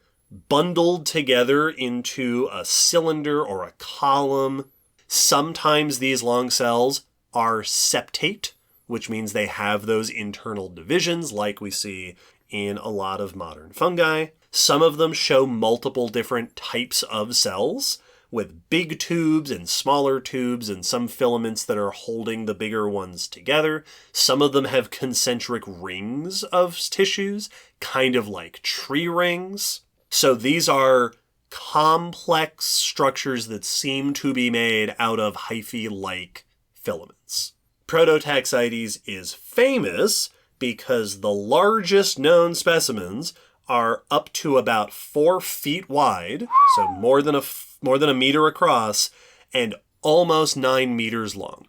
bundled together into a cylinder or a column. Sometimes these long cells are septate, which means they have those internal divisions like we see in a lot of modern fungi. Some of them show multiple different types of cells with big tubes and smaller tubes and some filaments that are holding the bigger ones together. Some of them have concentric rings of tissues, kind of like tree rings. So these are complex structures that seem to be made out of hyphae-like filaments. Prototaxites is famous because the largest known specimens are up to about 4 feet wide, so more than a meter across, and almost 9 meters long.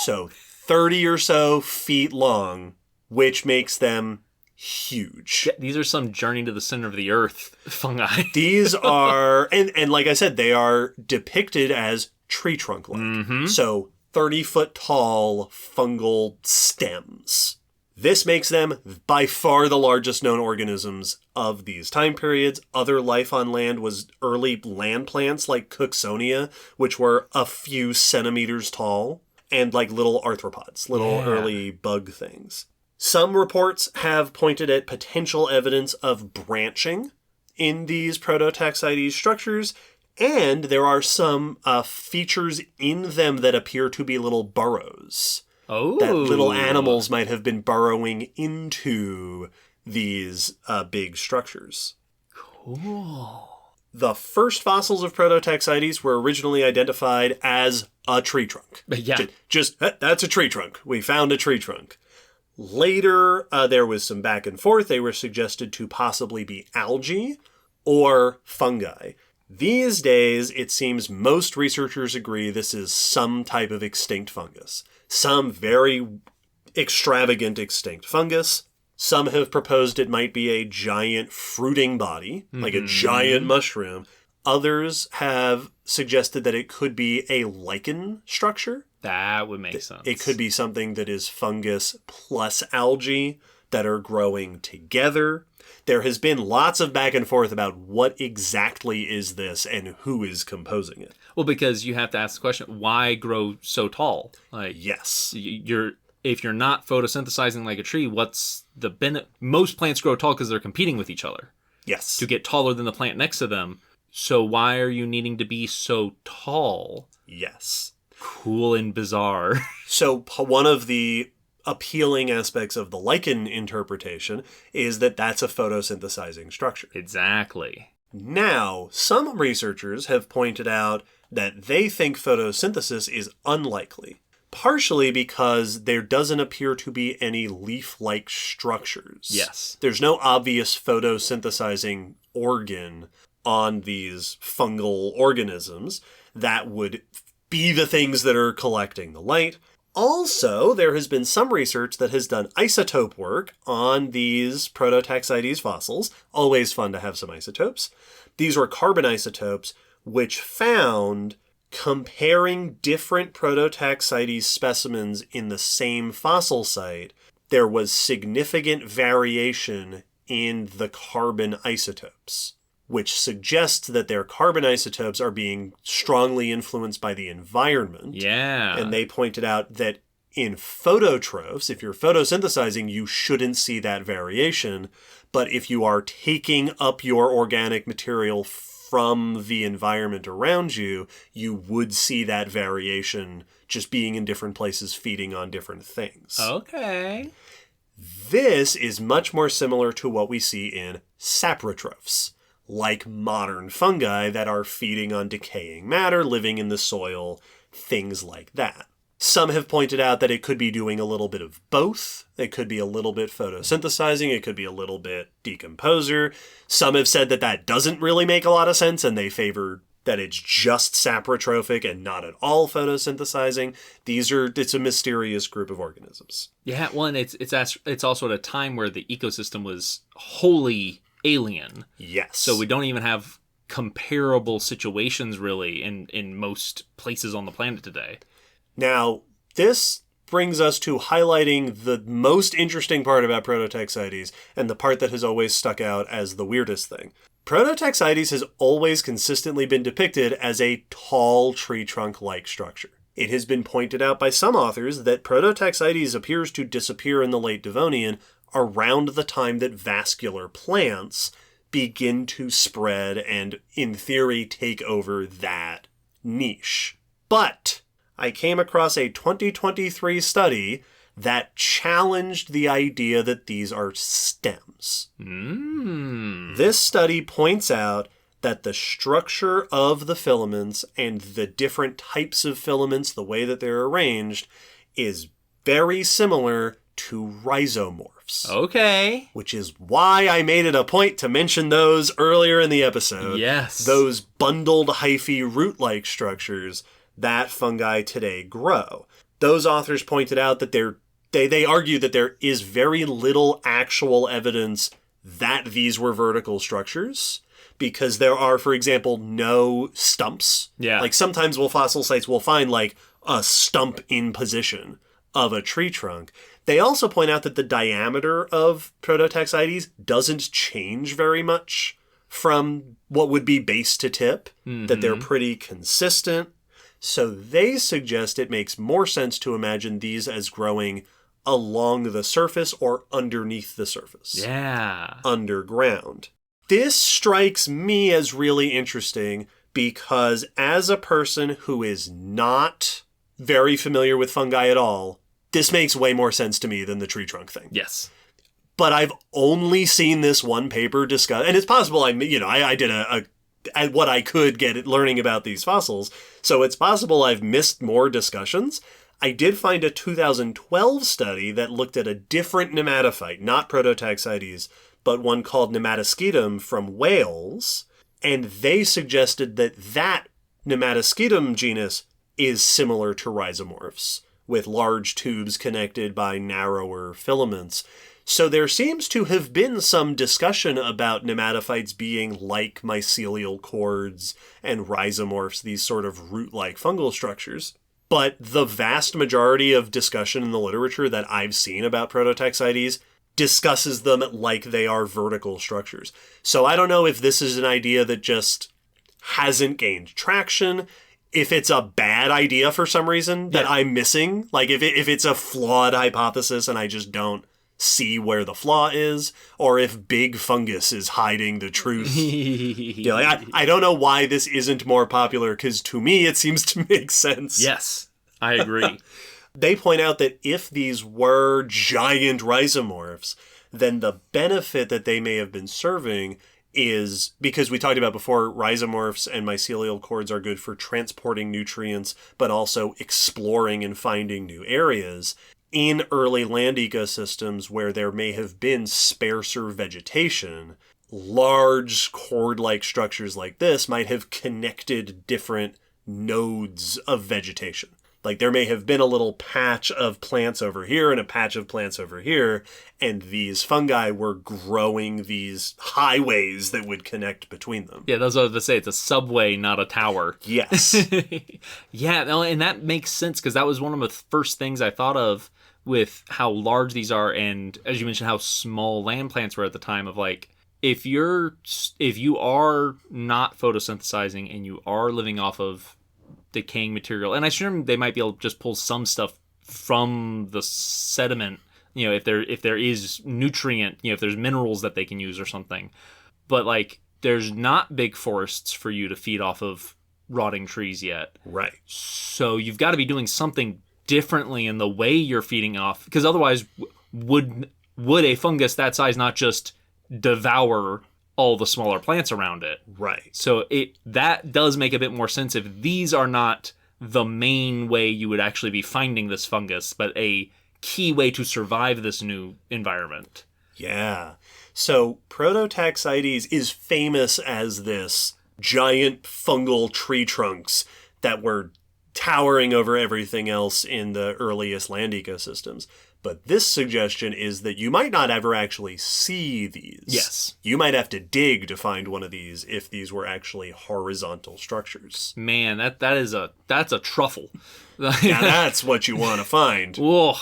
So 30 or so feet long, which makes them huge. Yeah, these are some journey to the center of the earth fungi. These are, and like I said, they are depicted as tree trunk-like. Mm-hmm. So 30-foot tall fungal stems. This makes them by far the largest known organisms of these time periods. Other life on land was early land plants like Cooksonia, which were a few centimeters tall, and like little arthropods, early bug things. Some reports have pointed at potential evidence of branching in these Prototaxites structures, and there are some features in them that appear to be little burrows. Oh. That little animals might have been burrowing into these big structures. Cool. The first fossils of Prototaxites were originally identified as a tree trunk. Yeah. That's a tree trunk. We found a tree trunk. Later, there was some back and forth. They were suggested to possibly be algae or fungi. These days, it seems most researchers agree this is some type of extinct fungus. Some very extravagant extinct fungus. Some have proposed it might be a giant fruiting body, like a giant mushroom. Others have suggested that it could be a lichen structure. That would make sense. It could be something that is fungus plus algae that are growing together. There has been lots of back and forth about what exactly is this and who is composing it. Well, because you have to ask the question, why grow so tall? Like, yes. If you're not photosynthesizing like a tree, what's the benefit? Most plants grow tall because they're competing with each other. Yes. To get taller than the plant next to them. So why are you needing to be so tall? Yes. Cool and bizarre. So one of the appealing aspects of the lichen interpretation is that that's a photosynthesizing structure. Exactly. Now, some researchers have pointed out that they think photosynthesis is unlikely, partially because there doesn't appear to be any leaf-like structures. Yes. There's no obvious photosynthesizing organ on these fungal organisms that would be the things that are collecting the light. Also, there has been some research that has done isotope work on these Prototaxites fossils. Always fun to have some isotopes. These were carbon isotopes, which found, comparing different Prototaxites specimens in the same fossil site, there was significant variation in the carbon isotopes, which suggests that their carbon isotopes are being strongly influenced by the environment. Yeah. And they pointed out that in phototrophs, if you're photosynthesizing, you shouldn't see that variation. But if you are taking up your organic material from the environment around you, you would see that variation just being in different places, feeding on different things. Okay. This is much more similar to what we see in saprotrophs, like modern fungi that are feeding on decaying matter, living in the soil, things like that. Some have pointed out that it could be doing a little bit of both. It could be a little bit photosynthesizing. It could be a little bit decomposer. Some have said that that doesn't really make a lot of sense, and they favor that it's just saprotrophic and not at all photosynthesizing. It's a mysterious group of organisms. Yeah, well, and it's also at a time where the ecosystem was wholly alien. Yes. So we don't even have comparable situations really in most places on the planet today. Now, this brings us to highlighting the most interesting part about Prototaxites and the part that has always stuck out as the weirdest thing. Prototaxites has always consistently been depicted as a tall tree trunk-like structure. It has been pointed out by some authors that Prototaxites appears to disappear in the late Devonian around the time that vascular plants begin to spread and, in theory, take over that niche. But I came across a 2023 study that challenged the idea that these are stems. This study points out that the structure of the filaments and the different types of filaments, the way that they're arranged, is very similar to rhizomorphs. Okay. Which is why I made it a point to mention those earlier in the episode. Yes. Those bundled hyphae root-like structures that fungi today grow. Those authors pointed out that they argue that there is very little actual evidence that these were vertical structures, because there are, for example, no stumps. Yeah. Like sometimes fossil sites will find like a stump in position of a tree trunk. They also point out that the diameter of Prototaxites doesn't change very much from what would be base to tip, that they're pretty consistent. So they suggest it makes more sense to imagine these as growing along the surface or underneath the surface. Yeah. Underground. This strikes me as really interesting because as a person who is not very familiar with fungi at all, this makes way more sense to me than the tree trunk thing. Yes. But I've only seen this one paper discuss, and it's possible I did what I could get at learning about these fossils, so it's possible I've missed more discussions. I did find a 2012 study that looked at a different nematophyte, not Prototaxides, but one called Nematoscetum from Wales, and they suggested that Nematoscetum genus is similar to rhizomorphs, with large tubes connected by narrower filaments. So there seems to have been some discussion about nematophytes being like mycelial cords and rhizomorphs, these sort of root-like fungal structures. But the vast majority of discussion in the literature that I've seen about Prototaxides discusses them like they are vertical structures. So I don't know if this is an idea that just hasn't gained traction, if it's a bad idea for some reason that I'm missing, like if it's a flawed hypothesis and I just don't see where the flaw is, or if big fungus is hiding the truth. I don't know why this isn't more popular, because to me it seems to make sense. Yes, I agree. They point out that if these were giant rhizomorphs, then the benefit that they may have been serving is, because we talked about before, rhizomorphs and mycelial cords are good for transporting nutrients, but also exploring and finding new areas. In early land ecosystems where there may have been sparser vegetation, large cord-like structures like this might have connected different nodes of vegetation. Like there may have been a little patch of plants over here and a patch of plants over here, and these fungi were growing these highways that would connect between them. Yeah, that's what I was going to say. It's a subway, not a tower. Yes. Yeah, and that makes sense, because that was one of the first things I thought of with how large these are, and as you mentioned, how small land plants were at the time, of like, if you are not photosynthesizing and you are living off of decaying material, and I assume they might be able to just pull some stuff from the sediment, if there is nutrient, if there's minerals that they can use or something, but like there's not big forests for you to feed off of rotting trees yet. Right. So you've got to be doing something differently in the way you're feeding off, because otherwise would a fungus that size not just devour all the smaller plants around it? Right. So that does make a bit more sense if these are not the main way you would actually be finding this fungus, but a key way to survive this new environment. Yeah. So Prototaxides is famous as this giant fungal tree trunks that were towering over everything else in the earliest land ecosystems. But this suggestion is that you might not ever actually see these. Yes. You might have to dig to find one of these if these were actually horizontal structures. Man, that's a truffle. Now that's what you want to find. Whoa,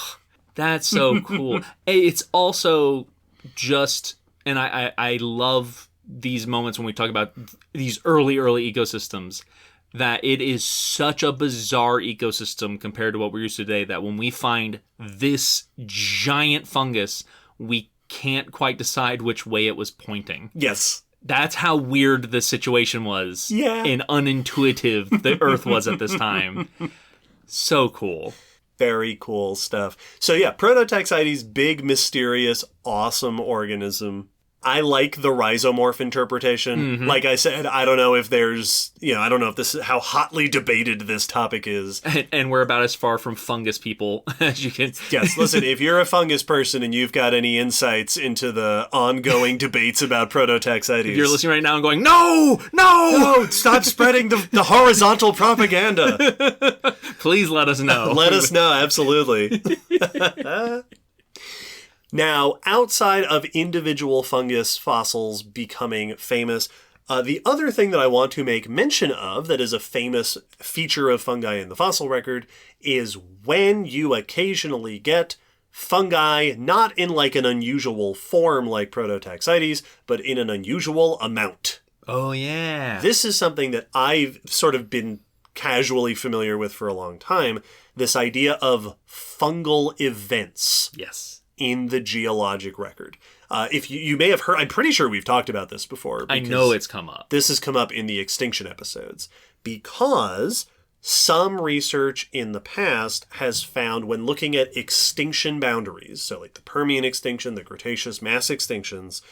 that's so cool. It's also just, and I love these moments when we talk about these early ecosystems, that it is such a bizarre ecosystem compared to what we're used to today, that when we find this giant fungus, we can't quite decide which way it was pointing. Yes. That's how weird the situation was. Yeah. And unintuitive the Earth was at this time. So cool. Very cool stuff. So yeah, Prototaxides, big, mysterious, awesome organism. I like the rhizomorph interpretation. Mm-hmm. Like I said, I don't know if there's, I don't know if this is how hotly debated this topic is. And we're about as far from fungus people as you can. Yes, listen, if you're a fungus person and you've got any insights into the ongoing debates about Prototaxides. You're listening right now and going, no, stop spreading the horizontal propaganda. Please let us know. Let us know, absolutely. Now, outside of individual fungus fossils becoming famous, the other thing that I want to make mention of that is a famous feature of fungi in the fossil record is when you occasionally get fungi not in like an unusual form like Prototaxides, but in an unusual amount. Oh, yeah. This is something that I've sort of been casually familiar with for a long time, this idea of fungal events. Yes. In the geologic record. If you may have heard, I'm pretty sure we've talked about this before. I know it's come up. This has come up in the extinction episodes. Because Some research in the past has found when looking at extinction boundaries, so like the Permian extinction, the Cretaceous mass extinctions,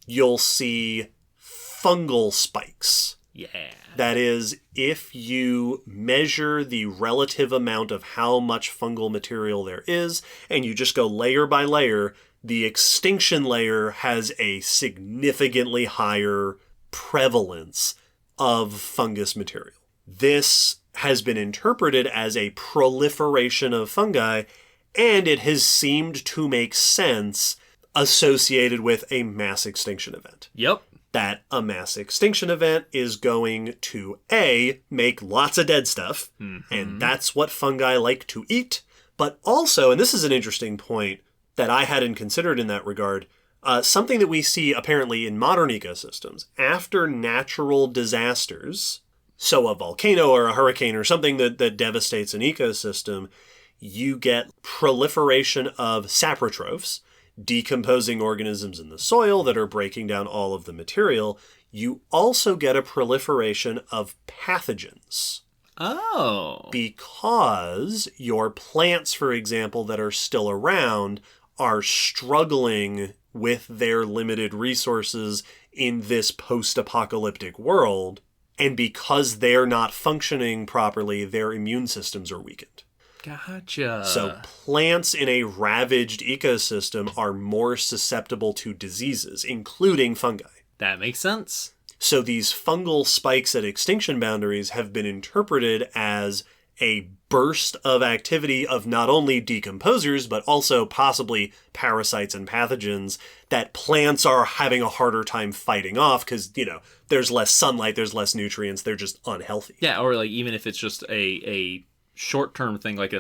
you'll see fungal spikes. Yeah. That is, if you measure the relative amount of how much fungal material there is, and you just go layer by layer, the extinction layer has a significantly higher prevalence of fungus material. This has been interpreted as a proliferation of fungi, and it has seemed to make sense associated with a mass extinction event. Yep. That a mass extinction event is going to A, make lots of dead stuff, and that's what fungi like to eat, but also, and this is an interesting point that I hadn't considered in that regard, something that we see apparently in modern ecosystems. After natural disasters, so a volcano or a hurricane or something that devastates an ecosystem, you get proliferation of saprotrophs, decomposing organisms in the soil that are breaking down all of the material. You also get a proliferation of pathogens. Oh. Because your plants, for example, that are still around are struggling with their limited resources in this post-apocalyptic world. And because they're not functioning properly, their immune systems are weakened. Gotcha. So plants in a ravaged ecosystem are more susceptible to diseases, including fungi. That makes sense. So these fungal spikes at extinction boundaries have been interpreted as a burst of activity of not only decomposers, but also possibly parasites and pathogens that plants are having a harder time fighting off because, there's less sunlight, there's less nutrients, they're just unhealthy. Yeah, or like even if it's just a short-term thing like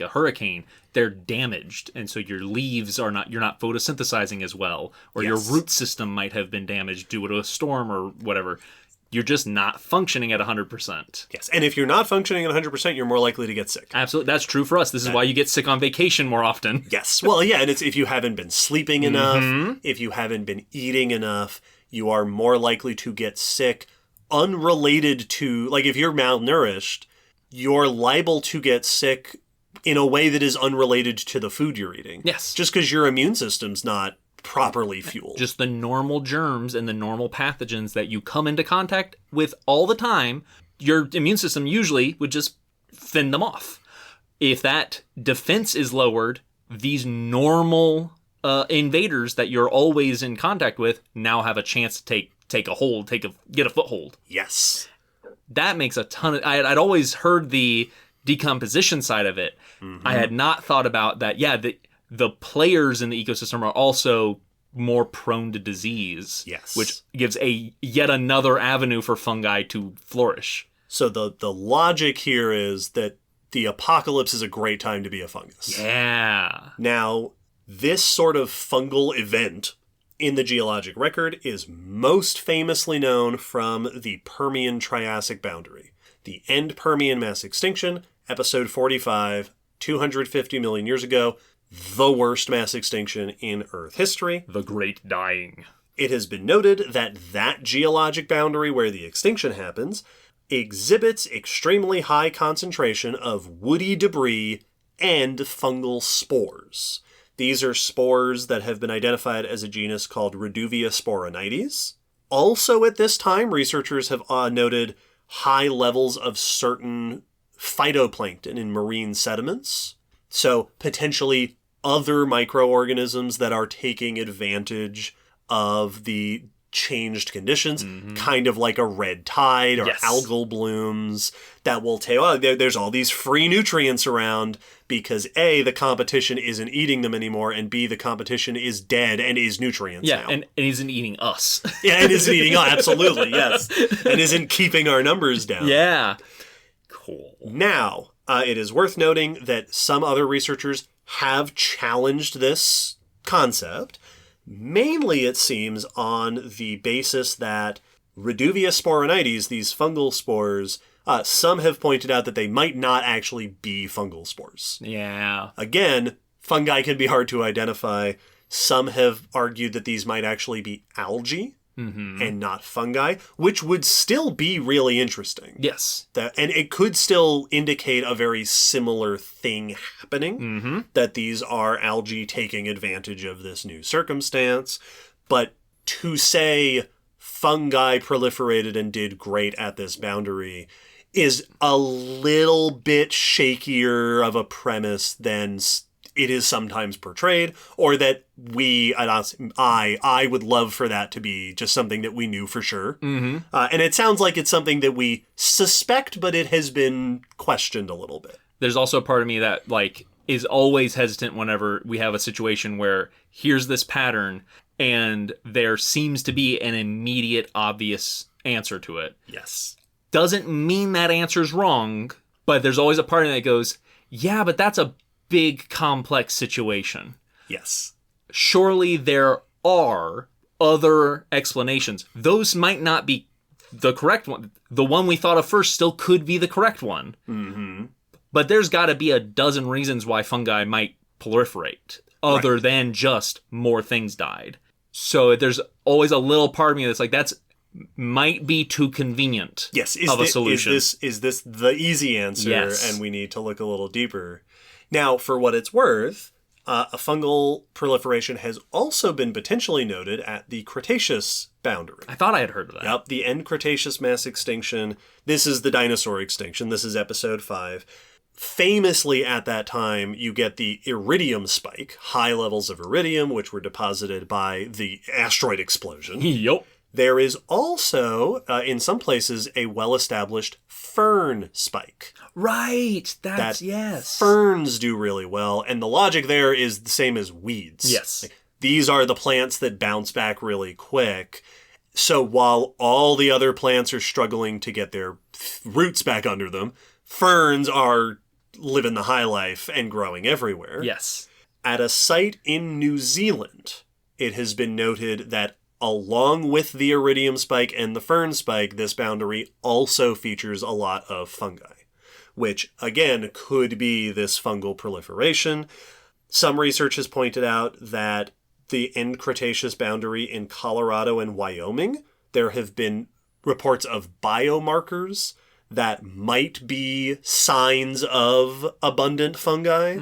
a hurricane, they're damaged, and so your leaves you're not photosynthesizing as well, or your root system might have been damaged due to a storm or whatever. You're just not functioning at 100%. Yes, and if you're not functioning at 100%, you're more likely to get sick. Absolutely, that's true for us. This is why you get sick on vacation more often. Yes, well, yeah, and it's if you haven't been sleeping enough, if you haven't been eating enough, you are more likely to get sick unrelated to, like if you're malnourished, you're liable to get sick in a way that is unrelated to the food you're eating. Yes. Just because your immune system's not properly fueled. Just the normal germs and the normal pathogens that you come into contact with all the time, your immune system usually would just fend them off. If that defense is lowered, these normal invaders that you're always in contact with now have a chance to take a hold, get a foothold. Yes. That makes a ton of... I'd always heard the decomposition side of it. I had not thought about that. Yeah, the players in the ecosystem are also more prone to disease. Yes. Which gives yet another avenue for fungi to flourish. So the logic here is that the apocalypse is a great time to be a fungus. Yeah. Now, this sort of fungal event in the geologic record is most famously known from the Permian-Triassic boundary. The end Permian mass extinction, episode 45, 250 million years ago, the worst mass extinction in Earth history. The Great Dying. It has been noted that geologic boundary where the extinction happens exhibits extremely high concentration of woody debris and fungal spores. These are spores that have been identified as a genus called Reduvia sporonites. Also at this time, researchers have noted high levels of certain phytoplankton in marine sediments. So potentially other microorganisms that are taking advantage of the changed conditions, kind of like a red tide or algal blooms that will take, there's all these free nutrients around because A, the competition isn't eating them anymore, and B, the competition is dead and is nutrients now. And isn't eating us. Yeah, and isn't eating us, absolutely, yes. And isn't keeping our numbers down. Yeah. Cool. Now, it is worth noting that some other researchers have challenged this concept. Mainly, it seems, on the basis that Reduvia sporonites, these fungal spores, some have pointed out that they might not actually be fungal spores. Yeah. Again, fungi can be hard to identify. Some have argued that these might actually be algae and not fungi, which would still be really interesting. Yes. And it could still indicate a very similar thing happening, that these are algae taking advantage of this new circumstance. But to say fungi proliferated and did great at this boundary is a little bit shakier of a premise than it is sometimes portrayed, or that I would love for that to be just something that we knew for sure. And it sounds like it's something that we suspect, but it has been questioned a little bit. There's also a part of me that is always hesitant whenever we have a situation where here's this pattern and there seems to be an immediate, obvious answer to it. Yes. Doesn't mean that answer's wrong, but there's always a part of me that goes, yeah, but that's a big, complex situation. Yes. Surely there are other explanations. Those might not be the correct one. The one we thought of first still could be the correct one. But there's got to be a dozen reasons why fungi might proliferate, other than just more things died. So there's always a little part of me that's like, that's might be too convenient of a solution. Is this the easy answer? Yes. And we need to look a little deeper. Now, for what it's worth, a fungal proliferation has also been potentially noted at the Cretaceous boundary. I thought I had heard of that. Yep, the end Cretaceous mass extinction. This is the dinosaur extinction. This is episode 5. Famously at that time, you get the iridium spike, high levels of iridium, which were deposited by the asteroid explosion. Yup. There is also, in some places, a well-established fern spike. Right. Yes. Ferns do really well, and the logic there is the same as weeds. Yes. These are the plants that bounce back really quick. So while all the other plants are struggling to get their roots back under them, ferns are living the high life and growing everywhere. Yes. At a site in New Zealand, it has been noted that along with the iridium spike and the fern spike, this boundary also features a lot of fungi, which, again, could be this fungal proliferation. Some research has pointed out that the end Cretaceous boundary in Colorado and Wyoming, there have been reports of biomarkers that might be signs of abundant fungi.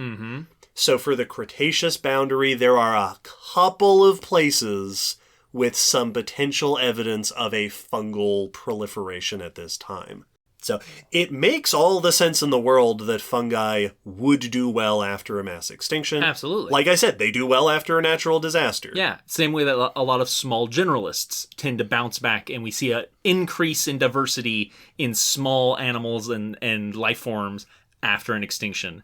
So for the Cretaceous boundary, there are a couple of places with some potential evidence of a fungal proliferation at this time. So it makes all the sense in the world that fungi would do well after a mass extinction. Absolutely. Like I said, they do well after a natural disaster. Yeah, same way that a lot of small generalists tend to bounce back, and we see an increase in diversity in small animals and life forms after an extinction.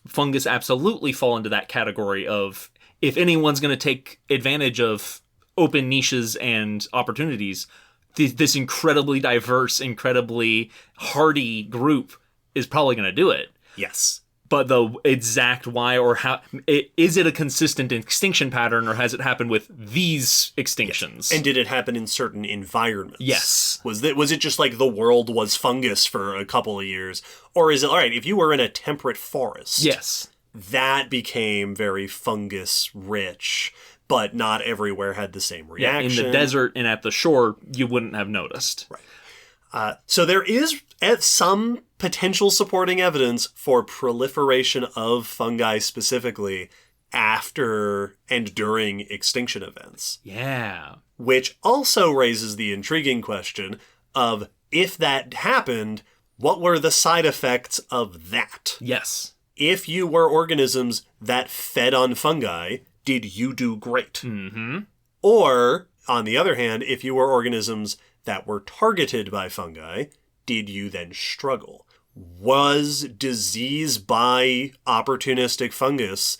Fungus absolutely fall into that category of, if anyone's going to take advantage of open niches and opportunities, this incredibly diverse, incredibly hardy group is probably going to do it. Yes. But the exact why or how, is it a consistent extinction pattern, or has it happened with these extinctions? And did it happen in certain environments? Yes. Was it just like the world was fungus for a couple of years? Or is it, all right, if you were in a temperate forest, yes, that became very fungus rich, but not everywhere had the same reaction. Yeah, in the desert and at the shore, you wouldn't have noticed. Right. So there is some potential supporting evidence for proliferation of fungi specifically after and during extinction events. Yeah. Which also raises the intriguing question of, if that happened, what were the side effects of that? Yes. If you were organisms that fed on fungi, did you do great? Mm-hmm. Or, on the other hand, if you were organisms that were targeted by fungi, did you then struggle? Was disease by opportunistic fungus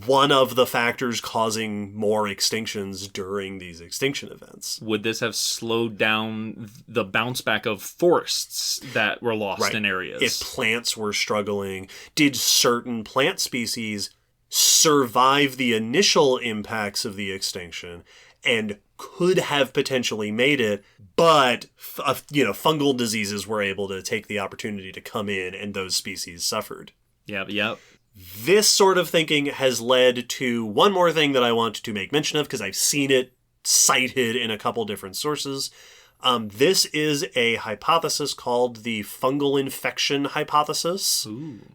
one of the factors causing more extinctions during these extinction events? Would this have slowed down the bounce back of forests that were lost in areas? If plants were struggling, did certain plant species survive the initial impacts of the extinction and could have potentially made it, but fungal diseases were able to take the opportunity to come in and those species suffered? Yep. This sort of thinking has led to one more thing that I want to make mention of, because I've seen it cited in a couple different sources. This is a hypothesis called the fungal infection hypothesis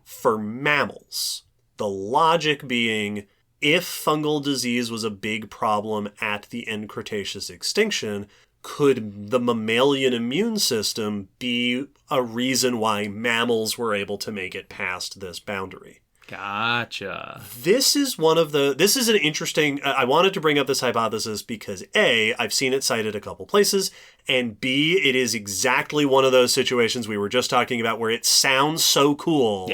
for mammals. The logic being, if fungal disease was a big problem at the end Cretaceous extinction, could the mammalian immune system be a reason why mammals were able to make it past this boundary? Gotcha. This is an interesting, I wanted to bring up this hypothesis because A, I've seen it cited a couple places, and B, it is exactly one of those situations we were just talking about where it sounds so cool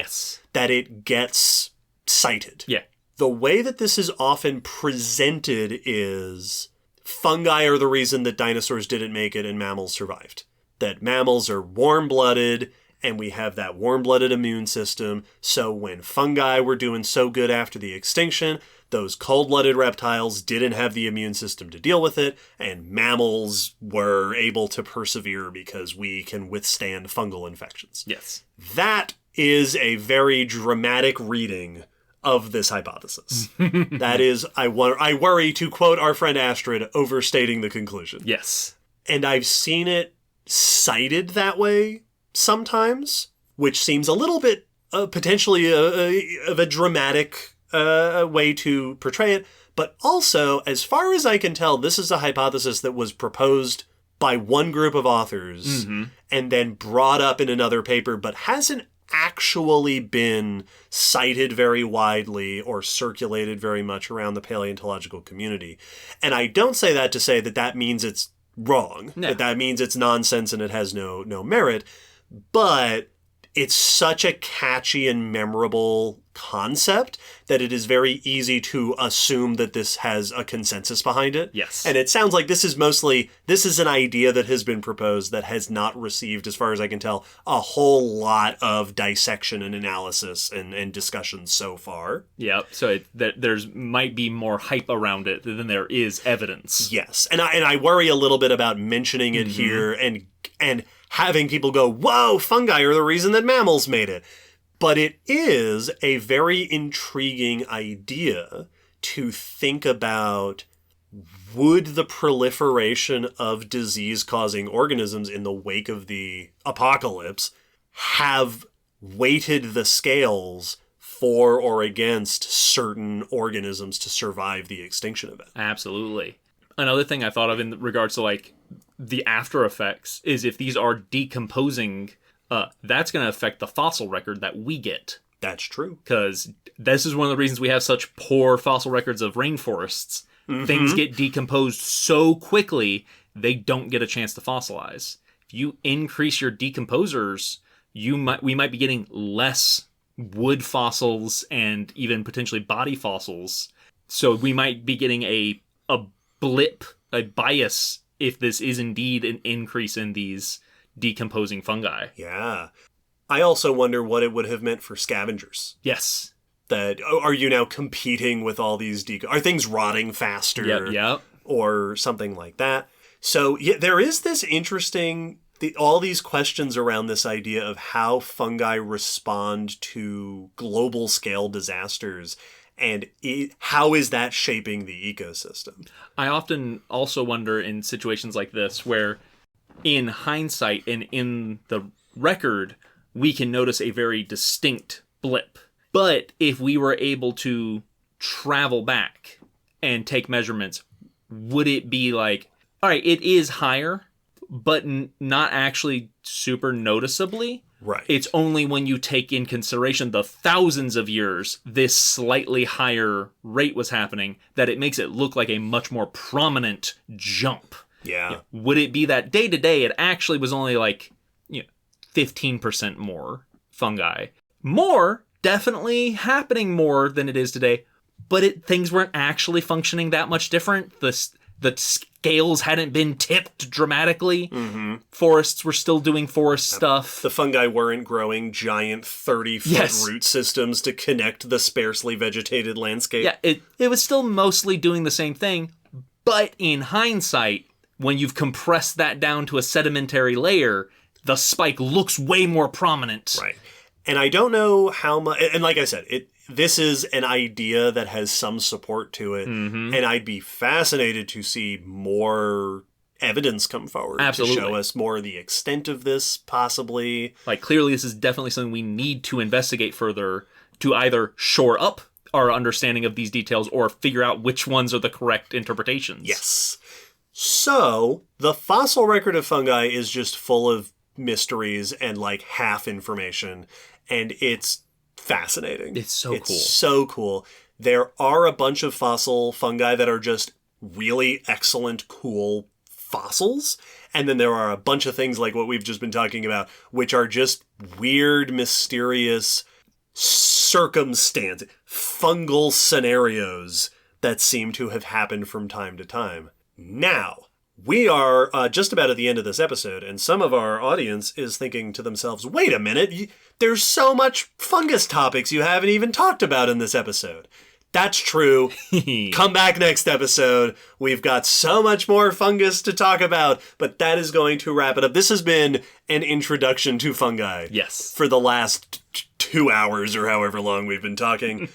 that it gets cited. Yeah. The way that this is often presented is fungi are the reason that dinosaurs didn't make it and mammals survived. That mammals are warm-blooded, and we have that warm-blooded immune system. So when fungi were doing so good after the extinction, those cold-blooded reptiles didn't have the immune system to deal with it, and mammals were able to persevere because we can withstand fungal infections. Yes. That is a very dramatic reading of this hypothesis. That is, I worry, to quote our friend Astrid, overstating the conclusion. Yes. And I've seen it cited that way sometimes, which seems a little bit potentially of a dramatic way to portray it. But also, as far as I can tell, this is a hypothesis that was proposed by one group of authors and then brought up in another paper, but hasn't actually been cited very widely or circulated very much around the paleontological community. And I don't say that to say that that means it's wrong, that means it's nonsense and it has no merit, but it's such a catchy and memorable concept that it is very easy to assume that this has a consensus behind it. Yes. And it sounds like this is an idea that has been proposed that has not received, as far as I can tell, a whole lot of dissection and analysis and discussion so far. Yep. So there's might be more hype around it than there is evidence. Yes. And I worry a little bit about mentioning it here and having people go, whoa, fungi are the reason that mammals made it. But it is a very intriguing idea to think about, would the proliferation of disease-causing organisms in the wake of the apocalypse have weighted the scales for or against certain organisms to survive the extinction event? Absolutely. Another thing I thought of in regards to like the after effects is if these are decomposing, that's going to affect the fossil record that we get. That's true. Because this is one of the reasons we have such poor fossil records of rainforests. Things get decomposed so quickly, they don't get a chance to fossilize. If you increase your decomposers, we might be getting less wood fossils and even potentially body fossils. So we might be getting a blip, a bias, if this is indeed an increase in these decomposing fungi. Yeah. I also wonder what it would have meant for scavengers. Yes. That, are you now competing with all these are things rotting faster? Yep. Or something like that. So yeah, there is this interesting, all these questions around this idea of how fungi respond to global scale disasters. And how is that shaping the ecosystem? I often also wonder in situations like this where in hindsight and in the record, we can notice a very distinct blip. But if we were able to travel back and take measurements, would it be like, all right, it is higher, but not actually super noticeably? Right. It's only when you take in consideration the thousands of years this slightly higher rate was happening that it makes it look like a much more prominent jump. Yeah. Would it be that day to day it actually was only like 15% more fungi? More, definitely happening more than it is today, but things weren't actually functioning that much different. The scales hadn't been tipped dramatically. Forests were still doing forest stuff. The fungi weren't growing giant 30-foot root systems to connect the sparsely vegetated landscape. Yeah, it was still mostly doing the same thing, but in hindsight, when you've compressed that down to a sedimentary layer, the spike looks way more prominent. Right. And I don't know how much, and like I said, this is an idea that has some support to it, and I'd be fascinated to see more evidence come forward Absolutely. to show us more of the extent of this, possibly. Like, clearly this is definitely something we need to investigate further to either shore up our understanding of these details or figure out which ones are the correct interpretations. Yes. So, the fossil record of fungi is just full of mysteries and like half information, and it's fascinating. It's so cool. It's so cool. There are a bunch of fossil fungi that are just really excellent, cool fossils, and then there are a bunch of things like what we've just been talking about, which are just weird, mysterious circumstance, fungal scenarios that seem to have happened from time to time. Now, we are just about at the end of this episode, and some of our audience is thinking to themselves, wait a minute, there's so much fungus topics you haven't even talked about in this episode. That's true. Come back next episode. We've got so much more fungus to talk about, but that is going to wrap it up. This has been an introduction to fungi. Yes. For the last 2 hours or however long we've been talking.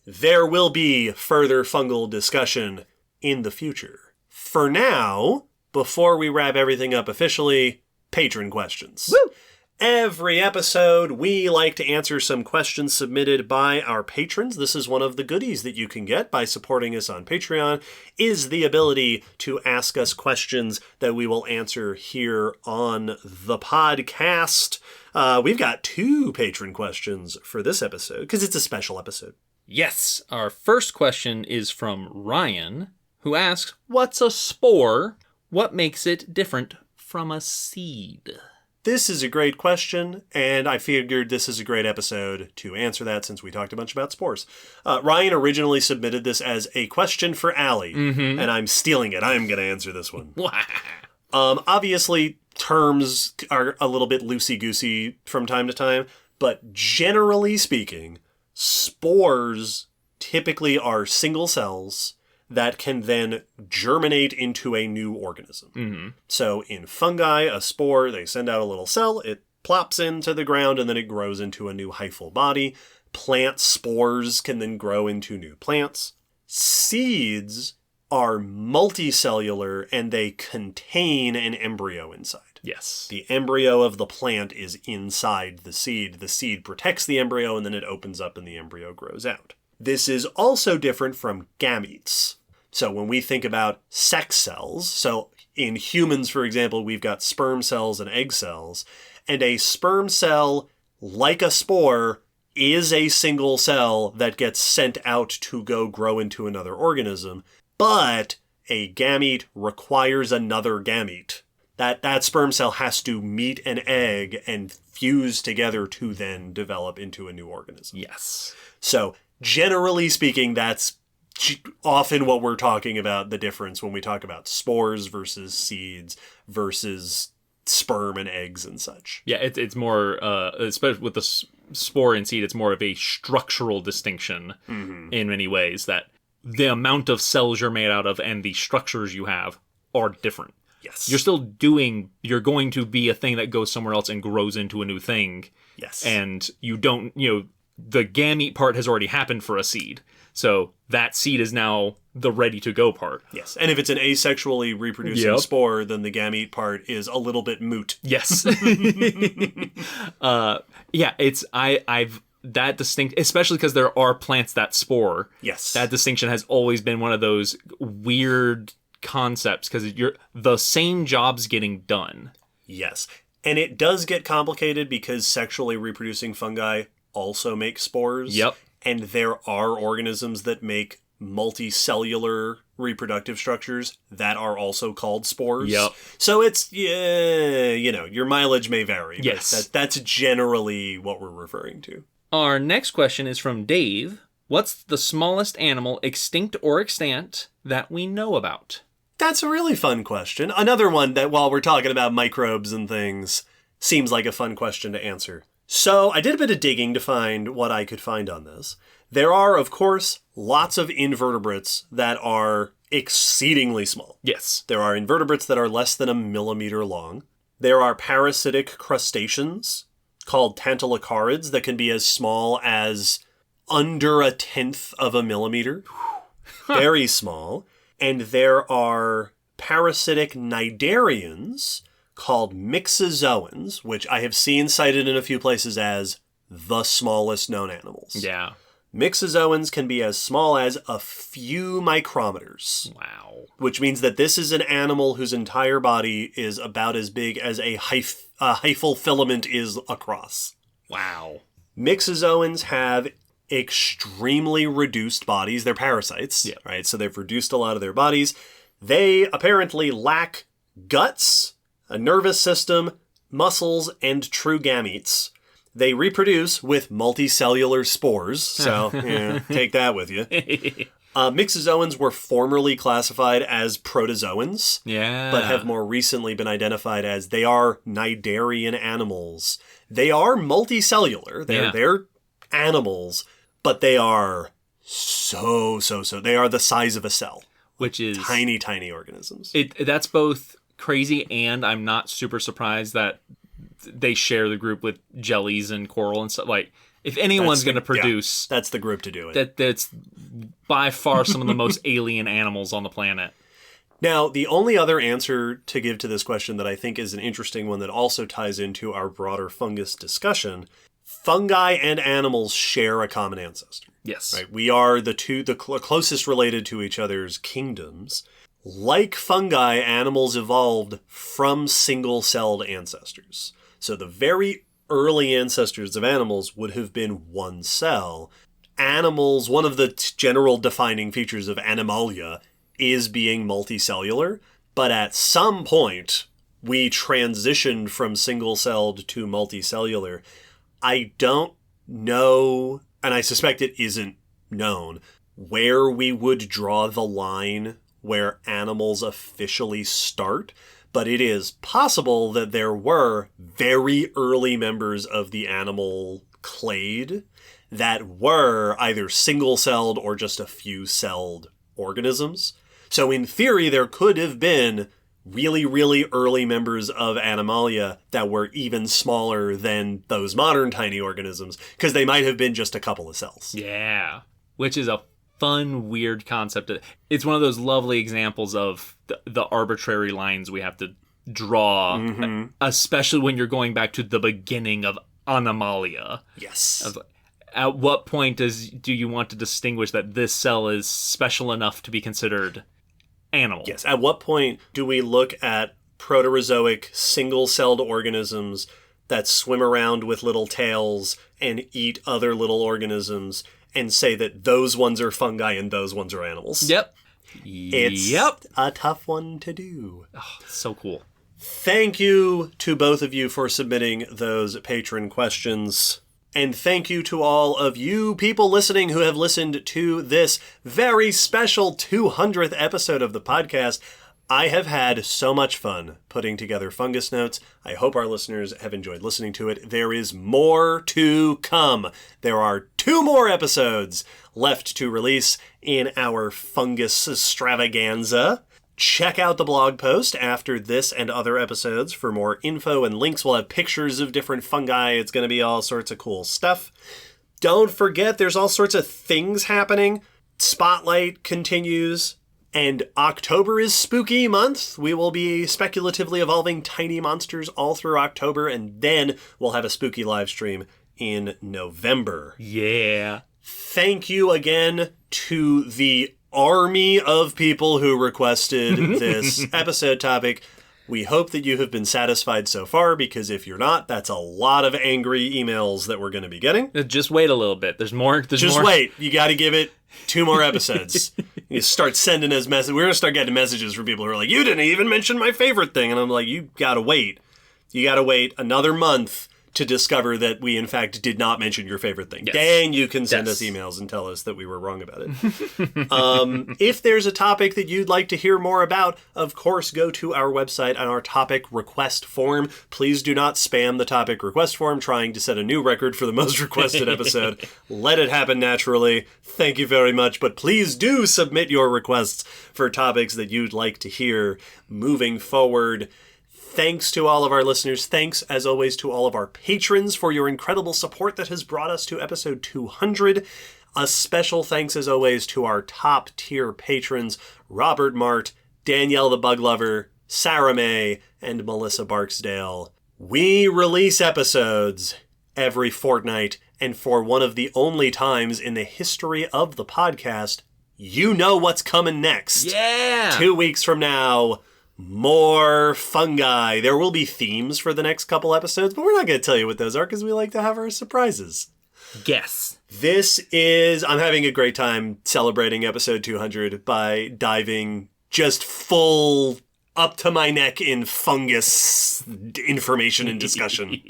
There will be further fungal discussion in the future. For now, before we wrap everything up officially, patron questions. Woo! Every episode, we like to answer some questions submitted by our patrons. This is one of the goodies that you can get by supporting us on Patreon, is the ability to ask us questions that we will answer here on the podcast. We've got 2 patron questions for this episode, because it's a special episode. Yes. Our first question is from Ryan, who asks, what's a spore? What makes it different from a seed? This is a great question, and I figured this is a great episode to answer that since we talked a bunch about spores. Ryan originally submitted this as a question for Allie, and I'm stealing it. I'm going to answer this one. Obviously, terms are a little bit loosey-goosey from time to time, but generally speaking, spores typically are single cells that can then germinate into a new organism. So in fungi, a spore, they send out a little cell, it plops into the ground, and then it grows into a new hyphal body. Plant spores can then grow into new plants. Seeds are multicellular, and they contain an embryo inside. Yes. The embryo of the plant is inside the seed. The seed protects the embryo, and then it opens up and the embryo grows out. This is also different from gametes. So when we think about sex cells, so in humans, for example, we've got sperm cells and egg cells, and a sperm cell, like a spore, is a single cell that gets sent out to go grow into another organism, but a gamete requires another gamete. That sperm cell has to meet an egg and fuse together to then develop into a new organism. Yes. So generally speaking, that's often what we're talking about, the difference when we talk about spores versus seeds versus sperm and eggs and such. Yeah, it's more, especially with the spore and seed, it's more of a structural distinction in many ways, that the amount of cells you're made out of and the structures you have are different. Yes. You're going to be a thing that goes somewhere else and grows into a new thing. Yes. And you don't, the gamete part has already happened for a seed. So that seed is now the ready-to-go part. Yes, and if it's an asexually reproducing spore, then the gamete part is a little bit moot. Yes. I've that distinct, especially because there are plants that spore. Yes. That distinction has always been one of those weird concepts, because the same job's getting done. Yes, and it does get complicated because sexually reproducing fungi also make spores. Yep. And there are organisms that make multicellular reproductive structures that are also called spores. Yep. So it's, your mileage may vary. Yes. But that's generally what we're referring to. Our next question is from Dave. What's the smallest animal, extinct or extant, that we know about? That's a really fun question. Another one that, while we're talking about microbes and things, seems like a fun question to answer. So I did a bit of digging to find what I could find on this. There are, of course, lots of invertebrates that are exceedingly small. Yes. There are invertebrates that are less than a millimeter long. There are parasitic crustaceans, called tantalocarids that can be as small as under 1/10 of a millimeter. Very small. And there are parasitic cnidarians called myxozoans, which I have seen cited in a few places as the smallest known animals. Yeah. Myxozoans can be as small as a few micrometers. Wow. Which means that this is an animal whose entire body is about as big as a hyphal filament is across. Wow. Myxozoans have extremely reduced bodies. They're parasites, right? So they've reduced a lot of their bodies. They apparently lack guts, a nervous system, muscles, and true gametes. They reproduce with multicellular spores, so take that with you. Myxozoans were formerly classified as protozoans, but have more recently been identified as they are cnidarian animals. They are multicellular. They're animals, but they are so. They are the size of a cell. Which is... Tiny, tiny organisms. That's both crazy, and I'm not super surprised that they share the group with jellies and coral and stuff. Like, if anyone's going to produce... that's the group to do it. That's by far some of the most alien animals on the planet. Now, the only other answer to give to this question that I think is an interesting one that also ties into our broader fungus discussion, fungi and animals share a common ancestor. Yes. Right? We are the closest related to each other's kingdoms. Like fungi, animals evolved from single-celled ancestors. So the very early ancestors of animals would have been one cell. Animals, one of the general defining features of Animalia is being multicellular, but at some point we transitioned from single-celled to multicellular. I don't know, and I suspect it isn't known, where we would draw the line where animals officially start, but it is possible that there were very early members of the animal clade that were either single-celled or just a few-celled organisms. So in theory, there could have been really, really early members of Animalia that were even smaller than those modern tiny organisms, because they might have been just a couple of cells. Yeah, which is a fun, weird concept. It's one of those lovely examples of the arbitrary lines we have to draw, especially when you're going back to the beginning of Animalia. Yes. At what point do you want to distinguish that this cell is special enough to be considered animal? Yes. At what point do we look at proterozoic single-celled organisms that swim around with little tails and eat other little organisms and say that those ones are fungi and those ones are animals? Yep. It's a tough one to do. Oh, so cool. Thank you to both of you for submitting those patron questions. And thank you to all of you people listening who have listened to this very special 200th episode of the podcast. I have had so much fun putting together Fungus Notes. I hope our listeners have enjoyed listening to it. There is more to come. There are 2 more episodes left to release in our Fungus extravaganza. Check out the blog post after this and other episodes for more info and links. We'll have pictures of different fungi. It's going to be all sorts of cool stuff. Don't forget, there's all sorts of things happening. Spotlight continues. And October is spooky month. We will be speculatively evolving tiny monsters all through October, and then we'll have a spooky live stream in November. Yeah. Thank you again to the army of people who requested this episode topic. We hope that you have been satisfied so far, because if you're not, that's a lot of angry emails that we're going to be getting. Just wait a little bit. There's more. Wait. You got to give it 2 more episodes. You start sending us messages. We're going to start getting messages from people who are like, you didn't even mention my favorite thing. And I'm like, you got to wait. You got to wait another month to discover that we, in fact, did not mention your favorite thing. Yes. Dang, you can send us emails and tell us that we were wrong about it. If there's a topic that you'd like to hear more about, of course, go to our website on our topic request form. Please do not spam the topic request form trying to set a new record for the most requested episode. Let it happen naturally. Thank you very much. But please do submit your requests for topics that you'd like to hear moving forward. Thanks to all of our listeners. Thanks, as always, to all of our patrons for your incredible support that has brought us to episode 200. A special thanks, as always, to our top-tier patrons, Robert Mart, Danielle the Bug Lover, Sarah May, and Melissa Barksdale. We release episodes every fortnight, and for one of the only times in the history of the podcast, you know what's coming next. Yeah! 2 weeks from now, more fungi. There will be themes for the next couple episodes, but we're not going to tell you what those are because we like to have our surprises. Guess. I'm having a great time celebrating episode 200 by diving just full up to my neck in fungus information and discussion.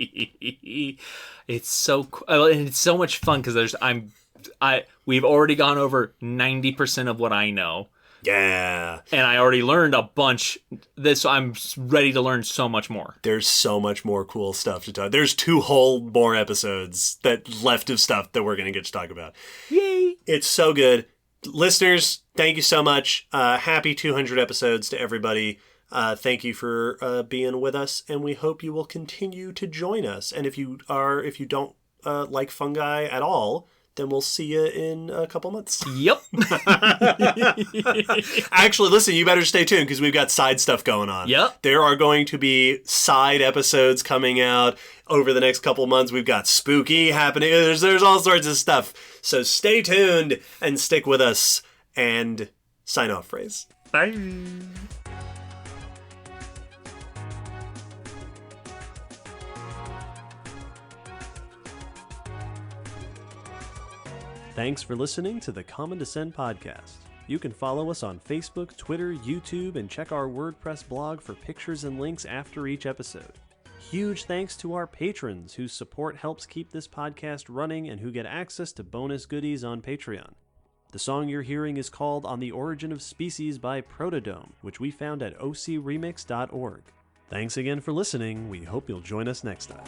It's so and it's so much fun because we've already gone over 90% of what I know. Yeah. And I already learned a bunch. I'm ready to learn so much more. There's so much more cool stuff to talk. There's 2 whole more episodes that left of stuff that we're going to get to talk about. Yay! It's so good. Listeners, thank you so much. Happy 200 episodes to everybody. Thank you for being with us, and we hope you will continue to join us. And if you don't like fungi at all, then we'll see you in a couple months. Yep. Actually, listen, you better stay tuned because we've got side stuff going on. Yep. There are going to be side episodes coming out over the next couple months. We've got spooky happening. There's all sorts of stuff. So stay tuned and stick with us. And sign off phrase. Bye. Thanks for listening to the Common Descent podcast. You can follow us on Facebook, Twitter, YouTube, and check our WordPress blog for pictures and links after each episode. Huge thanks to our patrons whose support helps keep this podcast running and who get access to bonus goodies on Patreon. The song you're hearing is called On the Origin of Species by Protodome, which we found at ocremix.org. Thanks again for listening. We hope you'll join us next time.